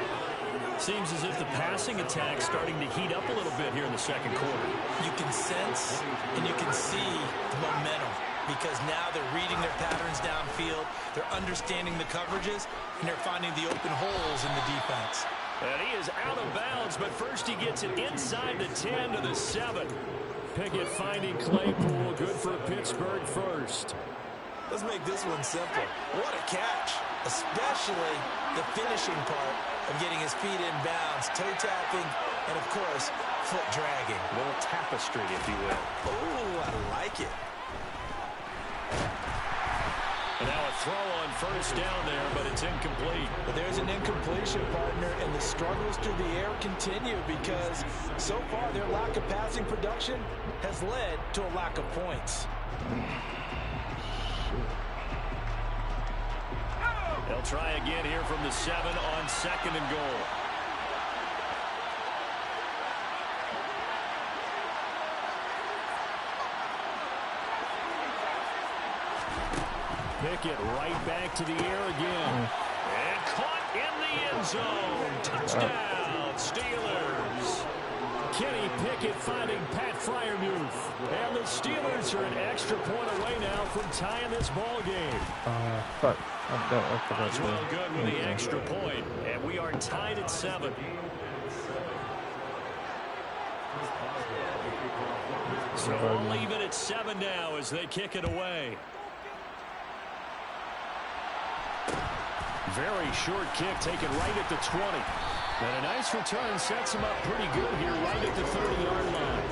Seems as if the passing attack's starting to heat up a little bit here in the 2nd quarter. You can sense and you can see the momentum, because now they're reading their patterns downfield, they're understanding the coverages, and they're finding the open holes in the defense. And he is out of bounds, but first he gets it inside the 10 to the 7. Pickett finding Claypool, good for Pittsburgh first. Let's make this one simple. What a catch, especially the finishing part of getting his feet in bounds, toe tapping, and of course, foot dragging. A little tapestry, if you will. Oh, I like it. And now a throw on 1st down there, but it's incomplete. But there's an incompletion, partner, and the struggles through the air continue because so far their lack of passing production has led to a lack of points. They'll try again here from the 7 on 2nd and goal. Pickett right back to the air again. And caught in the end zone. Touchdown, Steelers. Kenny Pickett finding Pat Freiermuth. And the Steelers are an extra point away now from tying this ball game. Fuck. Well good with the extra point. And we are tied at 7. So all even at 7 now as they kick it away. Very short kick taken right at the 20. And a nice return sets him up pretty good here right at the 30-yard line.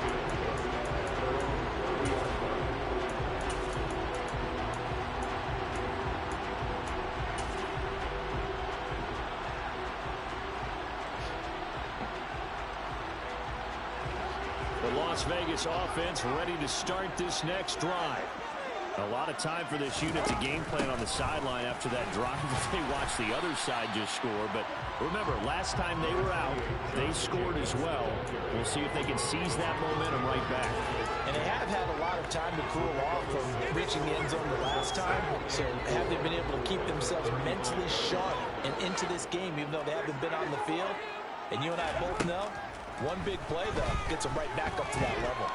The Las Vegas offense ready to start this next drive. A lot of time for this unit to game plan on the sideline after that drive. They watch the other side just score. But remember, last time they were out, they scored as well. We'll see if they can seize that momentum right back. And they have had a lot of time to cool off from reaching the end zone the last time. So have they been able to keep themselves mentally sharp and into this game, even though they haven't been on the field? And you and I both know, one big play, though, gets them right back up to that level.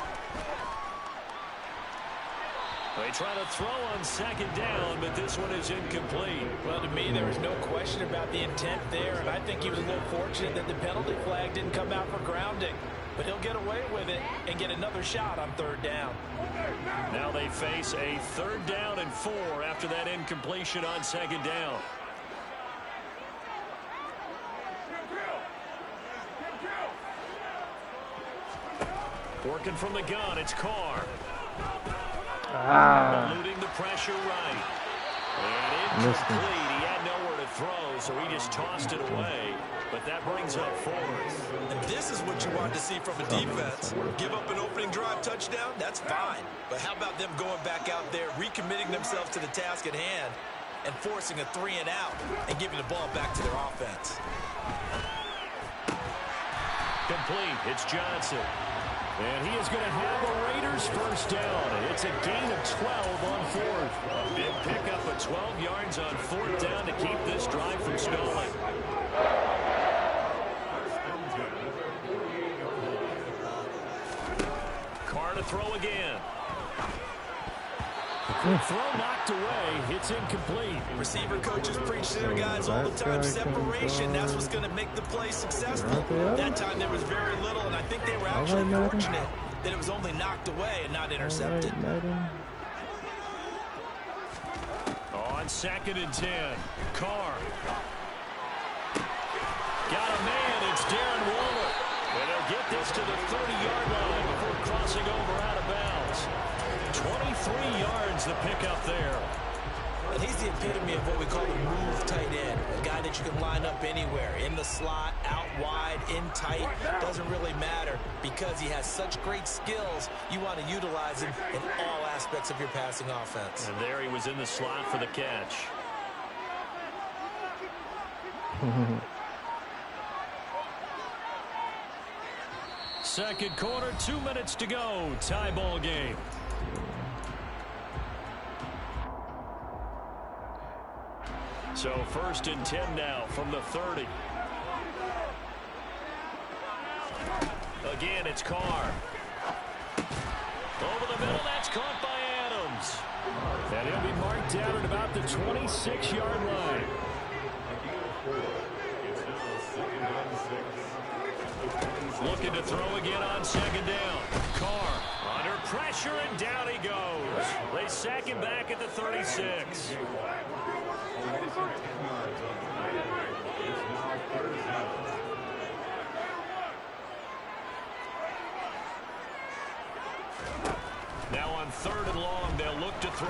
They try to throw on second down, but this one is incomplete. Well, to me, there was no question about the intent there, and I think he was a little fortunate that the penalty flag didn't come out for grounding. But he'll get away with it and get another shot on third down. Now they face a 3rd down and 4 after that incompletion on second down. Working from the gun, it's Carr. Eluding the pressure right. And incomplete. He had nowhere to throw, so he just tossed it away. But that brings up 4th. And this is what you want to see from a defense. Give up an opening drive touchdown, that's fine. But how about them going back out there, recommitting themselves to the task at hand, and forcing a 3 and out, and giving the ball back to their offense? Complete. It's Johnson. And he is going to have a Raiders first down. It's a gain of 12 on 4th. A big pickup of 12 yards on 4th down to keep this drive from stalling. Carr to throw again. Throw knocked away. It's incomplete. Receiver coaches preach to their guys all the time. Separation, that's what's going to make the play successful. That time there was very little, and I think they were actually fortunate that it was only knocked away and not intercepted. On 2nd and 10, Carr. Got a man, it's Darren Waller. And they'll get this to the 30-yard line before crossing over out of bounds. 23 yards the pickup there. And he's the epitome of what we call the move tight end. A guy that you can line up anywhere. In the slot, out wide, in tight. Doesn't really matter because he has such great skills. You want to utilize him in all aspects of your passing offense. And there he was in the slot for the catch. Second quarter, 2 minutes to go. Tie ball game. So 1st and 10 now from the 30. Again, it's Carr. Over the middle, that's caught by Adams. And he'll be marked down at about the 26-yard line. Looking to throw again on second down. Carr under pressure, and down he goes. They sack him back at the 36. Now on 3rd and long, they'll look to throw.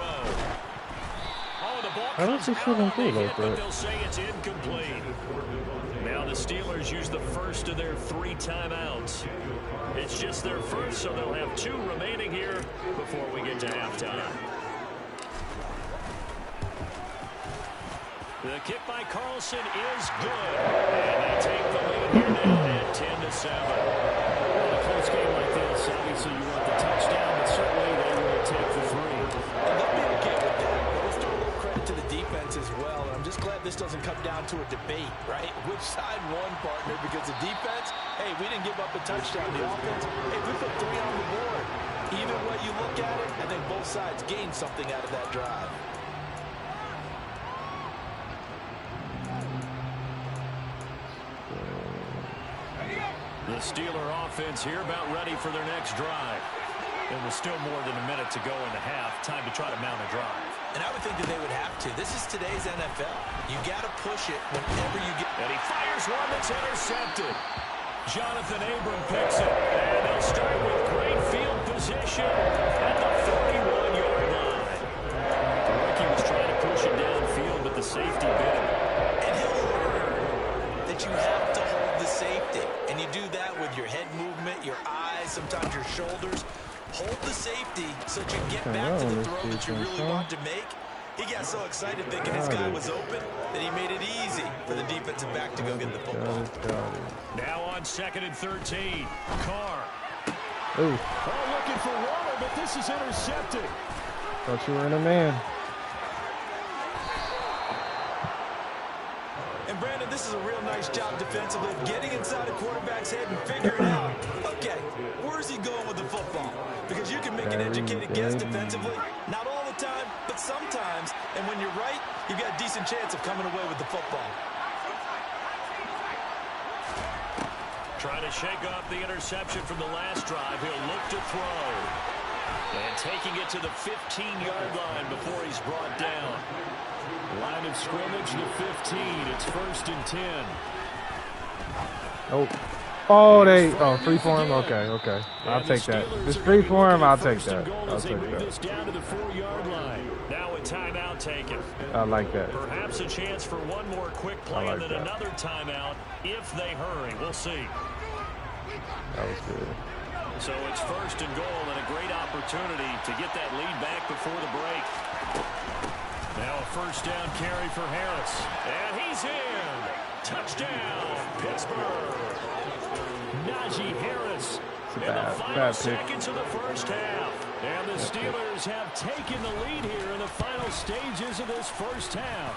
Oh, the ball comes out on the hit, but they'll say it's incomplete. Now the Steelers use the first of their 3 timeouts. It's just their first, so they'll have 2 remaining here before we get to halftime. The kick by Carlson is good. And they take the lead here now at 10-7. In a close game like this, obviously you want the touchdown, but certainly they will take the 3. And they'll be okay with that. But let's throw a little credit to the defense as well. And I'm just glad this doesn't come down to a debate, right? Which side won, partner? Because the defense, hey, we didn't give up a touchdown. The offense, hey, we put 3 on the board. Either way you look at it, I think both sides gained something out of that drive. The Steeler offense here about ready for their next drive. And with still more than a minute to go in the half, time to try to mount a drive. And I would think that they would have to. This is today's NFL. You got to push it whenever you get. And he fires one that's intercepted. Jonathan Abram picks it. And they'll start with great field position at the 41-yard line. The rookie was trying to push it downfield, but the safety bit him. And he'll learn that you have to hold the safety. And you do that with your head movement, your eyes, sometimes your shoulders. Hold the safety so that you get back to the throw that you really want to make. He got so excited thinking his guy was open that he made it easy for the defensive back to go get the football. Now on 2nd and 13. Carr. Ooh. Oh, looking for water, but this is intercepted. Thought you were in a man. And Brandon, this is a real nice job defensively of getting inside a quarterback's head and figuring out, okay, where's he going with the football? Because you can make an educated guess defensively, not all the time, but sometimes. And when you're right, you've got a decent chance of coming away with the football. Trying to shake off the interception from the last drive. He'll look to throw. And taking it to the 15-yard line before he's brought down. Line of scrimmage to 15. It's 1st and 10. Oh. Oh, free for him? Okay. I'll take that. Just free for him, I'll take that. I'll take that. Down to the 4-yard line. Now a timeout taken. I like that. Perhaps a chance for one more quick play and then another timeout if they hurry. We'll see. That was good. So it's 1st and goal and a great opportunity to get that lead back before the break. Now a 1st down carry for Harris. And he's in. Touchdown, Pittsburgh. Najee Harris in the final seconds of the 1st half. And the Steelers have taken the lead here in the final stages of this 1st half.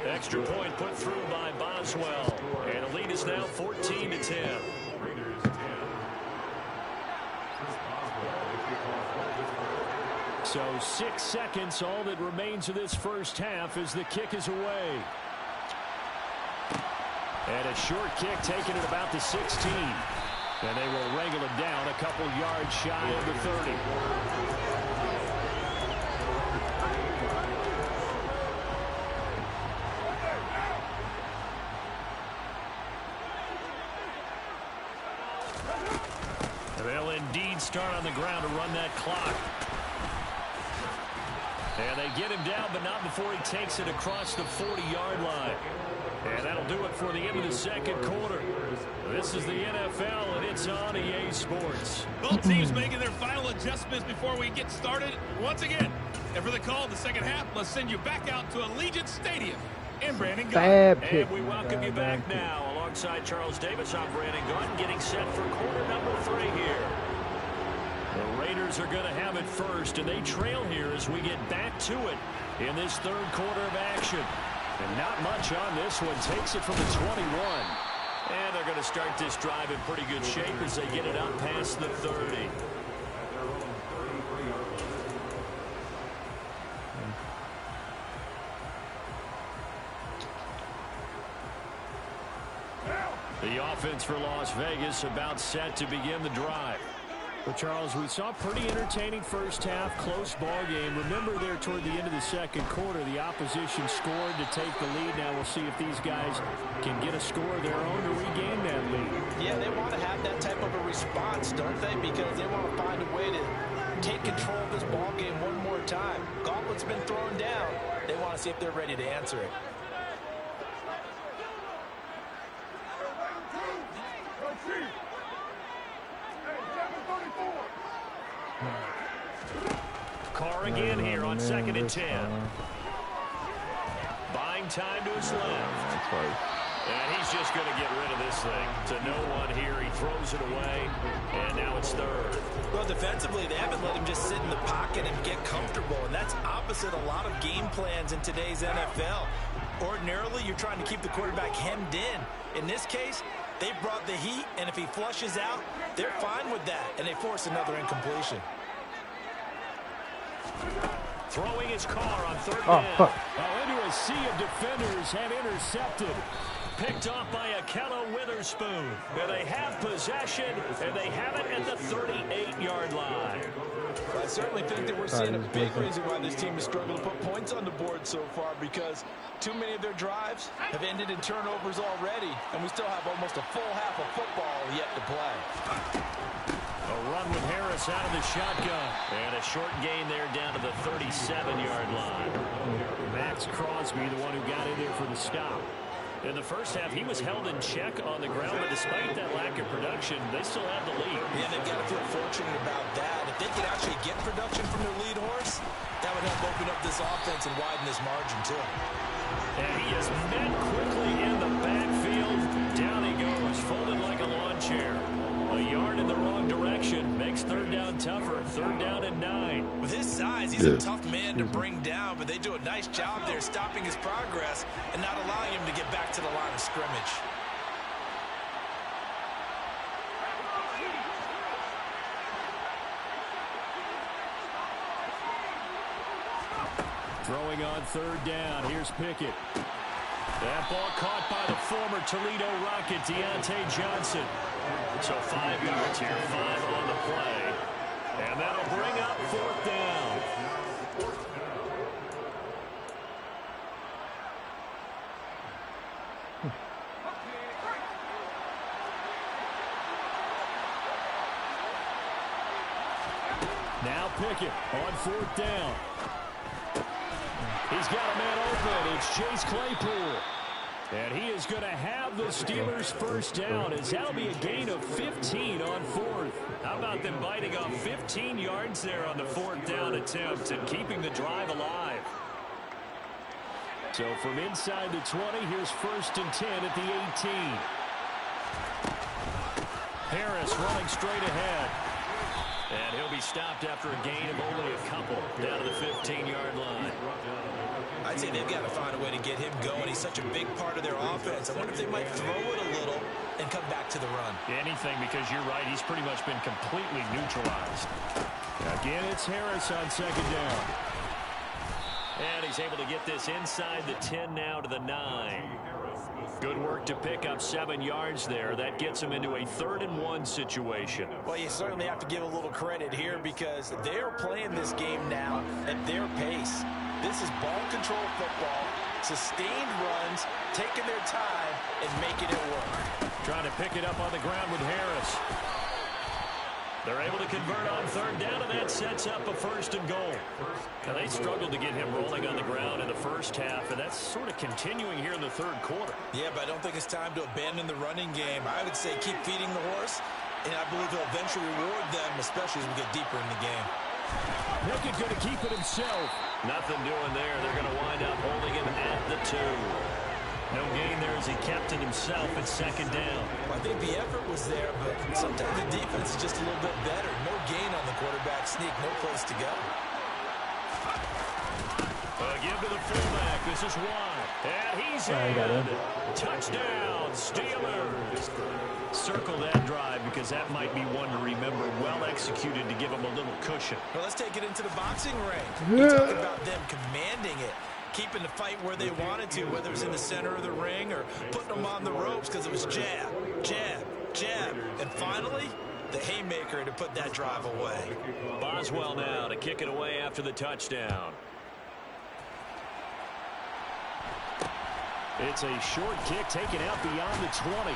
Extra point put through by Boswell. And the lead is now 14-10. So 6 seconds, all that remains of this 1st half as the kick is away. And a short kick taken at about the 16. And they will wrangle it down a couple yards shy of the 30. They'll indeed start on the ground to run that clock. And they get him down, but not before he takes it across the 40-yard line. And that'll do it for the end of the 2nd quarter. This is the NFL, and it's on EA Sports. Both teams making their final adjustments before we get started once again. And for the call of the 2nd half, let's send you back out to Allegiant Stadium in Brandon Gaunt. And we welcome you back now. Alongside Charles Davis, I'm Brandon Gaunt, getting set for quarter number 3 here. The Raiders are going to have it first, and they trail here as we get back to it in this 3rd quarter of action. And not much on this one. Takes it from the 21. And they're going to start this drive in pretty good shape as they get it up past the 30. The offense for Las Vegas about set to begin the drive. Well, Charles, we saw a pretty entertaining 1st half, close ball game. Remember there toward the end of the 2nd quarter, the opposition scored to take the lead. Now we'll see if these guys can get a score of their own to regain that lead. Yeah, they want to have that type of a response, don't they? Because they want to find a way to take control of this ball game one more time. Gauntlet's been thrown down. They want to see if they're ready to answer it. Carr again here on 2nd and 10. Buying time to his left. And he's just going to get rid of this thing to no one here. He throws it away, and now it's 3rd. Well, defensively, they haven't let him just sit in the pocket and get comfortable, and that's opposite a lot of game plans in today's NFL. Ordinarily, you're trying to keep the quarterback hemmed in. In this case, they brought the heat, and if he flushes out, they're fine with that, and they force another incompletion. Throwing his car on 3rd down. Into a sea of defenders have intercepted. picked off by Akello Witherspoon. And they have possession, and they have it at the 38-yard line. I certainly think that we're seeing a big reason why this team has struggled to put points on the board so far, because too many of their drives have ended in turnovers already, and we still have almost a full half of football yet to play. A run with Harris out of the shotgun. And a short gain there down to the 37-yard line. Max Crosby, the one who got in there for the stop. In the first half, he was held in check on the ground, but despite that lack of production, they still have the lead. Yeah, they've got to feel fortunate about that. If they could actually get production from their lead horse, that would help open up this offense and widen this margin, too. And he is met quickly in the backfield. Down he goes, folded like a lawn chair. A yard in the wrong direction makes third down tougher. Third down and 9. With his size, he's a tough man to bring down, but they do a nice job there stopping his progress and not allowing him to get back to the line of scrimmage. Throwing on third down. Here's Pickett. That ball caught by the former Toledo Rocket, Deontay Johnson. So 5 yards here, 5 on the play. And that'll bring up fourth down. Now Pickett on fourth down. He's got a man open. It's Chase Claypool. And he is going to have the Steelers first down, as that'll be a gain of 15 on fourth. How about them biting off 15 yards there on the fourth down attempt and keeping the drive alive? So from inside the 20, here's first and 10 at the 18. Harris running straight ahead. And he'll be stopped after a gain of only a couple down to the 15-yard line. I'd say they've got to find a way to get him going. He's such a big part of their offense. I wonder if they might throw it a little and come back to the run. Anything, because you're right, he's pretty much been completely neutralized. Again, it's Harris on second down. And he's able to get this inside the 10 now to the 9. Good work to pick up 7 yards there. That gets him into a 3rd and 1 situation. Well, you certainly have to give a little credit here, because they're playing this game now at their pace. This is ball control football, sustained runs, taking their time, and making it work. Trying to pick it up on the ground with Harris. They're able to convert on third down, and that sets up a 1st and goal. Now, they struggled to get him rolling on the ground in the first half, and that's sort of continuing here in the third quarter. Yeah, but I don't think it's time to abandon the running game. I would say keep feeding the horse, and I believe he'll eventually reward them, especially as we get deeper in the game. Pickett going to keep it himself. Nothing doing there. They're going to wind up holding him at the 2. No gain there as he kept it himself at second down. Well, I think the effort was there, but sometimes the defense is just a little bit better. No gain on the quarterback sneak, no place to go. Give to the fullback. This is wide. And he's in. Touchdown, Steelers. Circle that drive, because that might be one to remember. Well executed to give them a little cushion. Well, let's take it into the boxing ring. We talked about them commanding it, keeping the fight where they wanted to, whether it was in the center of the ring or putting them on the ropes, because it was jab, jab, jab. And finally, the haymaker to put that drive away. Boswell now to kick it away after the touchdown. It's a short kick taken out beyond the 20.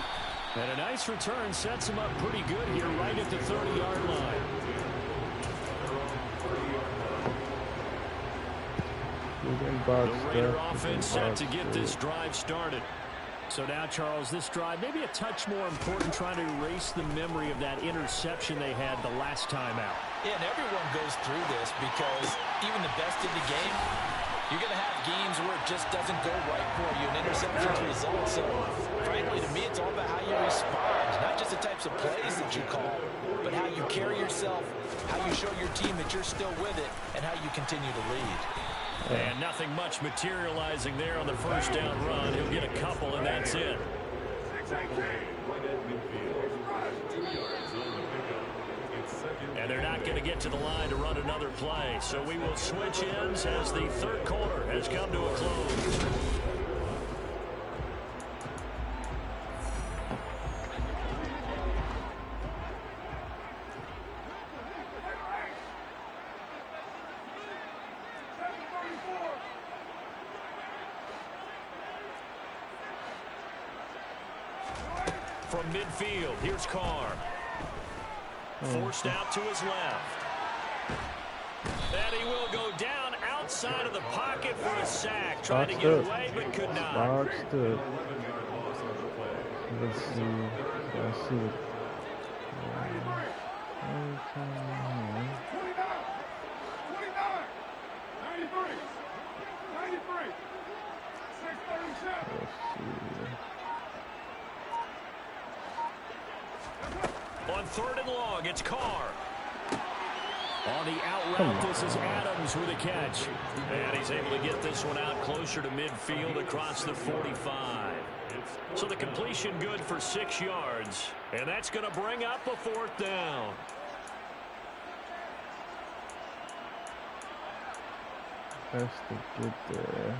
And a nice return sets him up pretty good here right at the 30-yard line. The Raider offense set to get this drive started. So now, Charles, this drive maybe a touch more important, trying to erase the memory of that interception they had the last time out. Yeah, and everyone goes through this, because even the best in the game, you're going to have games where it just doesn't go right for you, and interceptions result. So, frankly, to me, it's all about how you respond, not just the types of plays that you call, but how you carry yourself, how you show your team that you're still with it, and how you continue to lead. And nothing much materializing there on the first down run. He'll get a couple, and that's it. And they're not going to get to the line to run another play. So we will switch ends as the third quarter has come to a close. From midfield, here's Carr. Forced out to his left. And he will go down outside of the pocket for a sack. Trying to get away, but could not. Let's see. Let's see. On 3rd and long, it's Carr. On the out route, this is Adams with a catch. And he's able to get this one out closer to midfield across the 45. So the completion good for 6 yards. And that's going to bring up a 4th down. Has to get there.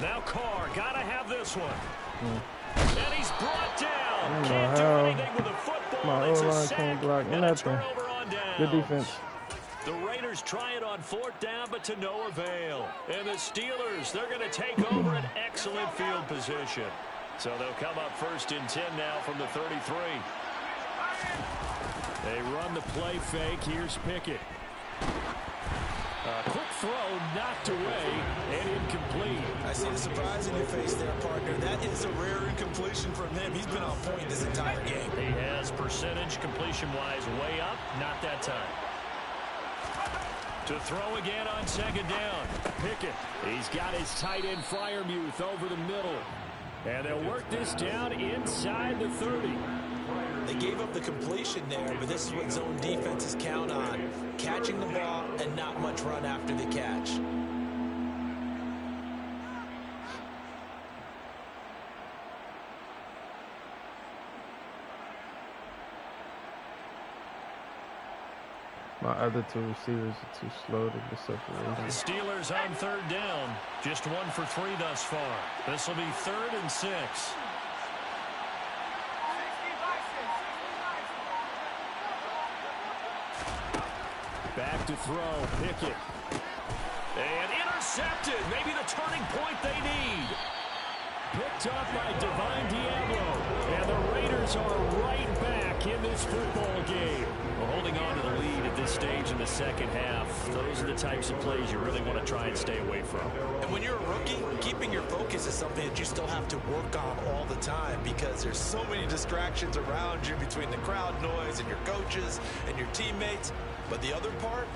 Now Carr, gotta have this one. And he's brought down. Can't do anything with the football. My O-line can't block nothing. Good defense. The Raiders try it on 4th down, but to no avail. And the Steelers, they're going to take over an excellent field position. So they'll come up 1st and 10 now from the 33. They run the play fake. Here's Pickett. A quick throw knocked away and incomplete. I see the surprise in your face there, partner. That is a rare incompletion from him. He's been on point this entire game. He has percentage completion-wise way up. Not that time. To throw again on 2nd down. Pickett. He's got his tight end Freiermuth over the middle. And they'll work this down inside the 30. They gave up the completion there, but this is what zone defenses count on. Catching the ball and not much run after the catch. My other 2 receivers are too slow to get separated. The Steelers on 3rd down. Just 1 for 3 thus far. This will be 3rd and 6. Back to throw. Pickett. And intercepted. Maybe the turning point they need. Picked up by Divine Diablo. And the Raiders are right back in this football game. Well, holding on to the lead at this stage in the 2nd half, those are the types of plays you really want to try and stay away from. And when you're a rookie, keeping your focus is something that you still have to work on all the time because there's so many distractions around you between the crowd noise and your coaches and your teammates. But the other part,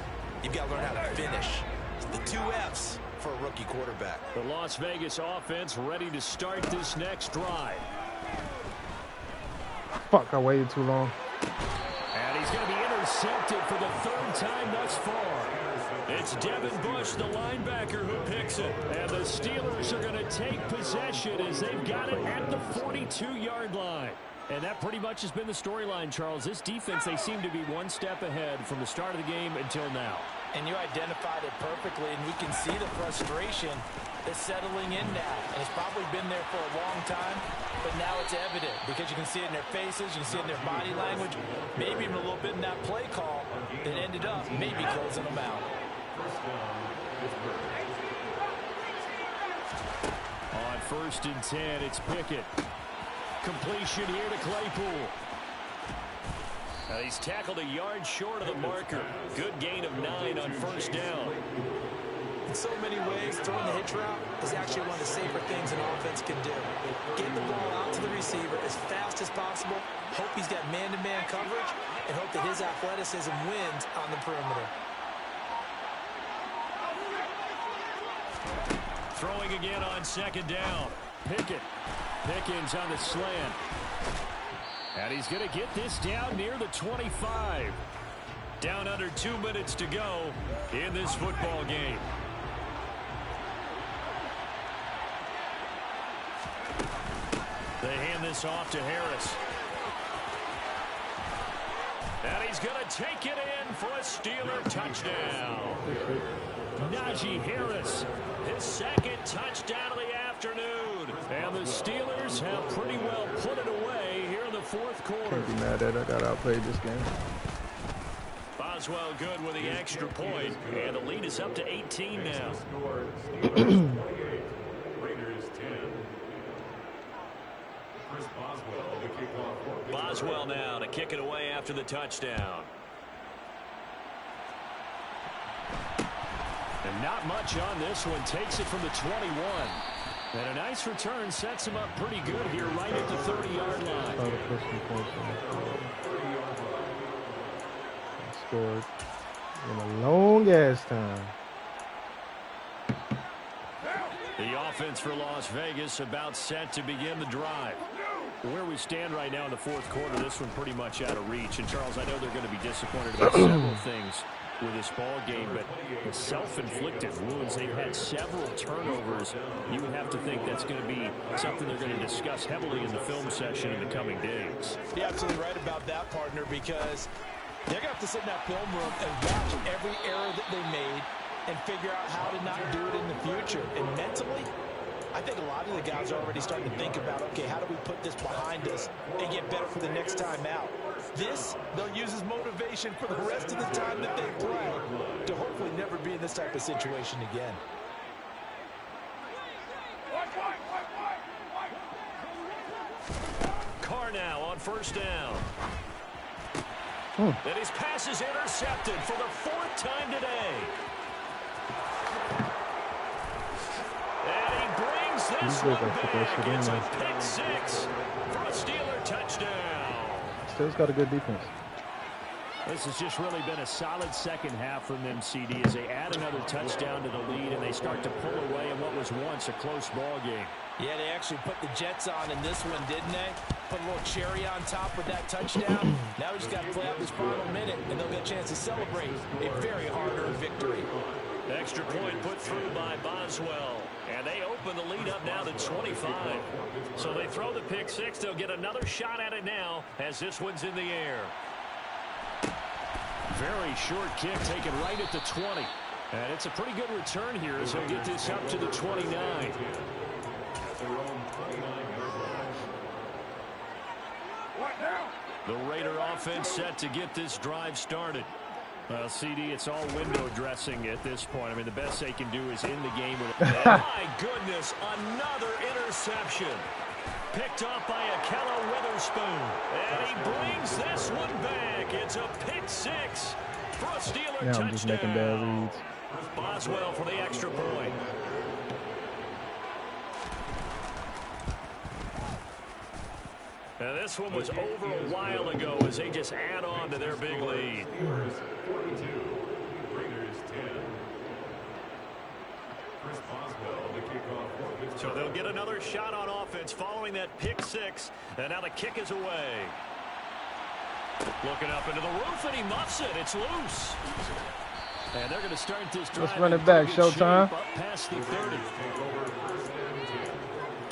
you've got to learn how to finish. It's the 2 F's for a rookie quarterback. The Las Vegas offense ready to start this next drive. Fuck, I waited too long. And he's going to be intercepted for the 3rd time thus far. It's Devin Bush, the linebacker, who picks it. And the Steelers are going to take possession as they've got it at the 42-yard line. And that pretty much has been the storyline, Charles. This defense, they seem to be 1 step ahead from the start of the game until now. And you identified it perfectly, and we can see the frustration that's settling in now. And it's probably been there for a long time, but now it's evident because you can see it in their faces, you can see it in their body language, maybe even a little bit in that play call that ended up maybe closing them out. On 1st and 10, it's Pickett. Completion here to Claypool. He's tackled a yard short of the marker. Good gain of 9 on 1st down. In so many ways, throwing the hitch route is actually one of the safer things an offense can do. Get the ball out to the receiver as fast as possible, hope he's got man-to-man coverage, and hope that his athleticism wins on the perimeter. Throwing again on 2nd down. Pickett. Pickens on the slant. And he's going to get this down near the 25. Down under 2 minutes to go in this football game. They hand this off to Harris. And he's going to take it in for a Steeler touchdown. Najee Harris, his second touchdown of the afternoon. And the Steelers have pretty well put it away here in the fourth quarter. Can't be mad that I got outplayed this game. Boswell good with the extra point, and the lead is up to 18 now. Raiders 10. Chris Boswell, the kickoff. Boswell now to kick it away after the touchdown. And not much on this one. Takes it from the 21. And a nice return sets him up pretty good here right at the 30-yard line. Scored in a long-ass time. The offense for Las Vegas about set to begin the drive. Where we stand right now in the fourth quarter, this one pretty much out of reach. And, Charles, I know they're going to be disappointed about several things with this ball game, but the self-inflicted wounds, they've had several turnovers. You would have to think that's going to be something they're going to discuss heavily in the film session in the coming days. You're absolutely right about that, partner, because they're going to have to sit in that film room and watch every error that they made and figure out how to not do it in the future. And mentally, I think a lot of the guys are already starting to think about, okay, how do we put this behind us and get better for the next time out? This, they'll use as motivation for the rest of the time that they play to hopefully never be in this type of situation again. Carr now on first down. And his pass is intercepted for the fourth time today. And he brings this one back. It's a pick six for a Steeler touchdown. Steelers got a good defense. This has just really been a solid second half from them, CD, as they add another touchdown to the lead and they start to pull away in what was once a close ball game. Yeah, they actually put the Jets on in this one, didn't they? Put a little cherry on top with that touchdown. Now we just got to play out this final minute, and they'll get a chance to celebrate a very hard-earned victory. Extra point put through by Boswell. And they open the lead up now to 25. So they throw the pick six. They'll get another shot at it now as this one's in the air. Very short kick taken right at the 20. And it's a pretty good return here as he'll get this up to the 29. The Raider offense set to get this drive started. Well, CD, it's all window dressing at this point. I mean, the best they can do is in the game with it. My goodness, another interception. Picked off by Akello Witherspoon. And he brings this one back. It's a pick six for a Steeler touchdown. I'm just making bad reads. Boswell for the extra point. Now this one was over a while ago as they just add on to their big lead. So they'll get another shot on offense following that pick six. And now the kick is away. Looking up into the roof, and he muffs it. It's loose. And they're going to start this drive. Let's run it back. Showtime. Up past the 30.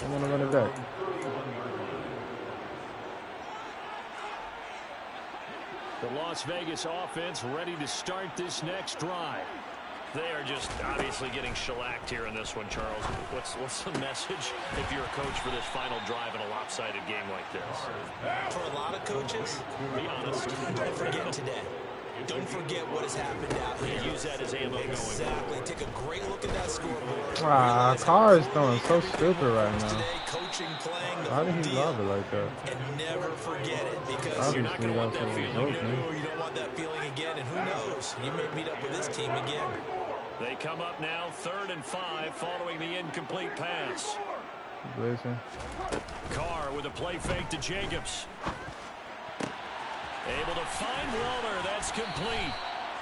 I'm going to run it back. The Las Vegas offense ready to start this next drive. They are just obviously getting shellacked here in this one, Charles. What's the message if you're a coach for this final drive in a lopsided game like this? For a lot of coaches, be honest. Don't forget today. Don't forget what has happened out here. Use that as ammo going. Exactly. Take a great look at that scoreboard. Carr is throwing so stupid right now. Today, coaching, playing the How did he love it like that? And never forget it, because obviously you're not going to want that feeling. No, you don't want that feeling again, and who knows? You may meet up with this team again. They come up now 3rd and 5 following the incomplete pass. Listen. Carr with a play fake to Jacobs. Able to find Waller. That's complete.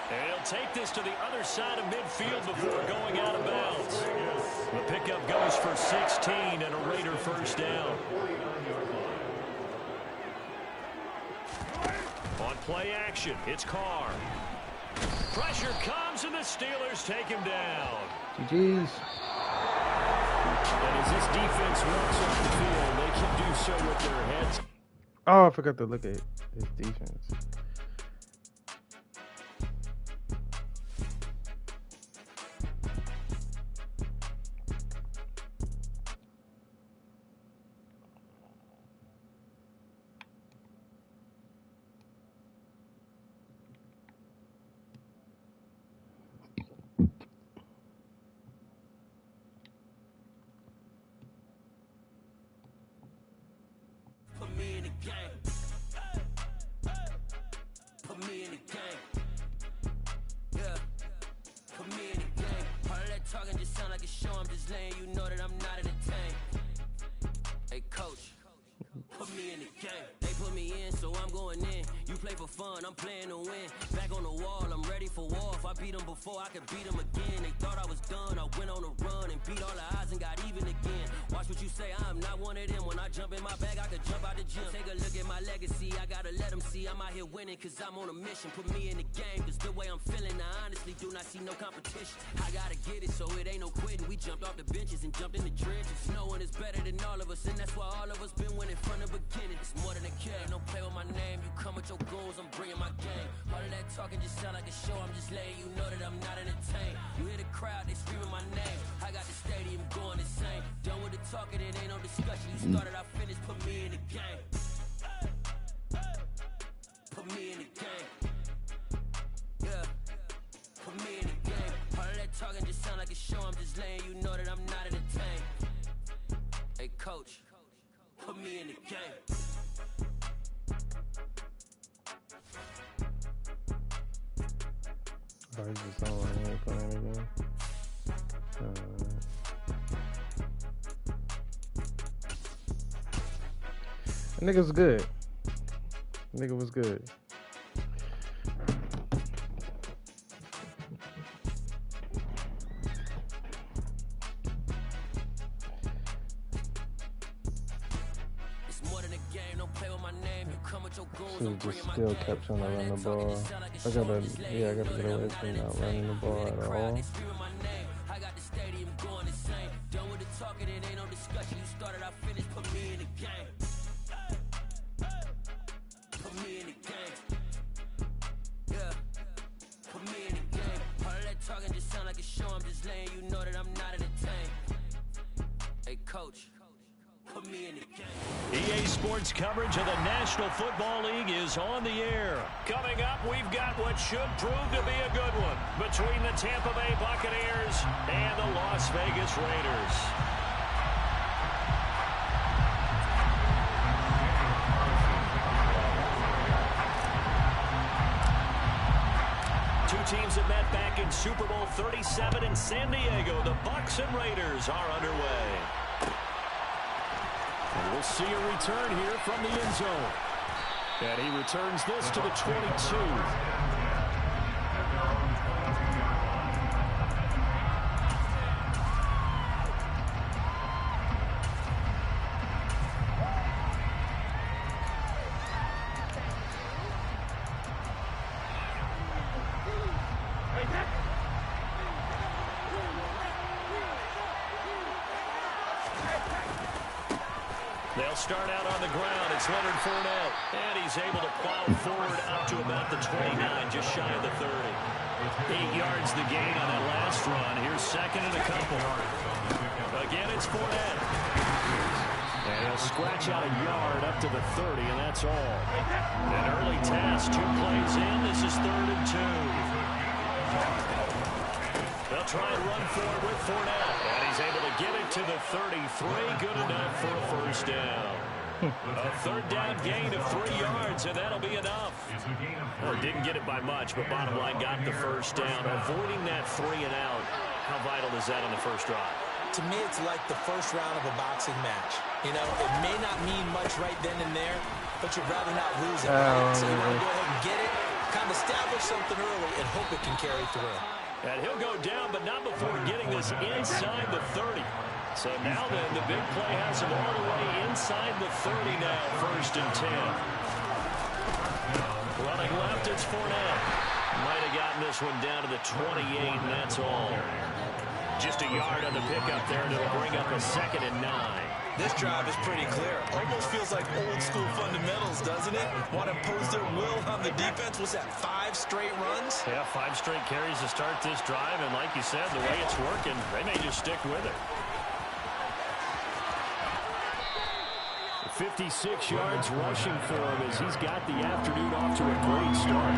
And he'll take this to the other side of midfield before going out of bounds. The pickup goes for 16 and a Raider first down. On play action, it's Carr. Pressure comes and the Steelers take him down. GG's. And as this defense walks off the field, they can do so with their heads. Oh, I forgot to look at his defense. just letting you know that I'm not entertained. Hey, coach, put me in the game. They put me in, so I'm going in. You play for fun, I'm playing to win. Back on the wall, I'm ready for war. If I beat them before, I could beat them again. They thought I was done, I went on a run and beat all the odds and got even again. Watch what you say, I'm not one of them. When I jump in my bag, I could jump out the gym. Take a look at my legacy, I gotta let them see I'm out here winning, cause I'm on a mission. Put me in the game, cause the way I'm feeling, I honestly do not see no competition. I gotta get it, so it ain't no quitting. We jumped off the benches and jumped in the trenches. No one is better than all of us, and that's why all of us been winning from the beginning. It's more than a game, don't play with my name. You come with your goals, I'm bringing my game. All of that talking just sound like a show, I'm just letting you know that I'm not entertained. You hear the crowd, they screaming my name. I got the stadium going insane. Done with the talking, it ain't no discussion. You started, I finished, put me in the game. Put me in the game. Yeah, put me in the game. All of that talking just sound like a show, I'm just letting you know that I'm not entertained. Hey, coach, put me in the game. Oh, he's just on right here playing again. That nigga was good. Nigga was good. Should just still kept trying to run the ball. I gotta get away from not running the ball at all. I got the stadium going insane. Done with the talking, it ain't no discussion. You started, I finished, put me in the game. Put me in the game. Yeah, put me in the game. All of that talking just sound like a show, I'm just letting you know that I'm not entertained. Hey, coach, put me in the game. EA Sports coverage of the National Football League is on the air. Coming up, we've got what should prove to be a good one between the Tampa Bay Buccaneers and the Las Vegas Raiders. Two teams that met back in Super Bowl 37 in San Diego. The Bucs and Raiders are underway. And we'll see a return here from the end zone. And he returns this to the 22. They'll start out on the ground. It's Leonard Fournette. And he's able to plow forward up to about the 29, just shy of the 30. 8 yards the gain on that last run. Here's second and a couple. Again, it's Fournette. And he'll scratch out a yard up to the 30, and that's all. An early task, 2 plays in. This is 3rd and 2. They'll try and run forward with Fournette. And he's able to get it to the 33. Good enough for a first down. A 3rd down gain of 3 yards, and that'll be enough. Well, didn't get it by much, but bottom line, got the first down. Avoiding that 3 and out. How vital is that on the first drive? To me, it's like the first round of a boxing match. You know, it may not mean much right then and there, but you'd rather not lose it. Right? So you want to go ahead and get it, kind of establish something early, and hope it can carry through. And he'll go down, but not before getting this inside the 30. So now then, the big play has him all the way inside the 30 now, 1st and 10. Running left, it's Fournette. Might have gotten this one down to the 28, and that's all. Just a yard on the pickup there, and it'll bring up a 2nd and 9. This drive is pretty clear. Almost feels like old school fundamentals, doesn't it? Want to impose their will on the defense? Was that 5 straight runs? Yeah, 5 straight carries to start this drive, and like you said, the way it's working, they may just stick with it. 56 yards rushing for him as he's got the afternoon off to a great start.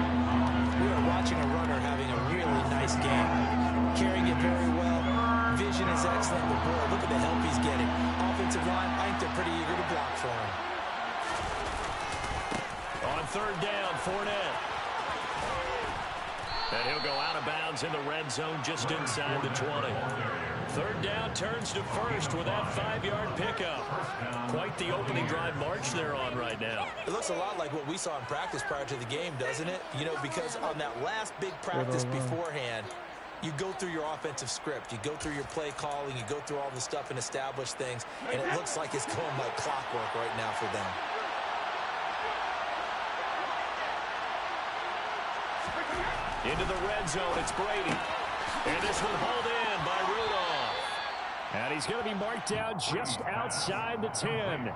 We are watching a runner having a really nice game. Carrying it very well. Vision is excellent, but boy, look at the help he's getting. Offensive line, I think they're pretty eager to block for him. On 3rd down, Fournette. And he'll go out of bounds in the red zone just inside the 20. Third down turns to first with that 5-yard pickup. Quite the opening drive march they're on right now. It looks a lot like what we saw in practice prior to the game, doesn't it? You know, because on that last big practice beforehand, you go through your offensive script. You go through your play calling. You go through all the stuff and establish things. And it looks like it's going like clockwork right now for them. Into the red zone, it's Brady. And this one hauled in by Rudolph. And he's going to be marked down just outside the 10.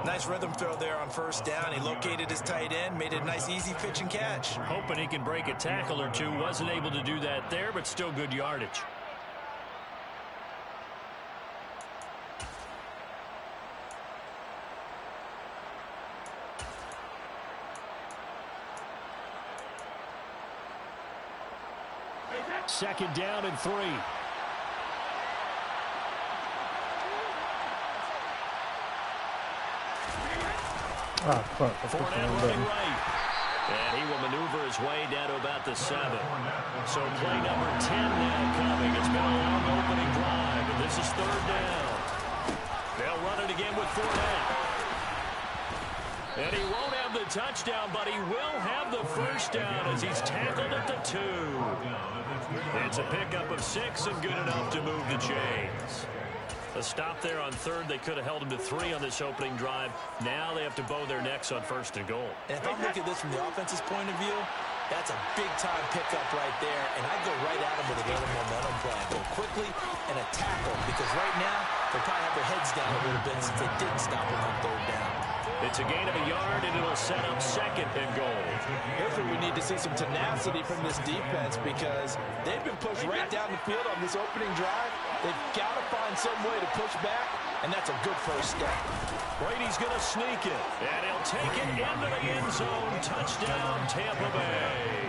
Nice rhythm throw there on first down. He located his tight end, made it a nice easy pitch and catch. Hoping he can break a tackle or two. Wasn't able to do that there, but still good yardage. Second down and 3. Oh, fuck. Fournette running right. And he will maneuver his way down to about the 7. So play number 10 now coming. It's been a long opening drive, and this is third down. They'll run it again with Fournette. And he won't have the touchdown, but he will have the first down as he's tackled at the 2. It's a pickup of 6 and good enough to move the chains. A stop there on third. They could have held him to 3 on this opening drive. Now they have to bow their necks on first and goal. And if I'm looking at this from the offense's point of view, that's a big-time pickup right there. And I go right at him with a little momentum play. Go quickly and attack them because right now they probably have their heads down a little bit since they didn't stop him on third down. It's a gain of a yard, and it'll set up second and goal. Here's where we need to see some tenacity from this defense because they've been pushed right down the field on this opening drive. They've got to find some way to push back, and that's a good first step. Brady's going to sneak it, and he'll take it into the end zone. Touchdown, Tampa Bay.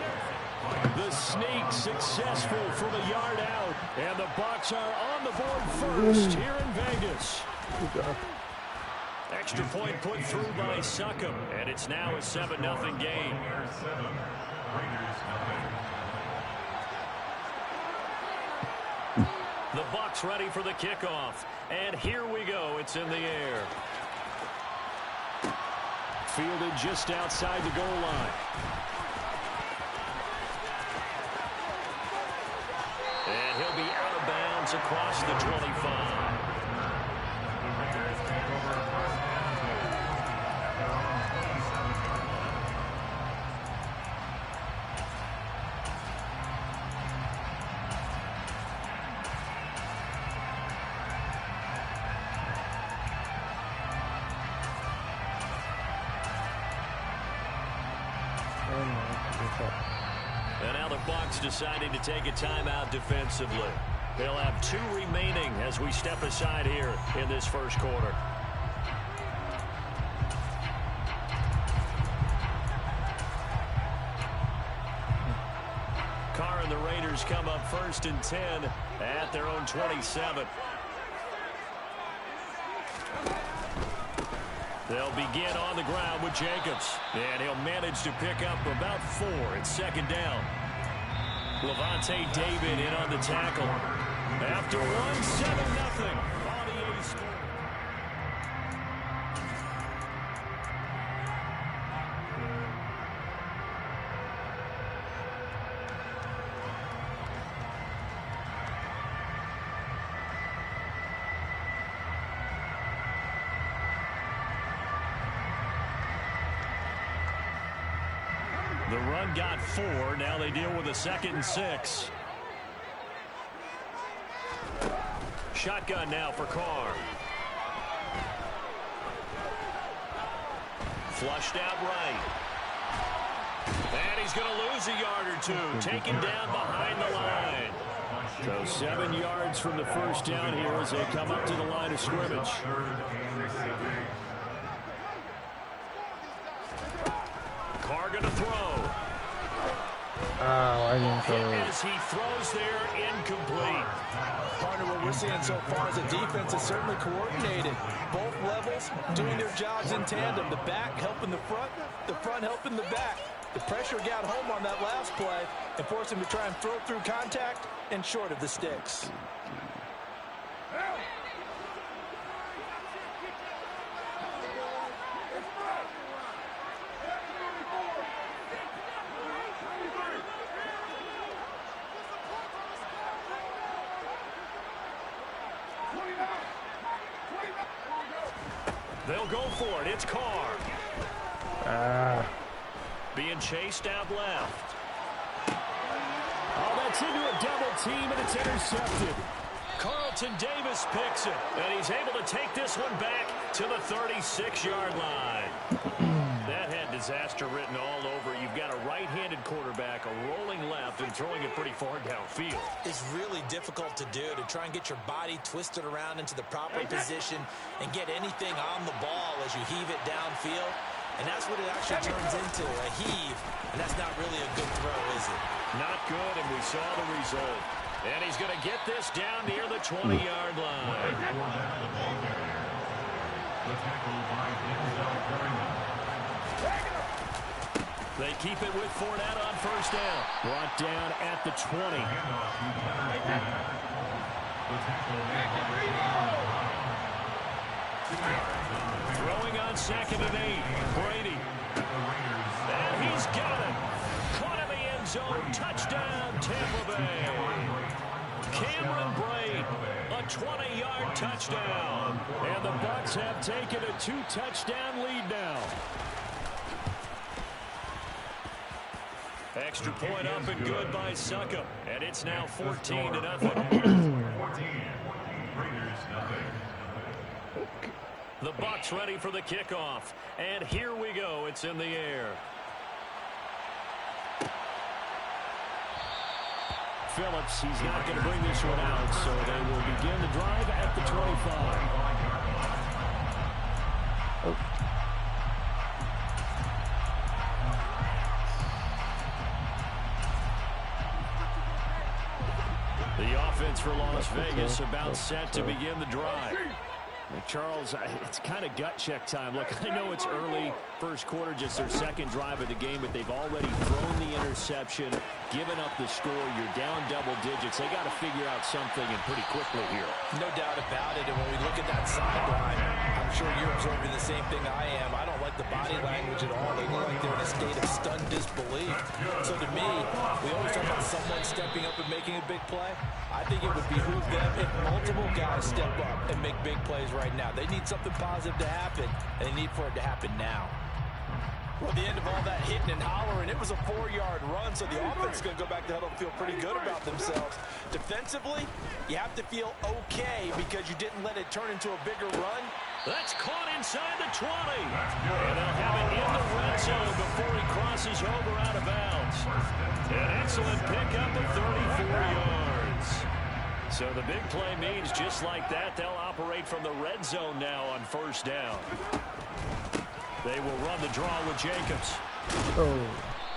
The sneak successful from a yard out, and the Bucs are on the board first here in Vegas. Extra point put through by Succum, and it's now a 7-0 game. The Bucs ready for the kickoff, and here we go. It's in the air. Fielded just outside the goal line. And he'll be out of bounds across the 25. And now the Bucs deciding to take a timeout defensively. They'll have 2 remaining as we step aside here in this first quarter. Carr and the Raiders come up first and 10 at their own 27. They'll begin on the ground with Jacobs. And he'll manage to pick up about 4. It's second down. Levante David in on the tackle. After 1, 7-0 on the A score. The run got 4. Now they deal with a 2nd and 6. Shotgun now for Carr. Flushed out right. And he's going to lose a yard or 2. Taken down behind the line. So 7 yards from the first down here as they come up to the line of scrimmage. Carr going to throw. Oh, I didn't throw it. As he throws there, incomplete. Partner, what we're seeing so far is the defense is certainly coordinated. Both levels doing their jobs in tandem. The back helping the front helping the back. The pressure got home on that last play and forced him to try and throw through contact and short of the sticks. They'll go for it. It's Carr. Being chased out left. Oh, that's into a double team, and it's intercepted. Carlton Davis picks it, and he's able to take this one back to the 36-yard line. That had disaster written all over. You've got a right-handed quarterback, a rolling left, and throwing it pretty far downfield. It's really difficult to do, to try and get your body twisted around into the proper position and get anything on the ball as you heave it downfield. And that's what it actually turns into, a heave. And that's not really a good throw, is it? Not good, and we saw the result. And he's going to get this down near the 20-yard line. They keep it with Fournette on first down. Brought down at the 20. Throwing on 2nd and 8. Brady. And he's got it. Caught in the end zone. Touchdown, Tampa Bay. Cameron Brate, a 20-yard touchdown. And the Bucs have taken a 2-touchdown lead now. Extra point up and good by Suckup. And it's now 14-0. The Bucs ready for the kickoff. And here we go. It's in the air. Phillips, he's not going to bring this one out, so they will begin the drive at the 25. The offense for Las Vegas about set to begin the drive. Charles, it's kind of gut check time. Look, I know it's early, first quarter, just their second drive of the game, but they've already thrown the interception, given up the score. You're down double digits. They got to figure out something, and pretty quickly here. No doubt about it. And when we look at that sideline, I'm sure you're observing the same thing I am. I don't like the body language at all. They look like they're in a state of stunned disbelief. So to me, we always talk about someone stepping up and making a big play. I think it would behoove them if multiple guys step up and make big plays right now. They need something positive to happen, and they need for it to happen now. Well, at the end of all that hitting and hollering, it was a 4-yard run, so the offense is going to go back to huddle and feel pretty good about themselves. Defensively, you have to feel okay because you didn't let it turn into a bigger run. That's caught inside the 20. And they'll have it in the red zone before he crosses over out of bounds. An excellent pickup of 34 yards. So the big play means just like that, they'll operate from the red zone now on first down. They will run the draw with Jacobs.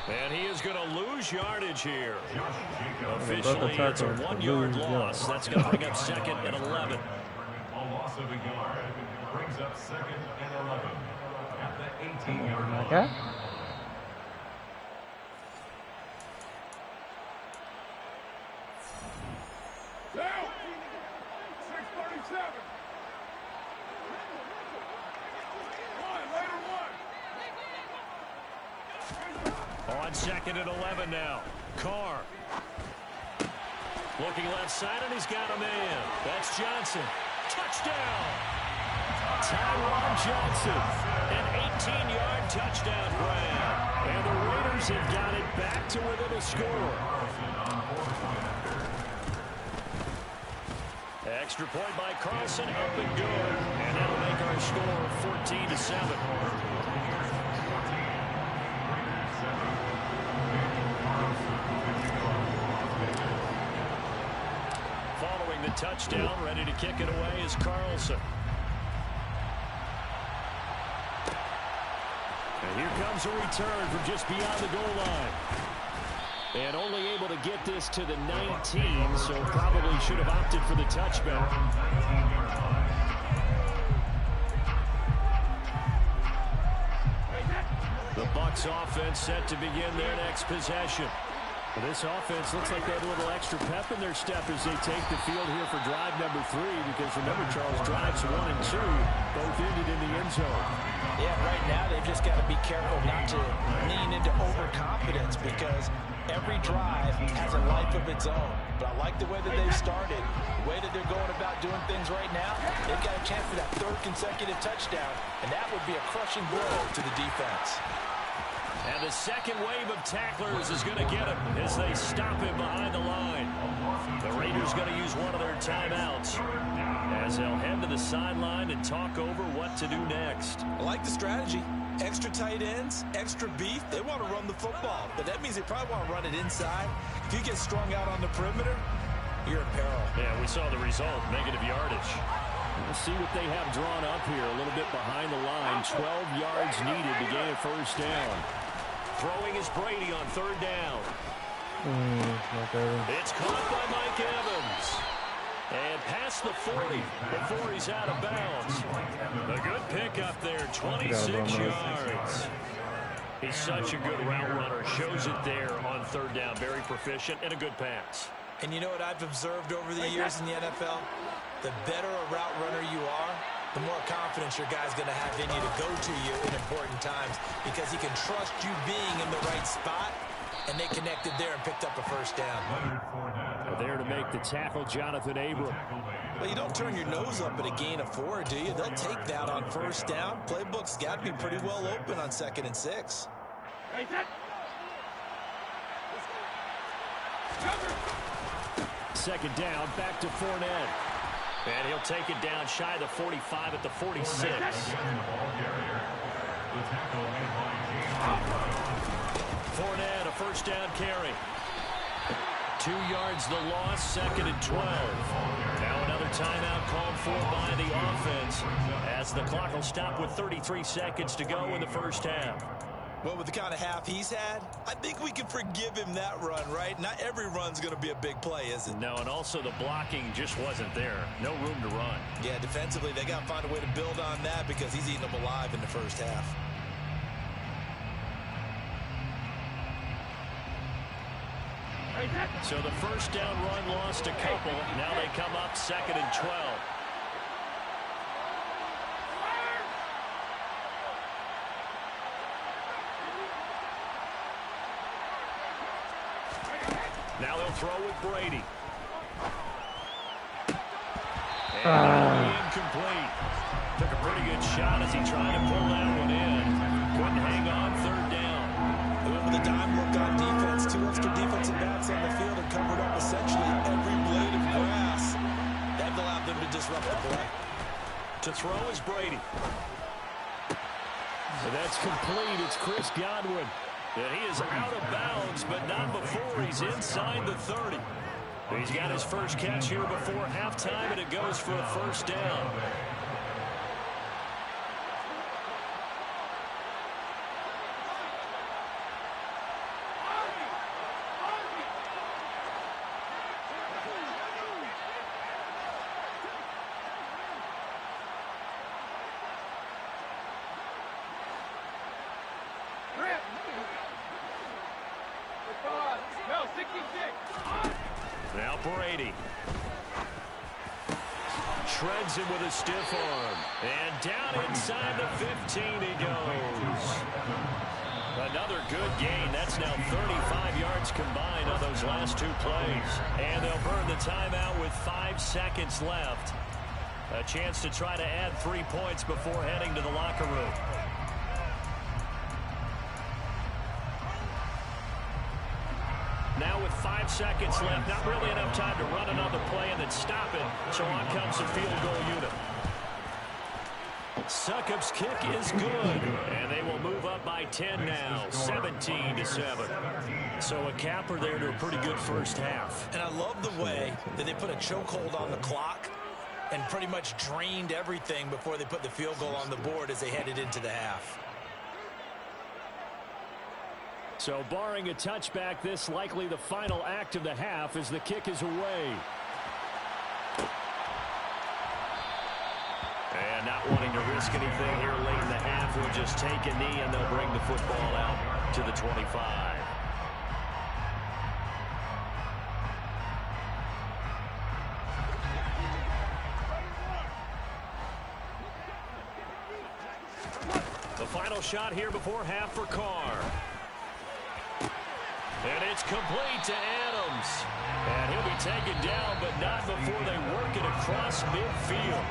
And he is going to lose yardage here. Officially, it's a 1-yard loss. That's going to bring up 2nd and 11. A loss of a yard brings up 2nd and 11 at the 18-yard line. Okay. Down. 637. On 2nd and 11 now. Carr. Looking left side, and he's got a man. That's Johnson. Touchdown! Tyron Johnson. An 18-yard touchdown grab. And the Raiders have got it back to within a score. Extra point by Carlson, up and good. And that'll make our score 14-7. Following the touchdown, ready to kick it away is Carlson. And here comes a return from just beyond the goal line. And only able to get this to the 19, so probably should have opted for the touchback. The Bucs offense set to begin their next possession. Well, this offense looks like they have a little extra pep in their step as they take the field here for drive number 3, because remember, Charles, drives 1 and 2 both ended in the end zone. Yeah, right now they've just got to be careful not to lean into overconfidence, because every drive has a life of its own. But I like the way that they've started, the way that they're going about doing things right now. They've got to chance for that third consecutive touchdown, and that would be a crushing blow to the defense. And the second wave of tacklers is going to get him as they stop him behind the line. The Raiders going to use one of their timeouts as they'll head to the sideline and talk over what to do next. I like the strategy. Extra tight ends, extra beef. They want to run the football, but that means they probably want to run it inside. If you get strung out on the perimeter, you're in peril. Yeah, we saw the result, negative yardage. Let's see what they have drawn up here. A little bit behind the line. 12 yards needed to gain a first down. Throwing is Brady on third down. It's caught by Mike Evans. And past the 40 before he's out of bounds. A good pickup there, 26 yards. He's such a good route runner. Shows it there on third down. Very proficient and a good pass. And you know what I've observed over the years in the NFL? The better a route runner you are, the more confidence your guy's going to have in you to go to you in important times because he can trust you being in the right spot, and they connected there and picked up a first down. There to make the tackle, Jonathan Abram. Well, you don't turn your nose up at a gain of 4, do you? They'll take that on first down. Playbook's got to be pretty well open on 2nd and 6. Second down, back to Fournette. And he'll take it down shy of the 45 at the 46. Fournette, a first down carry. 2 yards the loss, 2nd and 12. Now another timeout called for by the offense as the clock will stop with 33 seconds to go in the first half. Well, with the kind of half he's had, I think we can forgive him that run, right? Not every run's going to be a big play, is it? No, and also the blocking just wasn't there. No room to run. Yeah, defensively, they got to find a way to build on that because he's eating them alive in the first half. So the first down run lost a couple. Now they come up 2nd and 12. Now they'll throw with Brady. And incomplete. Took a pretty good shot as he tried to pull that one in. Couldn't hang on third down. They went with a dime look on defense. 2 extra defensive backs on the field and covered up essentially every blade of grass. That allowed them to disrupt the play. To throw is Brady. So that's complete. It's Chris Godwin. And he is out of bounds, but not before he's inside the 30. He's got his first catch here before halftime, and it goes for a first down. Now Brady. Shreds him with a stiff arm. And down inside the 15 he goes. Another good gain. That's now 35 yards combined on those last 2 plays. And they'll burn the timeout with 5 seconds left. A chance to try to add 3 points before heading to the locker room. Now with 5 seconds left, not really enough time to run another play and then stop it. So on comes the field goal unit. Succop's kick is good, and they will move up by 10 now, 17-7. So a capper there to a pretty good first half. And I love the way that they put a chokehold on the clock and pretty much drained everything before they put the field goal on the board as they headed into the half. So barring a touchback, this likely the final act of the half as the kick is away. And not wanting to risk anything here late in the half, we'll just take a knee and they'll bring the football out to the 25. The final shot here before half for Carr. And it's complete to Adams. And he'll be taken down, but not before they work it across midfield.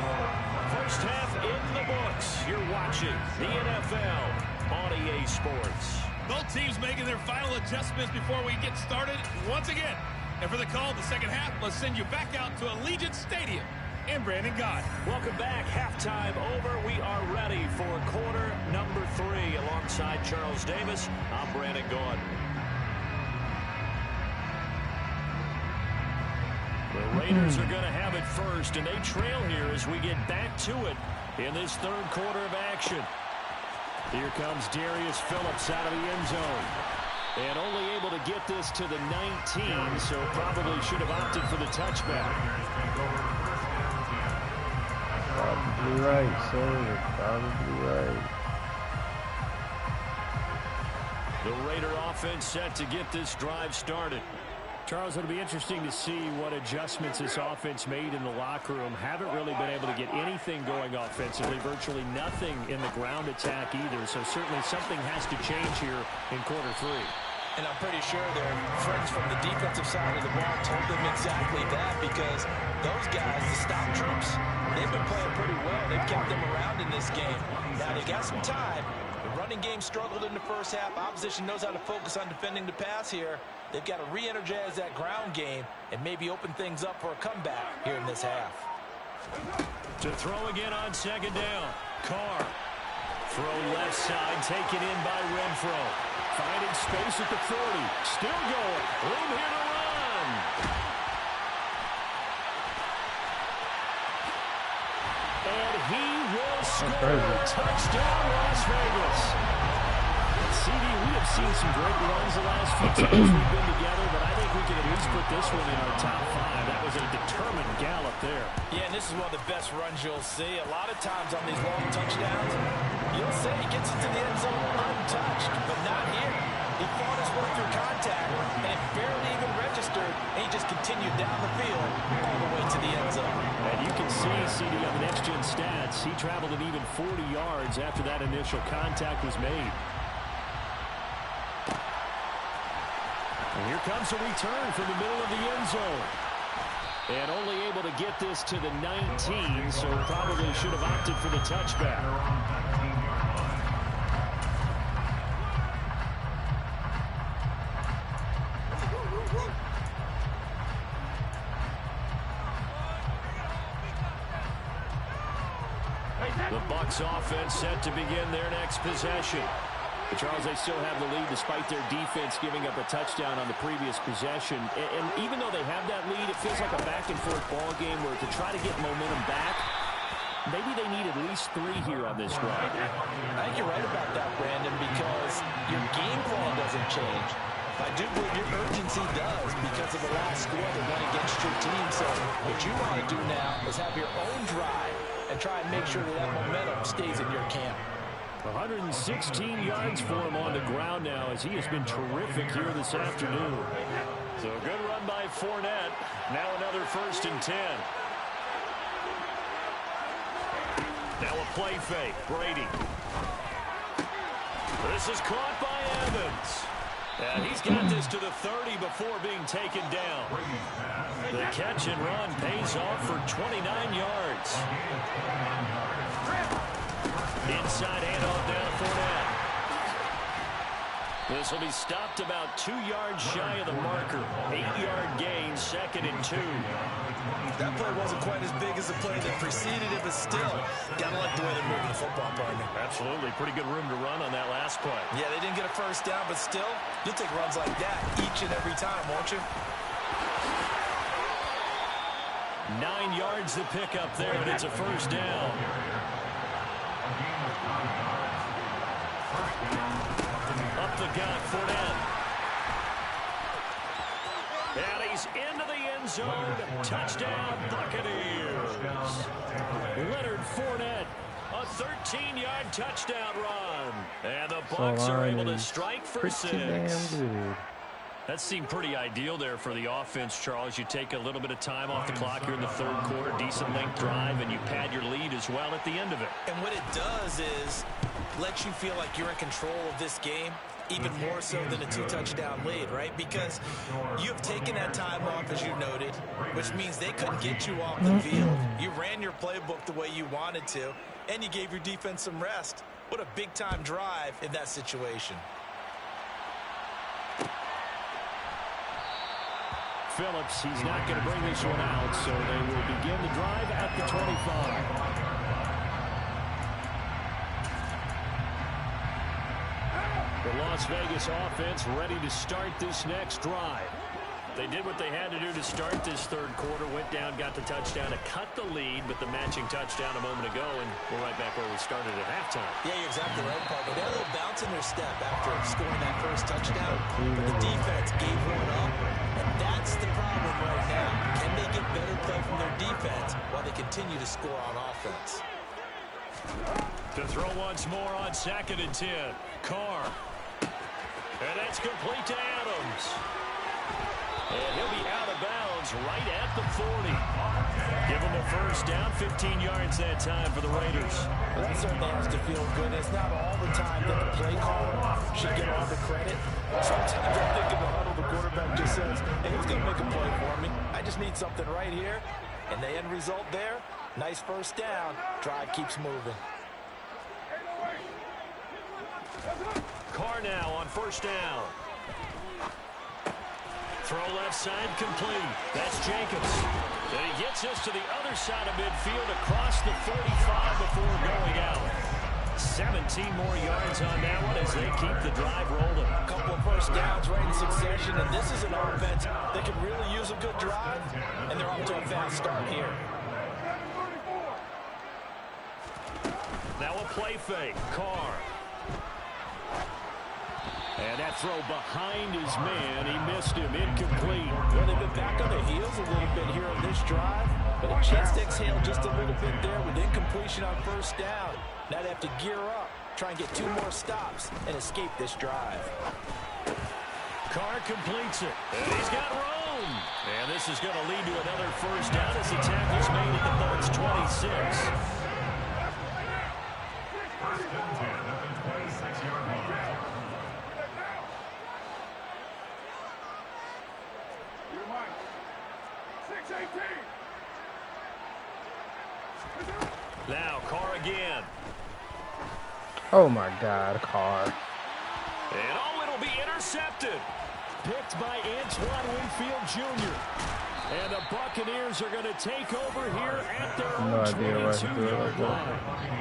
First half in the books. You're watching the NFL on EA Sports. Both teams making their final adjustments before we get started once again. And for the call of the second half, let's send you back out to Allegiant Stadium and Brandon Gott. Welcome back. Halftime over. We are ready for quarter number 3. Alongside Charles Davis, I'm Brandon Gott. The Raiders are going to have it first, and they trail here as we get back to it in this third quarter of action. Here comes Darius Phillips out of the end zone. And only able to get this to the 19, so probably should have opted for the touchback. Probably right, sir. Probably right. The Raider offense set to get this drive started. Charles, it'll be interesting to see what adjustments this offense made in the locker room. Haven't really been able to get anything going offensively, virtually nothing in the ground attack either. So certainly something has to change here in quarter 3. And I'm pretty sure their friends from the defensive side of the ball told them exactly that, because those guys, the stop troops, they've been playing pretty well. They've kept them around in this game. Now they got some time. The running game struggled in the first half. Opposition knows how to focus on defending the pass here. They've got to re-energize that ground game and maybe open things up for a comeback here in this half. To throw again on second down. Carr. Throw left side, taken in by Renfro. Finding space at the 40. Still going. Room here to run. And he will score. Touchdown, Las Vegas. CD, we have seen some great runs the last few times we've been together, but I think we can at least put this one in our top 5. That was a determined gallop there. Yeah, and this is one of the best runs you'll see. A lot of times on these long touchdowns, you'll say he gets into the end zone untouched, but not here. He fought his way through contact, and it barely even registered, and he just continued down the field all the way to the end zone. And you can see, CD, on the next-gen stats, he traveled an even 40 yards after that initial contact was made. And here comes a return from the middle of the end zone. And only able to get this to the 19, so probably should have opted for the touchback. The Bucs offense set to begin their next possession. But Charles, they still have the lead despite their defense giving up a touchdown on the previous possession. And even though they have that lead, it feels like a back-and-forth ball game where to try to get momentum back, maybe they need at least 3 here on this drive. I think you're right about that, Brandon, because your game plan doesn't change. I do believe your urgency does because of the last score that went against your team. So what you want to do now is have your own drive and try and make sure that momentum stays in your camp. 116 yards for him on the ground now as he has been terrific here this afternoon. So a good run by Fournette. Now another 1st and 10. Now a play fake. Brady. This is caught by Evans. And he's got this to the 30 before being taken down. The catch and run pays off for 29 yards. Inside handoff down to Fournette. This will be stopped about 2 yards shy of the marker. 8-yard gain, 2nd and 2. That play wasn't quite as big as the play that preceded it, but still, gotta like the way they're moving the football, partner. Absolutely. Pretty good room to run on that last play. Yeah, they didn't get a first down, but still, you'll take runs like that each and every time, won't you? 9 yards to pick up there, and it's a 1st down. Up the gut, Fournette. And he's into the end zone. Touchdown, Buccaneers. Leonard Fournette, a 13-yard touchdown run. And the Bucs are able to strike for 6. That seemed pretty ideal there for the offense, Charles. You take a little bit of time off the clock here in the third quarter, decent length drive, and you pad your lead as well at the end of it. And what it does is lets you feel like you're in control of this game even more so than a 2-touchdown lead, right? Because you have taken that time off, as you noted, which means they couldn't get you off the field. You ran your playbook the way you wanted to, and you gave your defense some rest. What a big-time drive in that situation. Phillips, he's not going to bring this one out, so they will begin the drive at the 25. The Las Vegas offense ready to start this next drive. They did what they had to do to start this third quarter, went down, got the touchdown to cut the lead, but the matching touchdown a moment ago, and we're right back where we started at halftime. Yeah, you're exactly right, Parker. They had a little bounce in their step after scoring that first touchdown, but the defense gave one up, and that's the problem right now. Can they get better play from their defense while they continue to score on offense? To throw once more on 2nd and 10. Carr. And that's complete to Adams. And he'll be out of bounds right at the 40. Give him a first down, 15 yards that time for the Raiders. Well, that certainly has to feel good. It's not all the time that the play caller should get all the credit. Sometimes I think in the huddle, the quarterback just says, hey, who's going to make a play for me? I just need something right here. And the end result there, nice first down. Drive keeps moving. Carr now on first down. Throw left side complete. That's Jacobs. And he gets us to the other side of midfield across the 45 before going out. 17 more yards on that one as they keep the drive rolling. A couple of first downs right in succession, and this is an offense that could really use a good drive, and they're off to a fast start here. Now a play fake. Carr. And that throw behind his man. He missed him. Incomplete. Well, they've been back on their heels a little bit here on this drive, but a chance to exhale just a little bit there with incompletion on first down. Now they have to gear up, try and get 2 more stops, and escape this drive. Carr completes it. And he's got room. And this is going to lead to another first down as the tackle's made at the Bucs 26. First and 10 at the 26-yard line. Now Carr again. Oh my God, Carr. And oh, it'll be intercepted. Picked by Antoine Winfield Jr. And the Buccaneers are going to take over here at their own 22-yard line.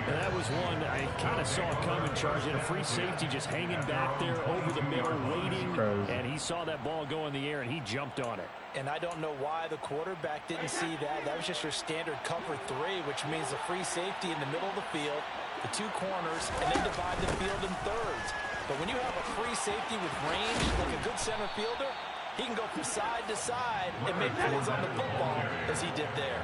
And that was one I kind of saw coming, charging a free safety just hanging back there over the middle, waiting. And he saw that ball go in the air, and he jumped on it. And I don't know why the quarterback didn't see that. That was just your standard cover 3, which means a free safety in the middle of the field, the 2 corners, and then divide the field in thirds. But when you have a free safety with range, like a good center fielder, he can go from side to side and make plays on the football as he did there.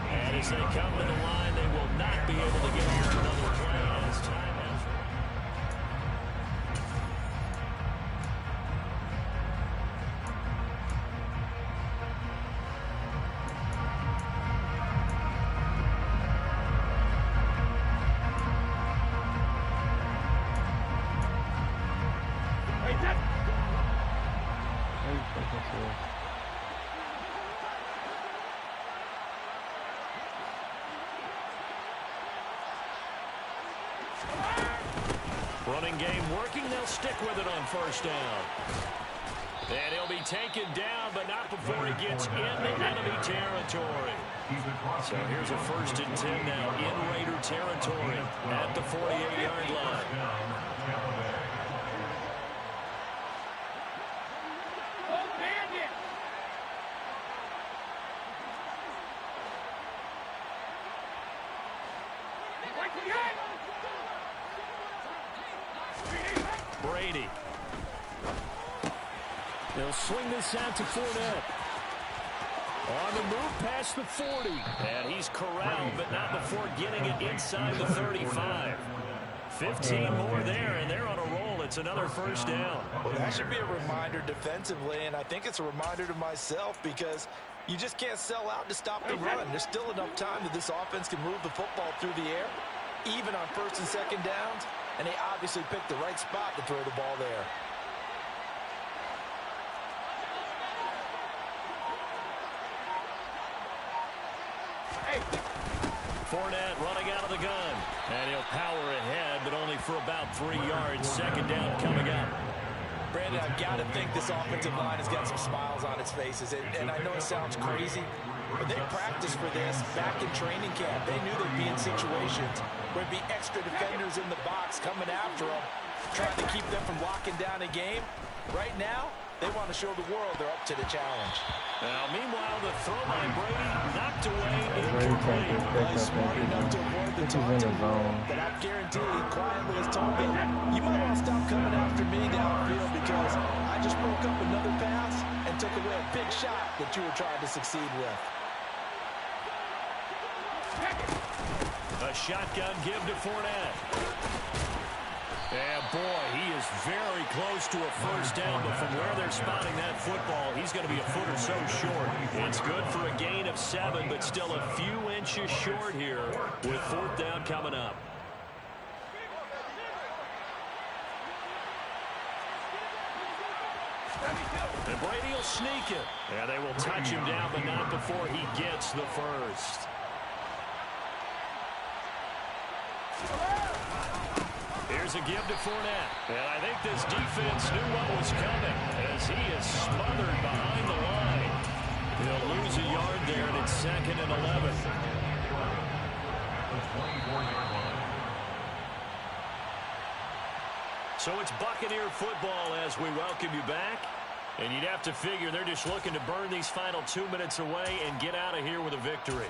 And as they come to the line, they will not be able to get off another play as time has run. Running game working. They'll stick with it on first down. And he'll be taken down, but not before he gets into enemy territory. So here's a 1st and 10 now in Raider territory at the 48-yard line. Brady. They'll swing this out to Fournette. On the move past the 40. And he's corralled, but not before getting it inside the 35. 15 more there, and they're on a roll. It's another first down. Well, that should be a reminder defensively, and I think it's a reminder to myself because you just can't sell out to stop the run. There's still enough time that this offense can move the football through the air. even on first and second downs, and they obviously picked the right spot to throw the ball there. Fournette running out of the gun. And he'll power ahead, but only for about 3 yards. Second down coming up. Brandon, I've got to think this offensive line has got some smiles on its faces. And I know it sounds crazy, but they practiced for this back in training camp. They knew they'd be in situations where there'd be extra defenders in the box coming after them, trying to keep them from locking down a game. Right now, they want to show the world they're up to the challenge. Now, meanwhile, the throw by Brady knocked away incomplete. Smart enough to avoid the taunting, but I guarantee he quietly has told them, you might want to stop coming after me downfield because I just broke up another pass and took away a big shot that you were trying to succeed with. A shotgun give to Fournette. Yeah, boy, he is very close to a first down, but from where they're spotting that football, he's going to be a foot or so short. It's good for a gain of 7, but still a few inches short here with fourth down coming up. And Brady will sneak it. And they will touch him down, but not before he gets the first. Here's a give to Fournette. And I think this defense knew what was coming as he is smothered behind the line. He'll lose a yard there, and it's 2nd and 11. So it's Buccaneer football as we welcome you back. And you'd have to figure they're just looking to burn these final 2 minutes away and get out of here with a victory.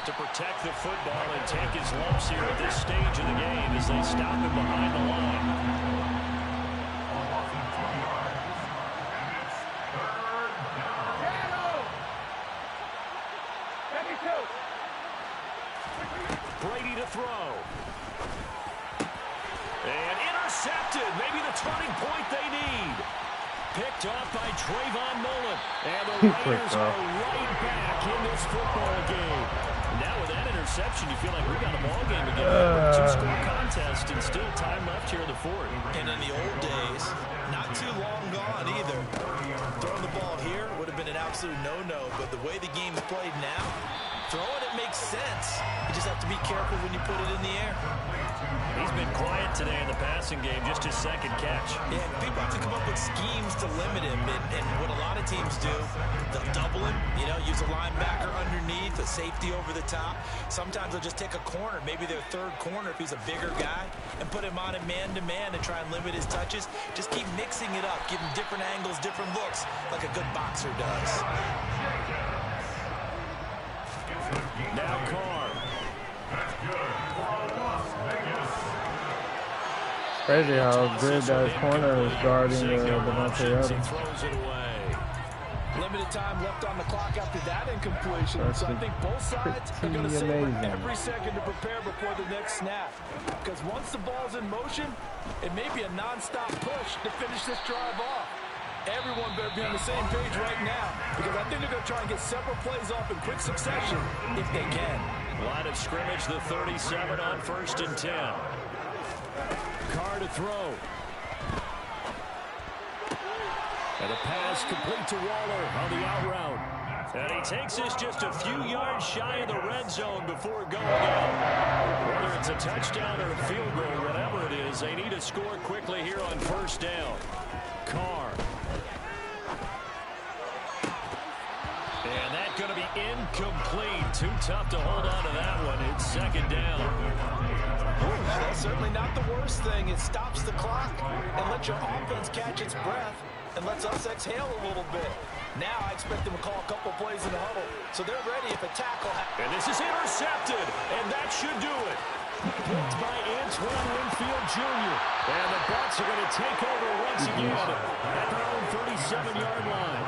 To protect the football and take his lumps here at this stage of the game as they stop him behind the line. Brady to throw. And intercepted. Maybe the turning point they need. Picked off by Trayvon Mullen. And the Raiders are right back in this football game. Now with that interception, you feel like we've got a ball game again. Two-score contest and still time left here in the fourth. And in the old days, not too long gone either. Throwing the ball here would have been an absolute no-no, but the way the game's played now, throwing it makes sense. You just have to be careful when you put it in the air. He's been quiet today in the passing game, just his second catch. Yeah, people have to come up with schemes to limit him, and what a lot of teams do, they'll double him, use a linebacker underneath, a safety over the top. Sometimes they'll just take a corner, maybe their third corner if he's a bigger guy, and put him on a man-to-man and try and limit his touches. Just keep mixing it up, give him different angles, different looks, like a good boxer does. Now Carr. Crazy how good that corner is guarding Devontae Adams. Throws it away. Limited time left on the clock after that incompletion. So I think both sides are going to savor every second to prepare before the next snap. Because once the ball's in motion, it may be a non-stop push to finish this drive off. Everyone better be on the same page right now, because I think they're going to try and get several plays off in quick succession if they can. Line of scrimmage, the 37 on 1st and 10. Carr to throw. And a pass complete to Waller on the out route. And he takes this just a few yards shy of the red zone before going out. Whether it's a touchdown or a field goal, whatever it is, they need to score quickly here on 1st down. Carr. And that's going to be incomplete. Too tough to hold on to that one. It's 2nd down. That's certainly not the worst thing. It stops the clock and lets your offense catch its breath and lets us exhale a little bit. Now I expect them to call a couple plays in the huddle, so they're ready if a tackle happens. And this is intercepted, and that should do it. Picked by Antoine Winfield Jr. And the Bucs are going to take over once again at their own 37-yard line.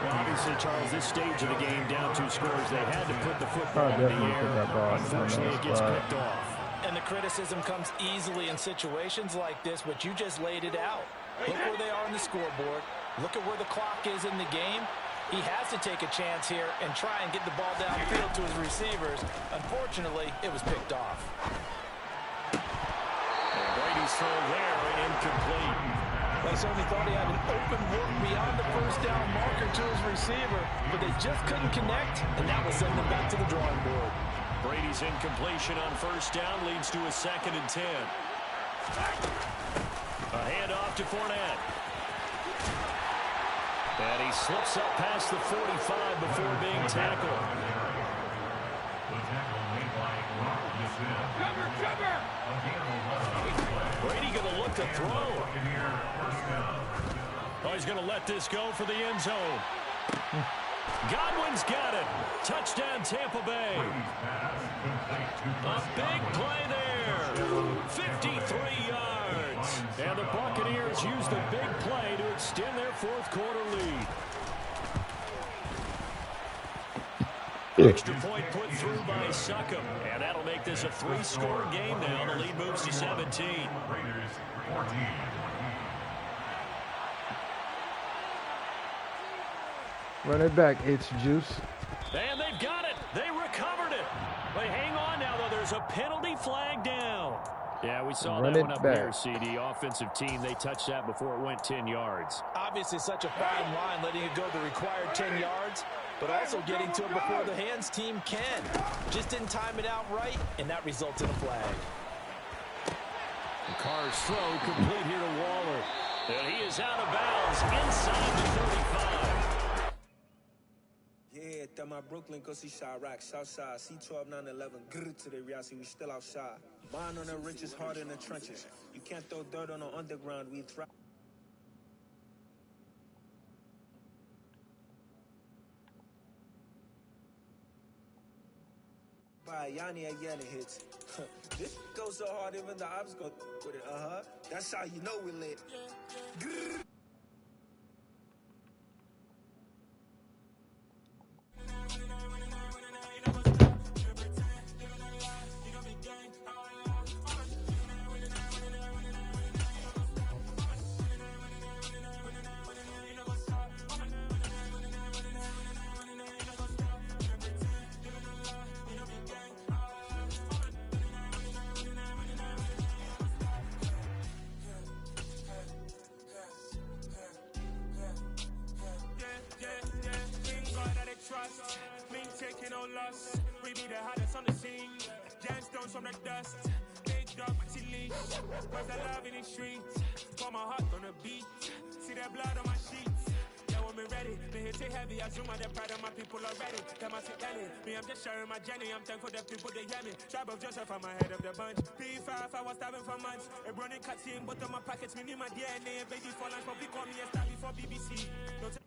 Well, obviously, Charles, this stage of the game, down 2 scores, they had to put the football in the air. Unfortunately, it gets picked off. And the criticism comes easily in situations like this, but you just laid it out. Look where they are on the scoreboard. Look at where the clock is in the game. He has to take a chance here and try and get the ball downfield to his receivers. Unfortunately, it was picked off. And Brady's throw there, incomplete. They certainly thought he had an open look beyond the first down marker to his receiver, but they just couldn't connect, and that will send them back to the drawing board. Brady's incompletion on first down leads to a 2nd and 10. A handoff to Fournette. And he slips up past the 45 before being tackled. Brady going to look to throw. Oh, he's going to let this go for the end zone. Godwin's got it. Touchdown, Tampa Bay. A big play there. 53 yards. And the Buccaneers use the big play to extend their fourth-quarter lead. Extra point put through by Succop. And that'll make this a 3-score game now. The lead moves to 17. Raiders 14. Run it back. It's Juice. And they've got it. They recovered it. But hang on now, though. There's a penalty flag down. Yeah, we saw Run that it one up back. there, CD. Offensive team, they touched that before it went 10 yards. Obviously such a fine line, letting it go the required 10 yards, but also getting to it before the hands team can. Just didn't time it out right, and that results in a flag. Carr's throw complete here to Waller. And he is out of bounds inside the 35. Yeah, that my Brooklyn, go see Chirac, Southside, C12, 911, grrr to the reality, we still outside. Mine on the riches, hard in the trenches. You can't throw dirt on the underground, we thrive. By Yanni again it hits. This goes so hard, even the ops go with it. That's how you know we lit. Grrr. We be the hottest on the scene. Gemstones from the dust. Big dog with leash. Where's the love in the streets? Pour my heart on the beat. See that blood on my sheets. Yeah, when we ready, me hit it heavy. I zoom on the pride of my people already. Them I sit belly. Me, I'm just sharing my journey. I'm thankful that people they hear me. Tribe of Joseph, I'm ahead of the bunch. P5, I was starving for months. A running cutscene, but on my pockets, me need my DNA. Baby for lunch, but we call me a star before BBC. Don't